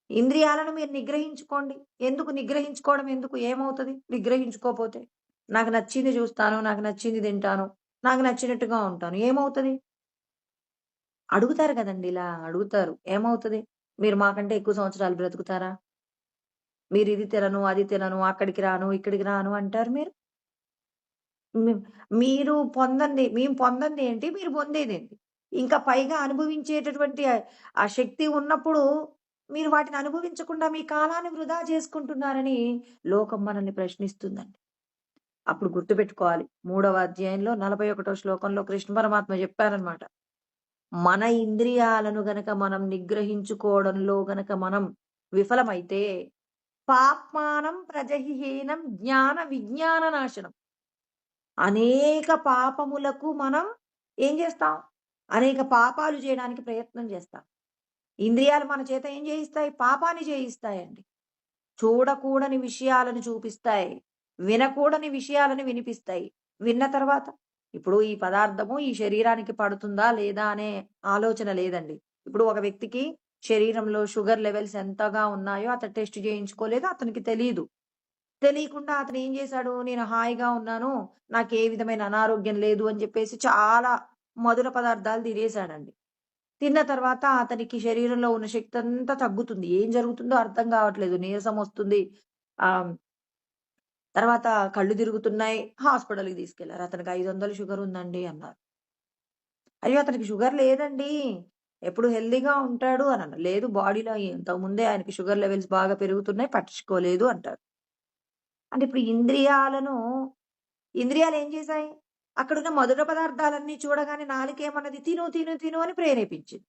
ఇంద్రియాలను మీరు నిగ్రహించుకోండి. ఎందుకు నిగ్రహించుకోవడం ఎందుకు? ఏమవుతది నిగ్రహించుకోపోతే? నాకు నచ్చింది చూస్తాను, నాకు నచ్చింది తింటాను, నాకు నచ్చినట్టుగా ఉంటాను. ఏమవుతది? అడుగుతారు కదండీ ఇలా అడుగుతారు. ఏమవుతది? మీరు మాకంటే ఎక్కువ సంవత్సరాలు బ్రతుకుతారా? మీరిది తినను, అది తినను, అక్కడికి రాను, ఇక్కడికి రాను అంటారు మీరు. హ్మ్. మేము పొందంది ఏంటి? మీరు పొందేదేంటి? ఇంకా పైగా అనుభవించేటటువంటి ఆ శక్తి ఉన్నప్పుడు మీరు వాటిని అనుభవించకుండా మీ కాలాన్ని వృధా చేసుకుంటున్నారని లోకం మనల్ని ప్రశ్నిస్తుందండి. అప్పుడు గుర్తుపెట్టుకోవాలి. 3వ అధ్యాయంలో 41వ శ్లోకంలో కృష్ణ పరమాత్మ చెప్పారనమాట. మన ఇంద్రియాలను గనక మనం నిగ్రహించుకోవడంలో గనక మనం విఫలమైతే పాప్మానం ప్రజహిహీనం జ్ఞాన విజ్ఞాన నాశనం. అనేక పాపములకు మనం ఏం చేస్తాం? అనేక పాపాలు చేయడానికి ప్రయత్నం చేస్తాం. ఇంద్రియాలు మన చేత ఏం చేయిస్తాయి? పాపాన్ని చేయిస్తాయండి. చూడకూడని విషయాలను చూపిస్తాయి. వినకూడని విషయాలను వినిపిస్తాయి. విన్న తర్వాత ఇప్పుడు ఈ పదార్థము ఈ శరీరానికి పడుతుందా లేదా అనే ఆలోచన లేదండి. ఇప్పుడు ఒక వ్యక్తికి శరీరంలో షుగర్ లెవెల్స్ ఎంతగా ఉన్నాయో అతను టెస్ట్ చేయించుకోలేదు. అతనికి తెలీదు. తెలియకుండా అతను ఏం చేశాడు? నేను హాయిగా ఉన్నాను. నాకే విధమైన అనారోగ్యం లేదు అని చెప్పేసి చాలా మధుర పదార్థాలు తినేసాడండి. తిన్న తర్వాత అతనికి శరీరంలో ఉన్న శక్తి అంతా తగ్గుతుంది. ఏం జరుగుతుందో అర్థం కావట్లేదు. నీరసం వస్తుంది. ఆహ్, తర్వాత కళ్ళు తిరుగుతున్నాయి. హాస్పిటల్‌కి తీసుకెళ్లారు. అతనికి 500 షుగర్ ఉందండి అన్నారు. అయ్యో! అతనికి షుగర్ లేదండి. ఎప్పుడు హెల్తీగా ఉంటాడు అని అన్నారు. లేదు బాడీలో ఇంతకుముందే ఆయనకి షుగర్ లెవెల్స్ బాగా పెరుగుతున్నాయి. పట్టించుకోలేదు అంటారు. అంటే ఇప్పుడు ఇంద్రియాలు ఏం చేశాయి? అక్కడున్న మధుర పదార్థాలన్నీ చూడగానే నాలుకేమన్నది తిను, తిను, తిను అని ప్రేరేపించింది.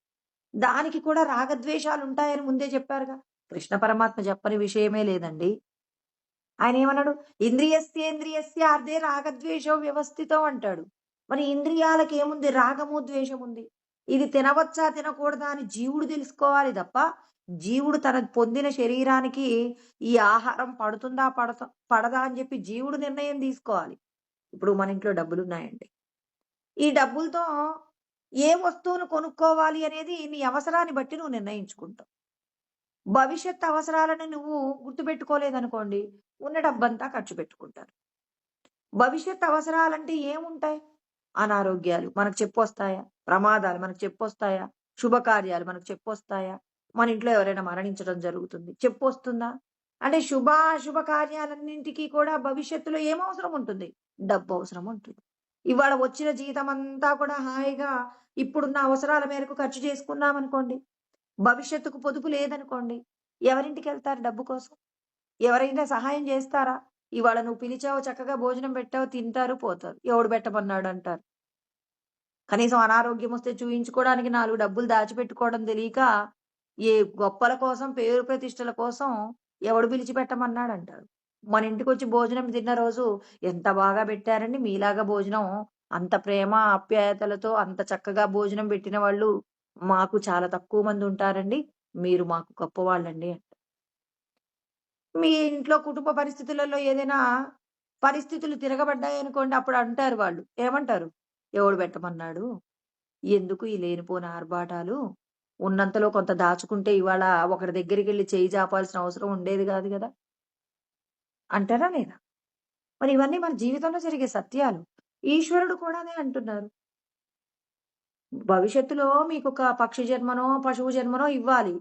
దానికి కూడా రాగద్వేషాలుంటాయని ముందే చెప్పారుగా. కృష్ణ పరమాత్మ చెప్పని విషయమే లేదండి. ఆయనేమన్నాడు? ఇంద్రియస్యేంద్రియస్యార్ధే రాగద్వేషో వ్యవస్థితం అంటాడు. మరి ఇంద్రియాలకేముంది? రాగము, ద్వేషముంది. ఇది తినవచ్చా, తినకూడదా అని జీవుడు తెలుసుకోవాలి తప్ప, జీవుడు తన పొందిన శరీరానికి ఈ ఆహారం పడుతుందా, పడదా అని చెప్పి జీవుడు నిర్ణయం తీసుకోవాలి. ఇప్పుడు మన ఇంట్లో డబ్బులున్నాయండి. ఈ డబ్బులతో ఏ వస్తువును కొనుక్కోవాలి అనేది నీ అవసరాన్ని బట్టి నువ్వు నిర్ణయించుకుంటావు. భవిష్యత్ అవసరాలను నువ్వు గుర్తుపెట్టుకోలేదనుకోండి, ఉన్న డబ్బంతా ఖర్చు పెట్టుకుంటారు. భవిష్యత్ అవసరాలంటే ఏముంటాయి? అనారోగ్యాలు మనకు చెప్పొస్తాయా? ప్రమాదాలు మనకు చెప్పొస్తాయా? శుభకార్యాలు మనకు చెప్పొస్తాయా? మన ఇంట్లో ఎవరైనా మరణించడం జరుగుతుంది. చెప్పొస్తుందా? అంటే అశుభ కార్యాలన్నింటికి కూడా భవిష్యత్తులో ఏం అవసరం ఉంటుంది? డబ్బు అవసరం ఉంటుంది. ఇవాళ వచ్చిన జీతమంతా కూడా హాయిగా ఇప్పుడున్న అవసరాల మేరకు ఖర్చు చేసుకున్నామనుకోండి, భవిష్యత్తుకు పొదుపు లేదనుకోండి, ఎవరింటికెళ్తారు డబ్బు కోసం? ఎవరైనా సహాయం చేస్తారా? ఇవాళ నువ్వు పిలిచావు, చక్కగా భోజనం పెట్టావు, తింటారు, పోతారు. ఎవడు పెట్టమన్నాడంటారు. కనీసం అనారోగ్యం వస్తే చూయించుకోవడానికి 4 డబ్బులు దాచిపెట్టుకోవడం తెలియక, ఏ గొప్పల కోసం, పేరు ప్రతిష్టల కోసం ఎవడు పిలిచి పెట్టమన్నాడంటారు. మన ఇంటికొచ్చి భోజనం తిన్న రోజు, ఎంత బాగా పెట్టారండి మీలాగా భోజనం, అంత ప్రేమ, ఆప్యాయతలతో అంత చక్కగా భోజనం పెట్టిన వాళ్ళు మాకు చాలా తక్కువ మంది ఉంటారండి. మీరు మాకు గొప్పవాళ్ళండి. మీ ఇంట్లో కుటుంబ పరిస్థితులలో ఏదైనా పరిస్థితులు తిరగబడ్డాయనుకోండి, అప్పుడు అంటారు వాళ్ళు. ఏమంటారు? "ఎవడు పెట్టమన్నాడు? ఎందుకు ఈ లేనిపోని ఆర్భాటాలు? ఉన్నంతలో కొంత దాచుకుంటే ఇవాళ ఒకరి దగ్గరికెళ్లి చెయ్యి చాపాల్సిన అవసరం ఉండేది గాదు గదా!" అంటారా లేదా? మరి ఇవన్నీ మన జీవితంలో జరిగే సత్యాలు. ఈశ్వరుడు కూడా అదే అంటున్నారు. భవిష్యత్తులో మీకొక పక్షి జన్మనో, పశువు జన్మనో ఇవ్వాలి.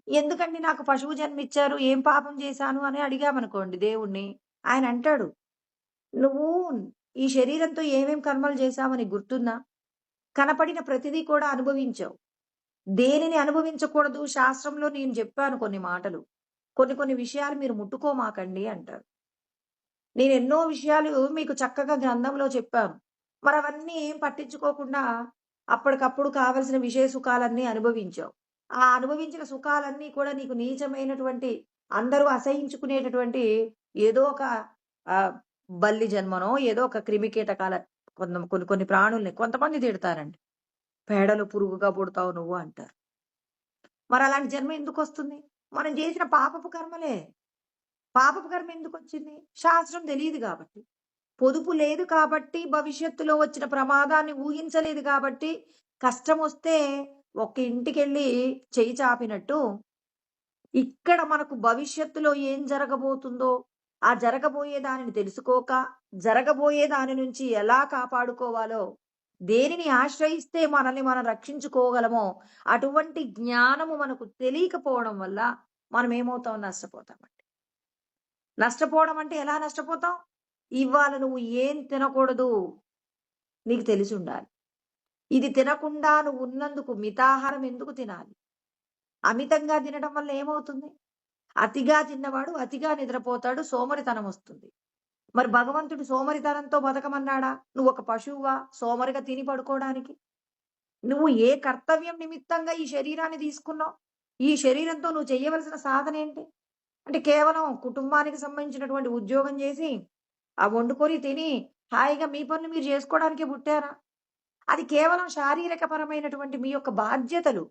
ఎందుకండి నాకు పశువు జన్మిచ్చారు? ఏం పాపం చేశాను అని అడిగామనుకోండి దేవుడిని. ఆయన అంటాడు, "నువ్వు ఈ శరీరంతో ఏమేం కర్మలు చేశావో నీకు గుర్తుందా? కనపడిన ప్రతిదీ కూడా అనుభవించావు. దేనిని అనుభవించకూడదు శాస్త్రంలో నేను చెప్పాను కొన్ని మాటలు. కొన్ని కొన్ని విషయాలు మీరు ముట్టుకోమాకండి" అంటారు. నేనెన్నో విషయాలు మీకు చక్కగా గ్రంథంలో చెప్పాను. మరవన్నీ ఏం పట్టించుకోకుండా అప్పటికప్పుడు కావలసిన విషయ సుఖాలన్నీ అనుభవించావు. ఆ అనుభవించిన సుఖాలన్నీ కూడా నీకు నీచమైనటువంటి, అందరూ అసహించుకునేటటువంటి ఏదో ఒక ఆహ్, బల్లి జన్మనో, ఏదో ఒక క్రిమికీటకాల కొన్ని కొన్ని ప్రాణుల్ని కొంతమంది తిడతారండి. "పేడలో పురుగుగా పుడతావు నువ్వు" అంటారు. మరలాంటి జన్మ ఎందుకొస్తుంది? మనం చేసిన పాపపు కర్మలే. పాపపు కర్మ ఎందుకొచ్చింది? శాస్త్రం తెలీదు గాబట్టి. పొదుపు లేదు కాబట్టి, భవిష్యత్తులో వచ్చిన ప్రమాదాన్ని ఊహించలేదు కాబట్టి, కష్టమొస్తే ఒక ఇంటికెళ్ళి చెయ్యి చాపినట్టు, ఇక్కడ మనకు భవిష్యత్తులో ఏం జరగబోతుందో, ఆ జరగబోయే దానిని తెలుసుకోక, జరగబోయే దాని నుంచి ఎలా కాపాడుకోవాలో, దేనిని ఆశ్రయిస్తే మనల్ని మనం రక్షించుకోగలమో, అటువంటి జ్ఞానము మనకు తెలియకపోవడం వల్ల మనమేమవుతాం? నష్టపోతామండి. నష్టపోవడం అంటే ఎలా నష్టపోతాం? ఇవాళ నువ్వు ఏం తినకూడదు నీకు తెలిసుండాలి. ఇది తినకుండా నువ్వు ఉన్నందుకు మితాహారం ఎందుకు తినాలి? అమితంగా తినడం వల్ల ఏమవుతుంది? అతిగా తిన్నవాడు అతిగా నిద్రపోతాడు. సోమరితనం వస్తుంది. మరి భగవంతుడు సోమరితనంతో బతకమన్నాడా? నువ్వొక పశువువా సోమరిగా తిని పడుకోవడానికి? నువ్వు ఏ కర్తవ్యం నిమిత్తంగా ఈ శరీరాన్ని తీసుకున్నావు? ఈ శరీరంతో నువ్వు చెయ్యవలసిన సాధనేంటి? అంటే కేవలం కుటుంబానికి సంబంధించినటువంటి ఉద్యోగం చేసి, ఆ వండుకొని తిని, హాయిగా మీ పనులు మీరు జేసుకోవడానికే పుట్టారా? అది కేవలం శారీరకపరమైనటువంటి మీ యొక్క బాధ్యతలు.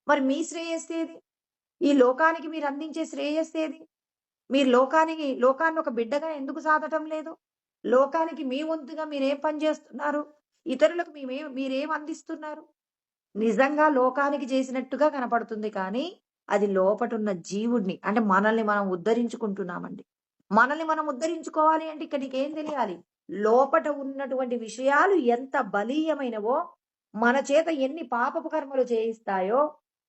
మరి మీ శ్రేయస్సేది? ఈ లోకానికి మీరందించే శ్రేయస్సేది? మీరు లోకాన్ని ఒక బిడ్డగా ఎందుకు సాదటం లేదు? లోకానికి మీ వంతుగా మీరేం పని జేస్తున్నారు? ఇతరులకు మీరేం అందిస్తున్నారు? నిజంగా లోకానికి చేసినట్టుగా కనపడుతుంది కానీ, అది లోపటున్న జీవుడిని అంటే మనల్ని మనం ఉద్ధరించుకుంటున్నామండి. మనల్ని మనం ఉద్ధరించుకోవాలి అంటే ఇక నీకేం తెలియాలి? లోపట ఉన్నటువంటి విషయాలు ఎంత బలీయమైనవో, మన చేత ఎన్ని పాపపు కర్మలు చేయిస్తాయో,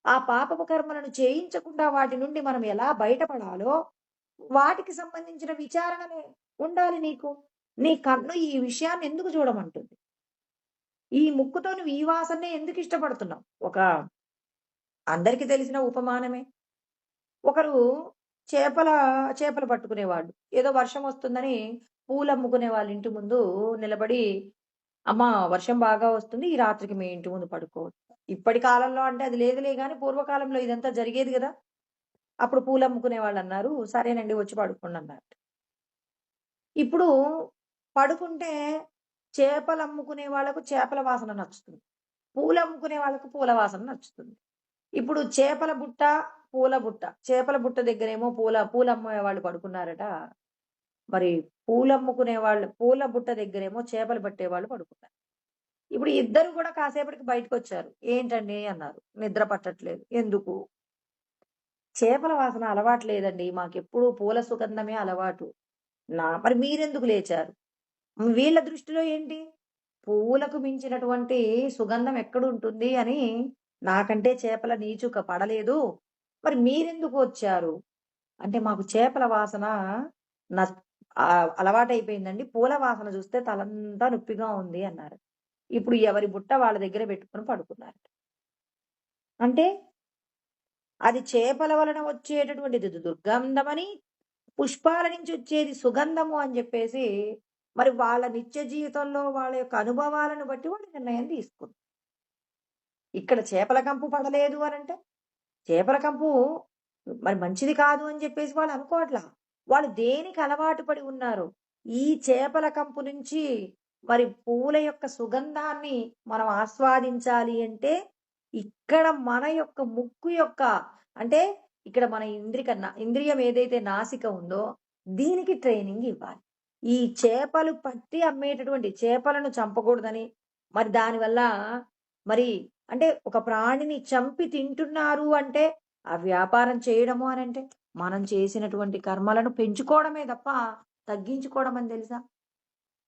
ఆ పాపపు కర్మలను చేయించకుండా వాటి నుండి మనం ఎలా బయటపడాలో, వాటికి సంబంధించిన విచారణనే ఉండాలి నీకు. నీ కన్ను ఈ విషయాన్ని ఎందుకు చూడమంటుంది? ఈ ముక్కుతో నువ్వు ఈ వాసననే ఎందుకు ఇష్టపడుతున్నావు? అందరికి తెలిసిన ఉపమానమే. ఒకరు చేపల చేపలు పట్టుకునేవాళ్ళు. ఏదో వర్షం వస్తుందని పూలమ్ముకునే వాళ్ళ ఇంటి ముందు నిలబడి, "అమ్మా! వర్షం బాగా వస్తుంది. ఈ రాత్రికి మీ ఇంటి ముందు పడుకోవచ్చు." ఇప్పటి కాలంలో అంటే అది లేదులే గానీ, పూర్వకాలంలో ఇదంతా జరిగేది గదా! అప్పుడు పూలమ్ముకునే వాళ్ళన్నారు, "సరేనండి వచ్చి పడుకోండన్నారు." ఇప్పుడు పడుకుంటే చేపలమ్ముకునే వాళ్ళకు చేపల వాసన నచ్చుతుంది. పూలమ్ముకునే వాళ్ళకు పూల వాసన నచ్చుతుంది. ఇప్పుడు చేపల బుట్ట, పూల బుట్ట. చేపల బుట్ట దగ్గరేమో పూలమ్మే వాళ్ళు పడుకున్నారట. మరి పూలమ్ముకునే వాళ్ళు పూల బుట్ట దగ్గరేమో చేపలు పట్టేవాళ్ళు పడుకున్నారు. ఇప్పుడు ఇద్దరు కూడా కాసేపటికి బయటకొచ్చారు. "ఏంటండి?" అన్నారు. "నిద్ర పట్టట్లేదు." "ఎందుకు?" "చేపల వాసన అలవాటు లేదండి. మాకెప్పుడూ పూల సుగంధమే అలవాటు." మరి మీరెందుకు లేచారు? వీళ్ళ దృష్టిలో ఏంటి? పువ్వులకు మించినటువంటి సుగంధం ఎక్కడుంటుంది అని నాకంటే చేపల నీచుక పడలేదు. మరి మీరెందుకు వచ్చారు? అంటే మాకు చేపల వాసన నస్ అలవాటయిపోయిందండి. పూల వాసన చూస్తే తలంతా నొప్పిగా ఉంది అన్నారు. ఇప్పుడు ఎవరి బుట్ట వాళ్ళ దగ్గర పెట్టుకొని పడుకున్నారు. అంటే అది చేపల వలన వచ్చేటటువంటిది దుర్గంధమని, పుష్పాల నుంచి వచ్చేది సుగంధము అని జెప్పేసి, మరి వాళ్ళ నిత్య జీవితంలో వాళ్ళ యొక్క అనుభవాలను బట్టి వాళ్ళు నిర్ణయం తీసుకున్నారు. ఇక్కడ చేపల కంపు పడలేదు అనంటే, చేపల కంపు మరి మంచిది కాదు అని జెప్పేసి వాళ్ళు అనుకోవట్లా. వాళ్ళు దేనికి అలవాటు పడి ఉన్నారో, ఈ చేపల కంపు నుంచి మరి పూల యొక్క సుగంధాన్ని మనం ఆస్వాదించాలి అంటే, ఇక్కడ మన యొక్క ముక్కు యొక్క అంటే ఇక్కడ మన ఇంద్రియం ఏదైతే నాసిక ఉందో, దీనికి ట్రైనింగ్ ఇవ్వాలి. ఈ చేపలు పట్టి అమ్మేటటువంటి చేపలను చంపకూడదని, మరి దానివల్ల మరి అంటే ఒక ప్రాణిని చంపి తింటున్నారు అంటే, ఆ వ్యాపారం చేయడము అనంటే, మనం చేసినటువంటి కర్మలను పెంచుకోవడమే తప్ప తగ్గించుకోవడం అని తెలుసా?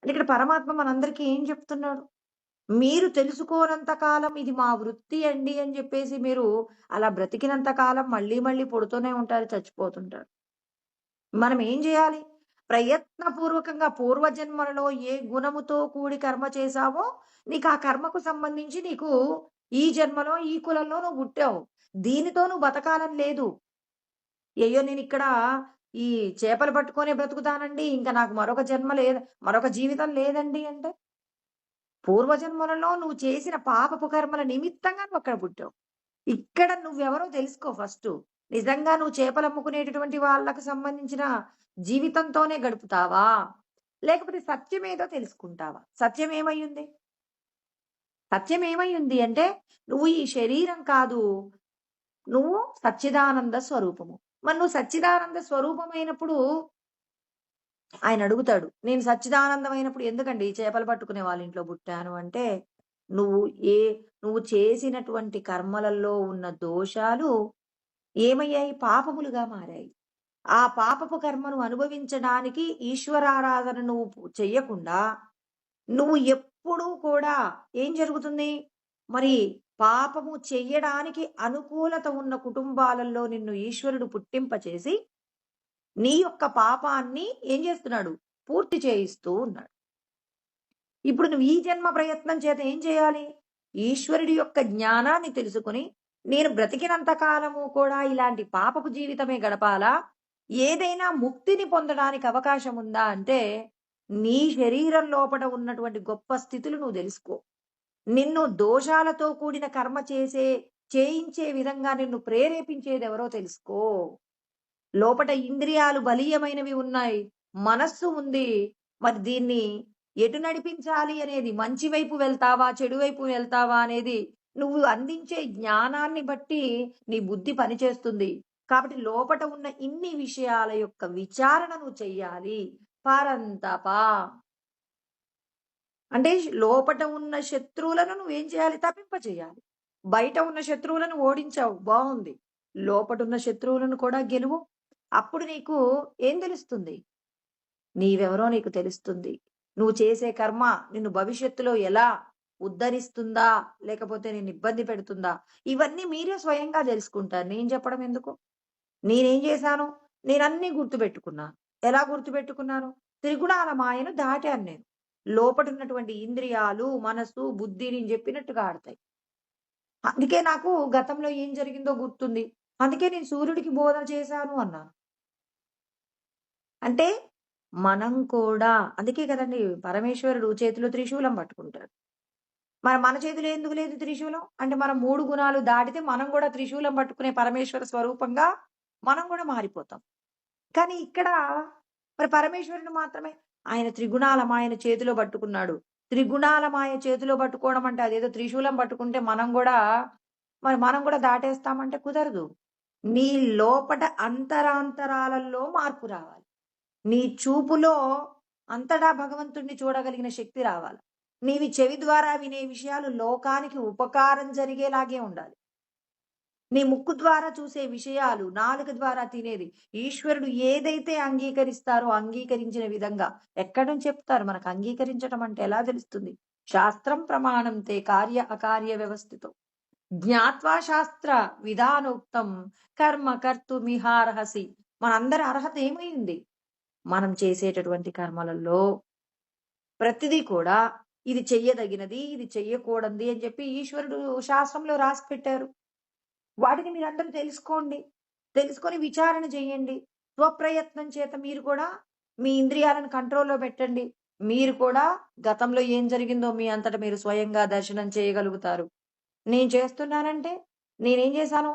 అంటే ఇక్కడ పరమాత్మ మనందరికీ ఏం చెప్తున్నాడు? మీరు తెలుసుకోనంత కాలం ఇది మా వృత్తి అండి అని చెప్పేసి మీరు అలా బ్రతికినంత కాలం మళ్ళీ మళ్ళీ పుడుతూనే ఉంటారు, చచ్చిపోతుంటారు. మనం ఏం జేయాలి? ప్రయత్నపూర్వకంగా పూర్వజన్మలలో ఏ గుణముతో కూడి కర్మ చేశావో, నీకు ఆ కర్మకు సంబంధించి నీకు ఈ జన్మలో, ఈ కులంలో నువ్వు పుట్టావు. దీనితో నువ్వు బతకాలని లేదు. అయ్యో! నేనిక్కడ ఈ చేపలు పట్టుకొనే బ్రతుకుతానండి. ఇంక నాకు మరొక జన్మ లేదు, మరొక జీవితం లేదండి అంటే, పూర్వజన్మలలో నువ్వు చేసిన పాపపు కర్మల నిమిత్తంగా నువ్వక్కడ పుట్టావు. ఇక్కడ నువ్వెవరో తెలుసుకో ఫస్టు. నిజంగా నువ్వు చేపలమ్ముకునేటటువంటి వాళ్ళకి సంబంధించిన జీవితంతోనే గడుపుతావా? లేకపోతే సత్యమేదో తెలుసుకుంటావా? సత్యమేమయ్యుంది? సత్యమేమయ్యుంది అంటే, నువ్వు ఈ శరీరం కాదు. నువ్వు సచ్చిదానంద స్వరూపము. మరి నువ్వు సచ్చిదానంద స్వరూపమైనప్పుడు ఆయనడుగుతాడు. నేను సచ్చిదానందమైనప్పుడు ఎందుకండి చేపలు పట్టుకునే వాళ్ళ ఇంట్లో పుట్టాను అంటే, నువ్వు ఏ నువ్వు చేసినటువంటి కర్మలలో ఉన్న దోషాలు ఏమయ్యాయి? పాపములుగా మారాయి. ఆ పాపపు కర్మను అనుభవించడానికి ఈశ్వరారాధన నువ్వు చెయ్యకుండా, నువ్వు ఎప్పుడూ కూడా ఏం జరుగుతుంది? మరి పాపము చెయ్యడానికి అనుకూలత ఉన్న కుటుంబాలలో నిన్ను ఈశ్వరుడు పుట్టింపచేసి, నీ యొక్క పాపాన్ని ఏం చేస్తున్నాడు? పూర్తి చేయిస్తూ ఉన్నాడు. ఇప్పుడు నువ్వు ఈ జన్మ ప్రయత్నం చేత ఏం చేయాలి? ఈశ్వరుడి యొక్క జ్ఞానాన్ని తెలుసుకొని, నేను బ్రతికినంత కాలము కూడా ఇలాంటి పాపపు జీవితమే గడపాలా? ఏదైనా ముక్తిని పొందడానికి అవకాశం ఉందా అంటే, నీ శరీరం లోపట ఉన్నటువంటి గొప్ప స్థితులు నువ్వు తెలుసుకో. నిన్ను దోషాలతో కూడిన కర్మ చేయించే విధంగా నిన్ను ప్రేరేపించేదెవరో తెలుసుకో. లోపట ఇంద్రియాలు బలీయమైనవి ఉన్నాయి. మనస్సు ఉంది. మరి దీన్ని ఎటు నడిపించాలి అనేది మంచి వైపు వెళ్తావా? చెడు వైపు వెళ్తావా? అనేది నువ్వు అందించే జ్ఞానాన్ని బట్టి నీ బుద్ధి పనిచేస్తుంది. కాబట్టి లోపట ఉన్న ఇన్ని విషయాల యొక్క విచారణ నువ్వు చెయ్యాలి. పరంతప అంటే లోపట ఉన్న శత్రువులను నువ్వేం చేయాలి? తప్పింపజేయాలి. బయట ఉన్న శత్రువులను ఓడించావు బావుంది. లోపటున్న శత్రువులను కూడా గెలువు. అప్పుడు నీకు ఏం తెలుస్తుంది? నీవెవరో నీకు తెలుస్తుంది. నువ్వు చేసే కర్మ నిన్ను భవిష్యత్తులో ఎలా ఉద్ధరిస్తుందా? లేకపోతే నిన్ను ఇబ్బంది పెడుతుందా? ఇవన్నీ మీరే స్వయంగా తెలుసుకుంటారు. నేను చెప్పడం ఎందుకు? నేనేం చేశాను? నేనన్నీ గుర్తుపెట్టుకున్నాను. ఎలా గుర్తుపెట్టుకున్నాను? త్రిగుణాల మాయను దాటాను నేను. లోపటున్నటువంటి ఇంద్రియాలు, మనసు, బుద్ధి నేను చెప్పినట్టుగా ఆడతాయి. అందుకే నాకు గతంలో ఏం జరిగిందో గుర్తుంది. అందుకే నేను సూర్యుడికి బోధన చేశాను అన్నాను. అంటే మనం కూడా అందుకే కదండీ పరమేశ్వరుడు చేతిలో త్రిశూలం పట్టుకుంటాడు. మరి మన చేతిలో ఎందుకు లేదు త్రిశూలం? అంటే మనం 3 గుణాలు దాటితే మనం కూడా త్రిశూలం పట్టుకునే పరమేశ్వర స్వరూపంగా మనం కూడా మారిపోతాం. కానీ ఇక్కడ మరి పరమేశ్వరుడు మాత్రమే ఆయన త్రిగుణాలమాయన చేతిలో పట్టుకున్నాడు. త్రిగుణాలమాయ చేతిలో పట్టుకోవడం అంటే అదేదో త్రిశూలం పట్టుకుంటే మనం కూడా దాటేస్తామంటే కుదరదు. నీ లోపట అంతరాంతరాలలో మార్పు రావాలి. నీ చూపులో అంతటా భగవంతుడిని చూడగలిగిన శక్తి రావాలి. నీవి చెవి ద్వారా వినే విషయాలు లోకానికి ఉపకారం జరిగేలాగే ఉండాలి. నీ ముక్కు ద్వారా చూసే విషయాలు, నాలుక ద్వారా తినేది ఈశ్వరుడు ఏదైతే అంగీకరిస్తారో అంగీకరించిన విధంగా ఎక్కడి నుంచి చెప్తారు? మనకు అంగీకరించటం అంటే ఎలా తెలుస్తుంది? శాస్త్రం ప్రమాణం తే కార్య అకార్య వ్యవస్థితో జ్ఞాత్వా శాస్త్ర విధానోక్తం కర్మ కర్తుమిహార్హసి. మనందరి అర్హత ఏమైంది? మనం చేసేటటువంటి కర్మలలో ప్రతిదీ కూడా ఇది చెయ్యదగినది, ఇది చెయ్యకూడనిది అని చెప్పి ఈశ్వరుడు శాస్త్రంలో రాసి పెట్టారు. వాటిని మీరందరూ తెలుసుకోండి. తెలుసుకొని విచారణ చేయండి. స్వప్రయత్నం చేత మీరు కూడా మీ ఇంద్రియాలను కంట్రోల్‌లో పెట్టండి. మీరు కూడా గతంలో ఏం జరిగిందో మీ అంతట మీరు స్వయంగా దర్శనం చేయగలుగుతారు. నేను చేస్తున్నానంటే నేనేం చేశాను?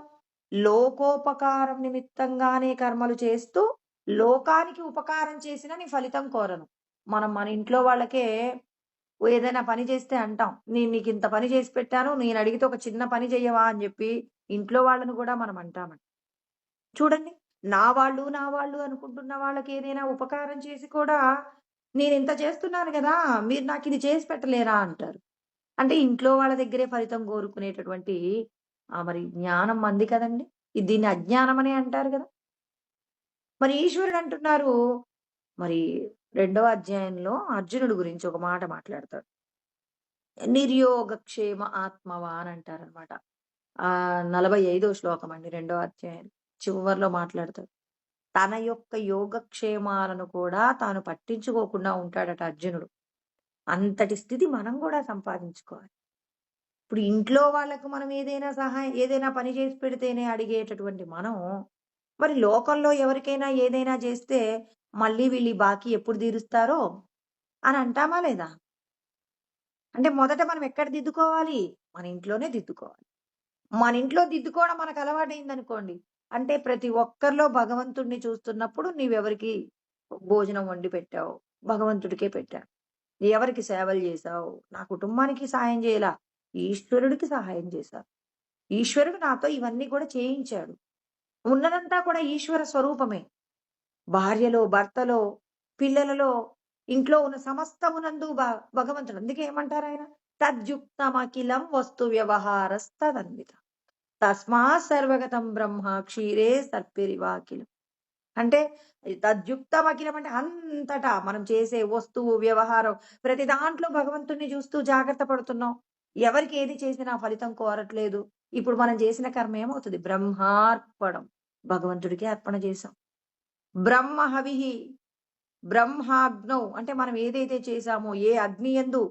లోకోపకారం నిమిత్తంగానే కర్మలు చేస్తూ, లోకానికి ఉపకారం చేసిన నీ ఫలితం కోరను. మనం మన ఇంట్లో వాళ్ళకే ఏదైనా పని చేస్తే అంటాం. నేను నీకింత పని చేసి పెట్టాను. నేనడిగితే ఒక చిన్న పని చెయ్యవా అని జెప్పి ఇంట్లో వాళ్ళని గూడా మనం అంటామండి. చూడండి. నా వాళ్ళు అనుకుంటున్న వాళ్ళకి ఏదైనా ఉపకారం చేసి కూడా నేనింత చేస్తున్నాను గదా! మీరు నాకిది చేసి పెట్టలేరా అంటారు. అంటే ఇంట్లో వాళ్ళ దగ్గరే ఫలితం కోరుకునేటటువంటి మరి జ్ఞానం మంది కదండీ! దీన్ని అజ్ఞానమనే అంటారు గదా! మరి ఈశ్వరుడు అంటున్నారు మరి రెండవ అధ్యాయంలో అర్జునుడి గురించి ఒక మాట మాట్లాడతాడు. నిర్యోగక్షేమ ఆత్మవాన్ అంటారనమాట. 45వ శ్లోకం అండి రెండో అధ్యాయం. చివర్లో మాట్లాడతాడు. తన యొక్క యోగక్షేమాలను కూడా తాను పట్టించుకోకుండా ఉంటాడట అర్జునుడు. అంతటి స్థితి మనం గూడా సంపాదించుకోవాలి. ఇప్పుడు ఇంట్లో వాళ్ళకు మనం ఏదైనా పని చేసి పెడితేనే అడిగేటటువంటి మనం, మరి లోకంలో ఎవరికైనా ఏదైనా చేస్తే మళ్ళీ వీళ్ళు ఈ బాకీ ఎప్పుడు తీరుస్తారో అని అంటామా లేదా? అంటే మొదట మనం ఎక్కడ దిద్దుకోవాలి? మన ఇంట్లోనే దిద్దుకోవాలి. మన ఇంట్లో దిద్దుకోవడం మనకు అలవాటయిందనుకోండి. అంటే ప్రతి ఒక్కరిలో భగవంతుడిని చూస్తున్నప్పుడు నీవెవరికి భోజనం వండి పెట్టావు? భగవంతుడికే పెట్టాను. ఎవరికి సేవలు చేశావు? నా కుటుంబానికి సహాయం చేయలా. ఈశ్వరుడికి సహాయం చేశా. ఈశ్వరుడు నాతో ఇవన్నీ కూడా చేయించాడు. ఉన్నదంతా కూడా ఈశ్వర స్వరూపమే. భార్యలో, భర్తలో, పిల్లలలో, ఇంట్లో ఉన్న సమస్తమునందు భగవంతుడు. అందుకే ఏమంటారాయన? తద్యుక్తమఖిలం వస్తు వ్యవహారస్తదన్విత. తస్మాత్ సర్వగతం బ్రహ్మ క్షీరే సర్పిరివాకిలం. అంటే తద్యుక్తమఖిలం అంటే అంతటా మనం చేసే వస్తువు, వ్యవహారం ప్రతి దాంట్లో భగవంతుడిని చూస్తూ జాగ్రత్త పడుతున్నాం. ఎవరికి ఏది చేసినా ఫలితం కోరట్లేదు. ఇప్పుడు మనం చేసిన కర్మ ఏమవుతది? బ్రహ్మార్పణం. భగవంతుడికే అర్పణ చేశాం. బ్రహ్మ హవిః బ్రహ్మాగ్నౌ అంటే మనం ఏదైతే చేశామో ఏ అగ్ని యందు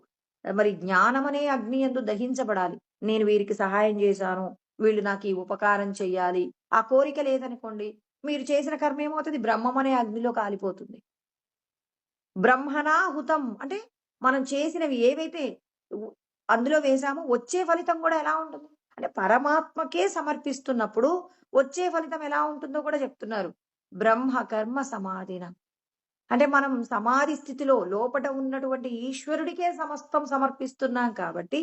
మరి జ్ఞానమనే అగ్ని యందు దహించబడాలి. నేను వీరికి సహాయం చేశాను. వీళ్ళు నాకు ఈ ఉపకారం చెయ్యాలి. ఆ కోరిక లేదనుకోండి, మీరు చేసిన కర్మ ఏమవుతది? బ్రహ్మమనే అగ్నిలో కాలిపోతుంది. బ్రహ్మణాహుతం అంటే మనం చేసినవి ఏవైతే ఉ అందులో వేశామో వచ్చే ఫలితం కూడా ఎలా ఉంటుంది? అంటే పరమాత్మకే సమర్పిస్తున్నప్పుడు వచ్చే ఫలితం ఎలా ఉంటుందో కూడా చెప్తున్నారు. బ్రహ్మ కర్మ సమాధిన. అంటే మనం సమాధి స్థితిలో లోపట ఉన్నటువంటి ఈశ్వరుడికే సమస్తం సమర్పిస్తున్నాం కాబట్టి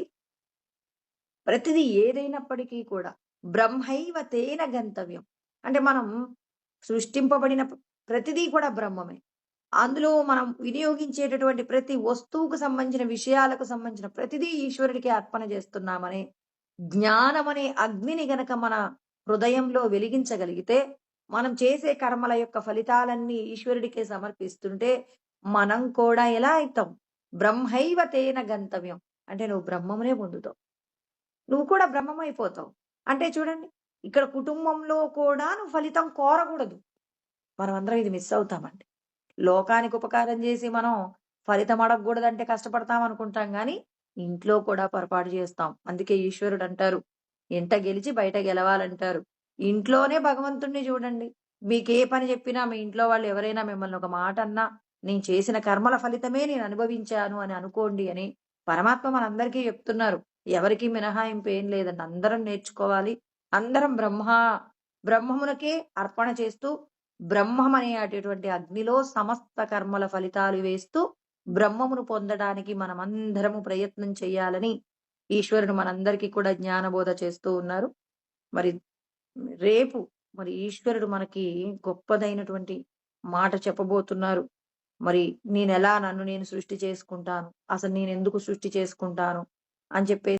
ప్రతిదీ ఏదైనప్పటికీ కూడా బ్రహ్మైవ తేన గంతవ్యం. అంటే మనం సృష్టింపబడిన ప్రతిదీ కూడా బ్రహ్మమే. అందులో మనం వినియోగించేటటువంటి ప్రతి వస్తువుకు సంబంధించిన విషయాలకు సంబంధించిన ప్రతిదీ ఈశ్వరుడికే అర్పణ చేస్తున్నామనే జ్ఞానమనే అగ్నిని గనక మన హృదయంలో వెలిగించగలిగితే, మనం చేసే కర్మల యొక్క ఫలితాలన్నీ ఈశ్వరుడికే సమర్పిస్తుంటే, మనం కూడా ఎలా అయితాం? బ్రహ్మైవ తేన గంతవ్యం. అంటే నువ్వు బ్రహ్మమునే పొందుతావు. నువ్వు కూడా బ్రహ్మమైపోతావు. అంటే చూడండి, ఇక్కడ కుటుంబంలో కూడా నువ్వు ఫలితం కోరకూడదు. మనమందరం ఇది మిస్ అవుతామండి. లోకానికి ఉపకారం చేసి మనం ఫలితం అడగకూడదంటే కష్టపడతాం అనుకుంటాం గానీ, ఇంట్లో కూడా పొరపాటు చేస్తాం. అందుకే ఈశ్వరుడు అంటారు, ఇంట గెలిచి బయట గెలవాలంటారు. ఇంట్లోనే భగవంతుడిని చూడండి. మీకే పని చెప్పినా, మీ ఇంట్లో వాళ్ళు ఎవరైనా మిమ్మల్ని ఒక మాట అన్నా, నేను చేసిన కర్మల ఫలితమే నేను అనుభవించాను అని అనుకోండి అని పరమాత్మ మనందరికీ చెప్తున్నారు. ఎవరికీ మినహాయింపు ఏం లేదండి. అందరం నేర్చుకోవాలి. అందరం బ్రహ్మమునకే అర్పణ చేస్తూ, బ్రహ్మం అనేటటువంటి అగ్నిలో సమస్త కర్మల ఫలితాలు వేస్తూ, బ్రహ్మమును పొందడానికి మనమందరము ప్రయత్నం చేయాలని ఈశ్వరుడు మనందరికీ కూడా జ్ఞానబోధ చేస్తూ ఉన్నారు. మరి రేపు మరి ఈశ్వరుడు మనకి గొప్పదైనటువంటి మాట చెప్పబోతున్నారు. మరి నన్ను నేను సృష్టి చేసుకుంటాను. అసలు నేనెందుకు సృష్టి చేసుకుంటాను అని చెప్పేసి